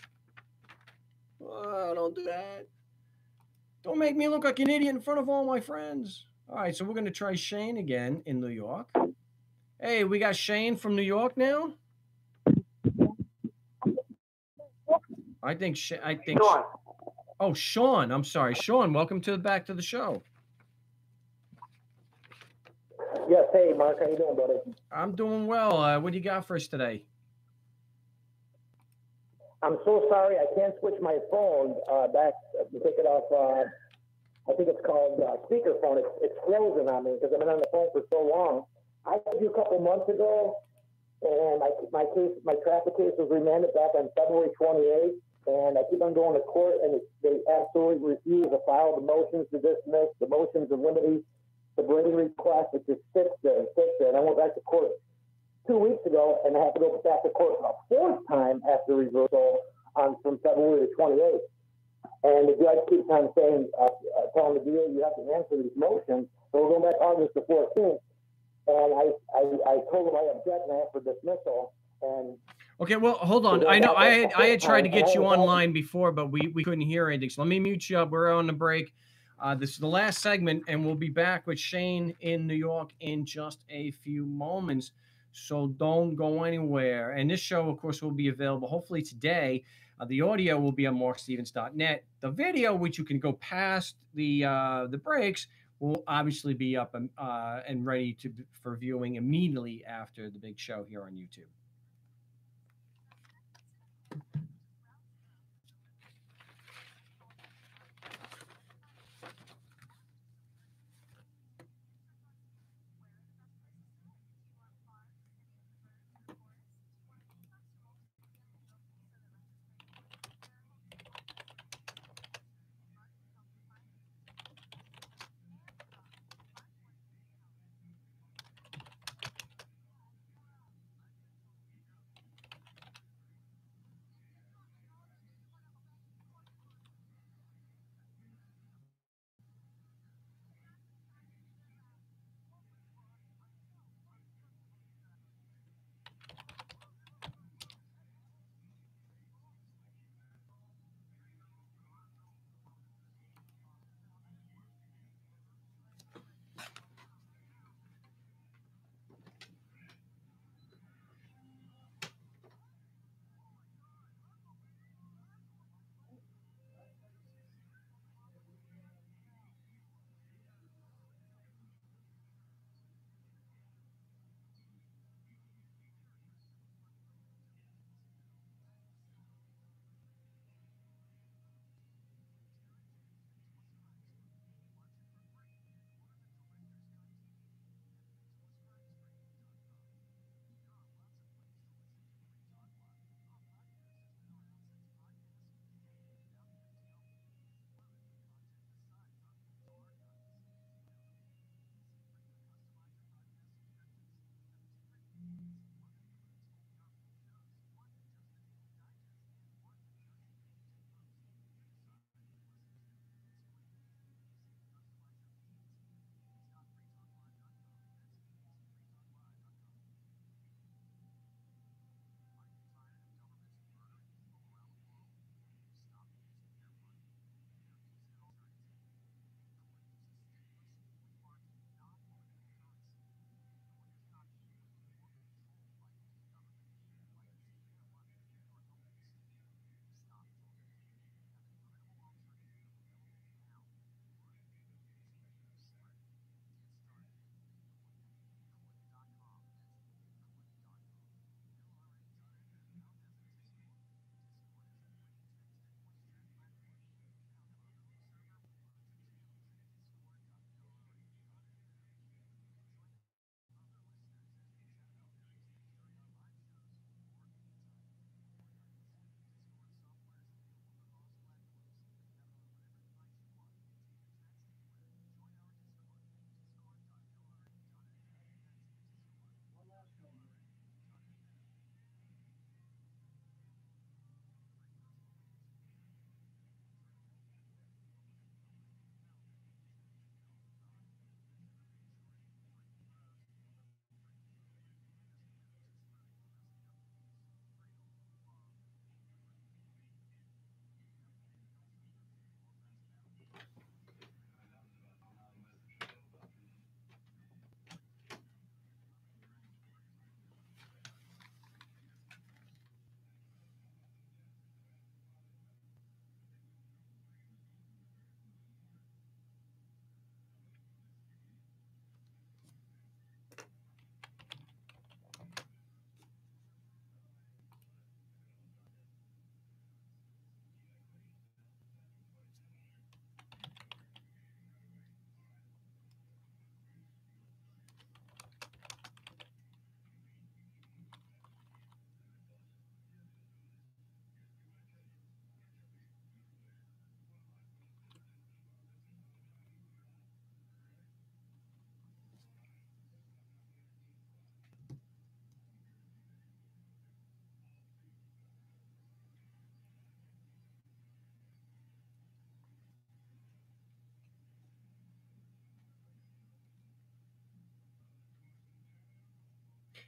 Speaker 1: Oh, don't do that. Don't make me look like an idiot in front of all my friends. All right, so we're going to try Shane again in New York. Hey, we got Shane from New York now. I think
Speaker 6: Sean.
Speaker 1: Oh, Sean. I'm sorry, Sean. Welcome back to the show.
Speaker 6: Yes. Hey, Mark. How you doing, buddy?
Speaker 1: I'm doing well. What do you got for us today?
Speaker 6: I'm so sorry. I can't switch my phone back to take it off. I think it's called speakerphone. It's frozen on me because I've been on the phone for so long. I had you a couple months ago, and my traffic case was remanded back on February 28th. And I keep on going to court, and they absolutely refuse to file the motions to dismiss, the motions of limity, the Brady request, which is sits there. And I went back to court 2 weeks ago, and I have to go back to court a fourth time after reversal from February the 28th. And the judge keeps on saying, telling the DA, you have to answer these motions. So we're going back August the 14th, and I told him I object and I asked for dismissal. And
Speaker 1: okay, well, hold on. I know I had tried to get you online before, but we couldn't hear anything. So let me mute you up. We're on the break. This is the last segment, and we'll be back with Shane in New York in just a few moments. So don't go anywhere. And this show, of course, will be available hopefully today. The audio will be on markstevens.net. The video, which you can go past the breaks, will obviously be up and ready for viewing immediately after the big show here on YouTube.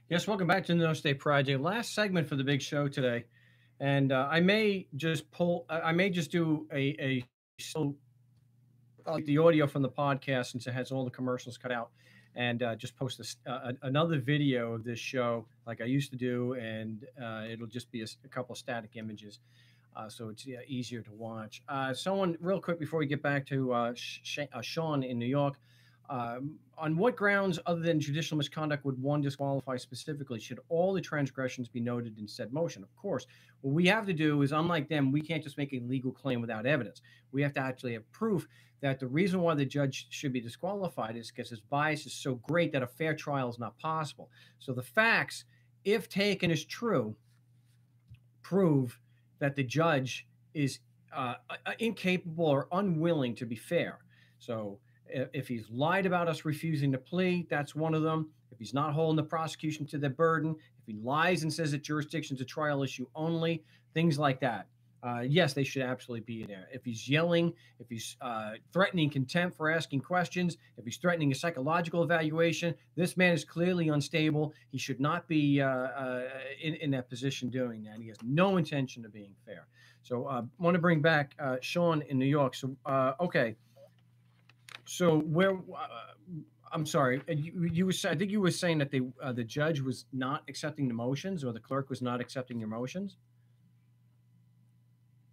Speaker 1: Yes, welcome back to the No State Project. Last segment for the big show today, and I may just do a slow the audio from the podcast since it has all the commercials cut out, and just post another video of this show like I used to do, and it'll just be a couple of static images, so it's easier to watch. Someone real quick before we get back to Sean in New York. On what grounds other than judicial misconduct would one disqualify specifically? Should all the transgressions be noted in said motion? Of course. What we have to do is, unlike them, we can't just make a legal claim without evidence. We have to actually have proof that the reason why the judge should be disqualified is because his bias is so great that a fair trial is not possible. So the facts, if taken as true, prove that the judge is incapable or unwilling to be fair. So if he's lied about us refusing to plea, that's one of them. If he's not holding the prosecution to their burden, if he lies and says that jurisdiction's a trial issue only, things like that. Yes, they should absolutely be there. If he's yelling, if he's threatening contempt for asking questions, if he's threatening a psychological evaluation, this man is clearly unstable. He should not be in that position doing that. He has no intention of being fair. So I want to bring back Sean in New York. So, okay. So where, I'm sorry, you were, I think you were saying that the judge was not accepting the motions, or the clerk was not accepting your motions?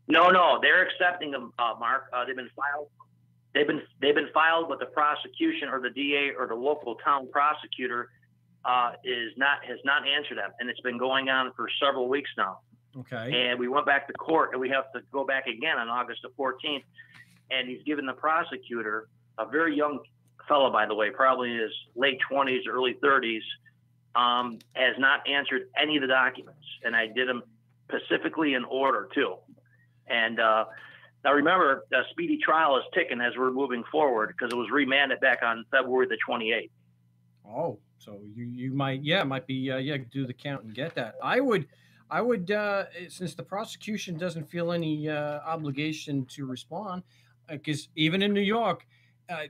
Speaker 7: No, they're accepting them, Mark. They've been filed. They've been filed, but the prosecution or the DA or the local town prosecutor has not answered them, and it's been going on for several weeks now.
Speaker 1: Okay.
Speaker 7: And we went back to court, and we have to go back again on August the 14th, and he's given the prosecutor, a very young fellow, by the way, probably in his late 20s, early 30s, has not answered any of the documents, and I did them specifically in order too. And now remember, the speedy trial is ticking as we're moving forward because it was remanded back on February the 28th.
Speaker 1: Oh, so you might do the count and get that. I would since the prosecution doesn't feel any obligation to respond, because even in New York,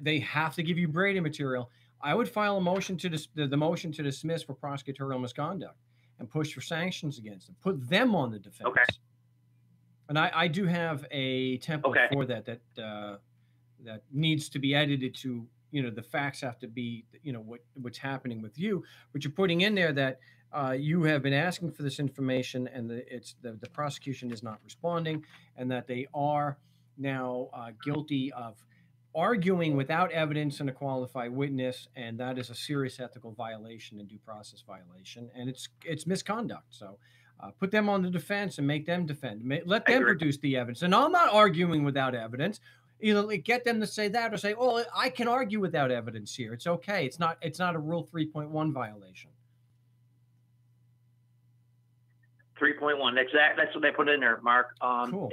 Speaker 1: they have to give you Brady material. I would file a motion to the motion to dismiss for prosecutorial misconduct and push for sanctions against them. Put them on the defense.
Speaker 7: Okay.
Speaker 1: And I do have a template for that that needs to be edited to, the facts have to be, what's happening with you, but you're putting in there that you have been asking for this information and the prosecution is not responding, and that they are now guilty of arguing without evidence and a qualified witness, and that is a serious ethical violation and due process violation, and it's misconduct. So put them on the defense and make them defend. Let them produce the evidence. And I'm not arguing without evidence. Either get them to say that or say, "Oh, I can argue without evidence here. It's okay. It's not a Rule 3.1 violation."
Speaker 7: 3.1. That's what they put in there, Mark.
Speaker 1: Cool.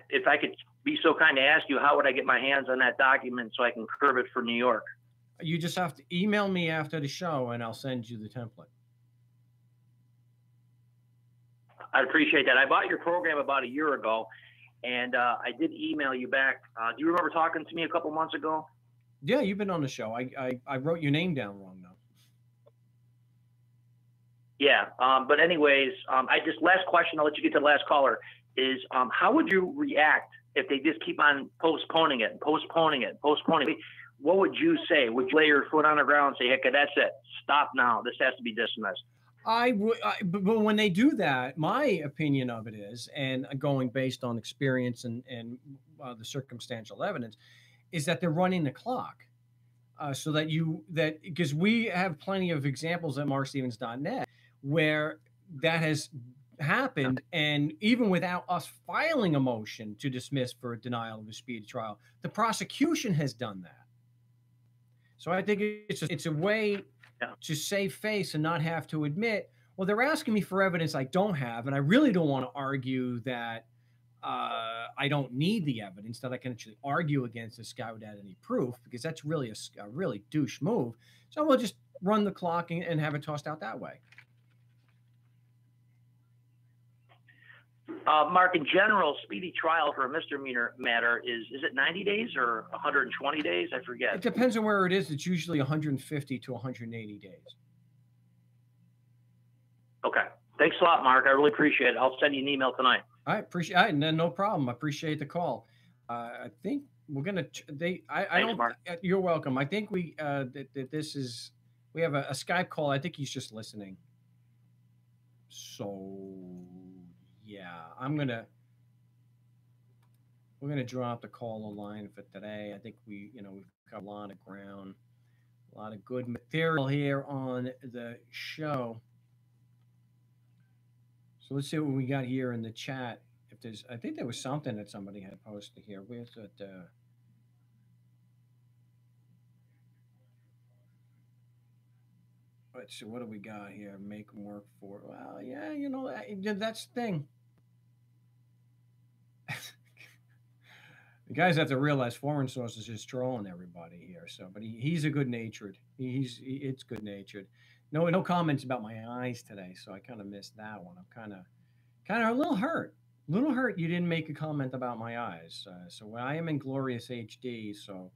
Speaker 7: If I could be so kind to ask you, how would I get my hands on that document so I can curb it for New York?
Speaker 1: You just have to email me after the show, and I'll send you the template.
Speaker 7: I appreciate that. I bought your program about a year ago, and I did email you back. Do you remember talking to me a couple months ago?
Speaker 1: Yeah, you've been on the show. I wrote your name down wrong, though.
Speaker 7: Yeah, but anyways, last question, I'll let you get to the last caller, is how would you react if they just keep on postponing it? What would you say? Would you lay your foot on the ground and say, "Hey, that's it. Stop now. This has to be dismissed"?
Speaker 1: But when they do that, my opinion of it is, and going based on experience and the circumstantial evidence, is that they're running the clock, so that because we have plenty of examples at markstevens.net where that has happened, and even without us filing a motion to dismiss for a denial of a speedy trial, the prosecution has done that. So I think it's a way to save face and not have to admit, well, they're asking me for evidence I don't have, and I really don't want to argue that I don't need the evidence, that I can actually argue against this guy without any proof, because that's really a really douche move. So we'll just run the clock and have it tossed out that way.
Speaker 7: Mark, in general, speedy trial for a misdemeanor matter is it 90 days or 120 days? I forget.
Speaker 1: It depends on where it is. It's usually 150 to 180 days.
Speaker 7: Thanks a lot, Mark. I really appreciate it. I'll send you an email tonight.
Speaker 1: I appreciate it. No problem. I appreciate the call. I think we're gonna. I don't.
Speaker 7: Mark.
Speaker 1: You're welcome. I think we that this is. We have a Skype call. I think he's just listening. So yeah, we're gonna drop the call line for today. I think we've got a lot of ground, a lot of good material here on the show. So let's see what we got here in the chat. If there's, I think there was something that somebody had posted here. Where's it? Let's see, what do we got here? Make them work for. Well, yeah, that's the thing. The guys have to realize Foreign Source is just trolling everybody here. So, but he's a good natured. It's good natured. No comments about my eyes today, so I kind of missed that one. I'm kind of a little hurt. You didn't make a comment about my eyes. So I am in glorious HD. So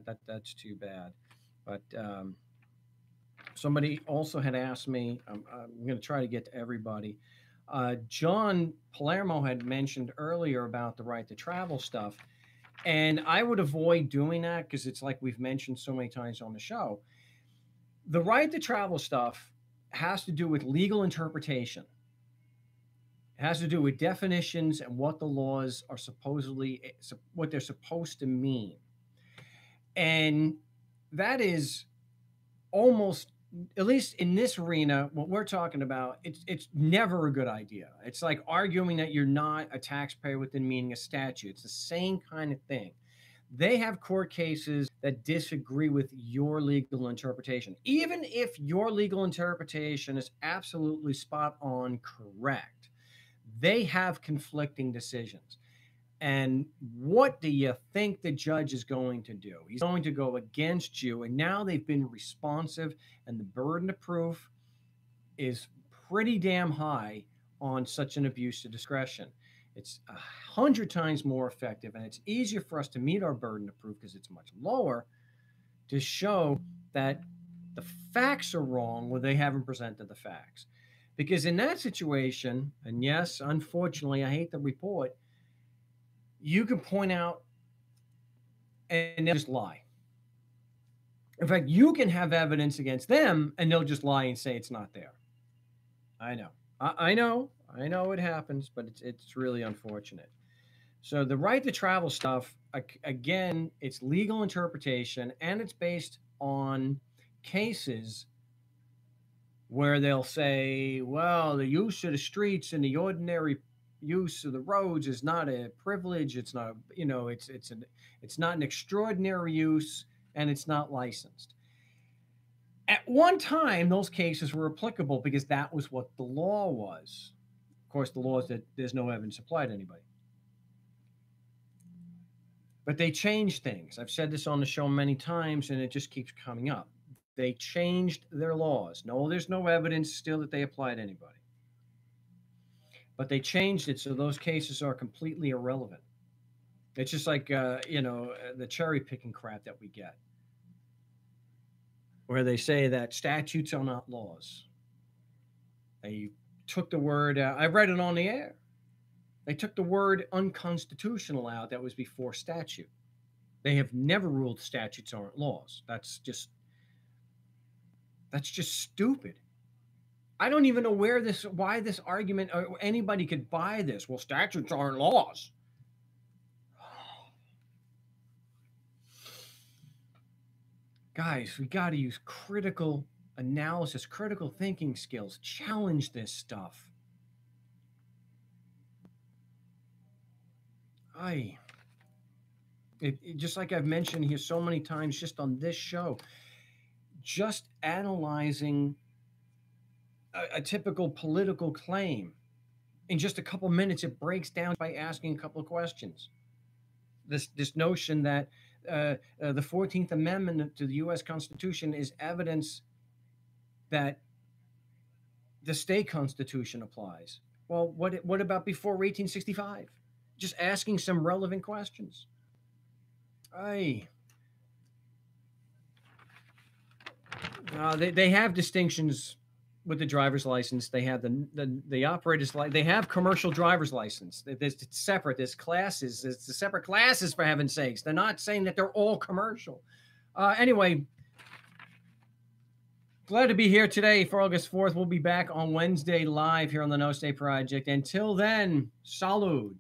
Speaker 1: that's too bad. But somebody also had asked me. I'm going to try to get to everybody. John Palermo had mentioned earlier about the right to travel stuff, and I would avoid doing that because it's like we've mentioned so many times on the show. The right to travel stuff has to do with legal interpretation. It has to do with definitions and what the laws are what they're supposed to mean. And that is almost, at least in this arena, what we're talking about, it's never a good idea. It's like arguing that you're not a taxpayer within meaning of statute. It's the same kind of thing. They have court cases that disagree with your legal interpretation. Even if your legal interpretation is absolutely spot on correct, they have conflicting decisions. And what do you think the judge is going to do? He's going to go against you. And now they've been responsive, and the burden of proof is pretty damn high on such an abuse of discretion. It's 100 times more effective, and it's easier for us to meet our burden of proof because it's much lower to show that the facts are wrong when they haven't presented the facts. Because in that situation, and yes, unfortunately, I hate to report, you can point out and they'll just lie. In fact, you can have evidence against them and they'll just lie and say it's not there. I know. I know it happens, but it's really unfortunate. So the right to travel stuff, again, it's legal interpretation, and it's based on cases where they'll say, well, the use of the streets and the ordinary use of the roads is not a privilege. It's not, it's not an extraordinary use, and it's not licensed. At one time, those cases were applicable because that was what the law was. Of course, the law is that there's no evidence applied to anybody. But they changed things. I've said this on the show many times, and it just keeps coming up. They changed their laws. No, there's no evidence still that they apply to anybody. But they changed it so those cases are completely irrelevant. It's just like, the cherry picking crap that we get, where they say that statutes are not laws. They took the word, I read it on the air. They took the word unconstitutional out that was before statute. They have never ruled statutes aren't laws. That's just stupid. I don't even know why this argument, or anybody could buy this. Well, statutes aren't laws. Guys, we got to use critical analysis, critical thinking skills. Challenge this stuff. Just like I've mentioned here so many times just on this show, just analyzing a typical political claim, in just a couple minutes, it breaks down by asking a couple of questions. This notion that the 14th Amendment to the U.S. Constitution is evidence that the state constitution applies. Well, what about before 1865? Just asking some relevant questions. They have distinctions with the driver's license. They have the operator's license. They have commercial driver's license. It's separate. There's classes. It's the separate classes, for heaven's sakes. They're not saying that they're all commercial. Anyway, glad to be here today for August 4th. We'll be back on Wednesday live here on the No Stay Project. Until then, salud.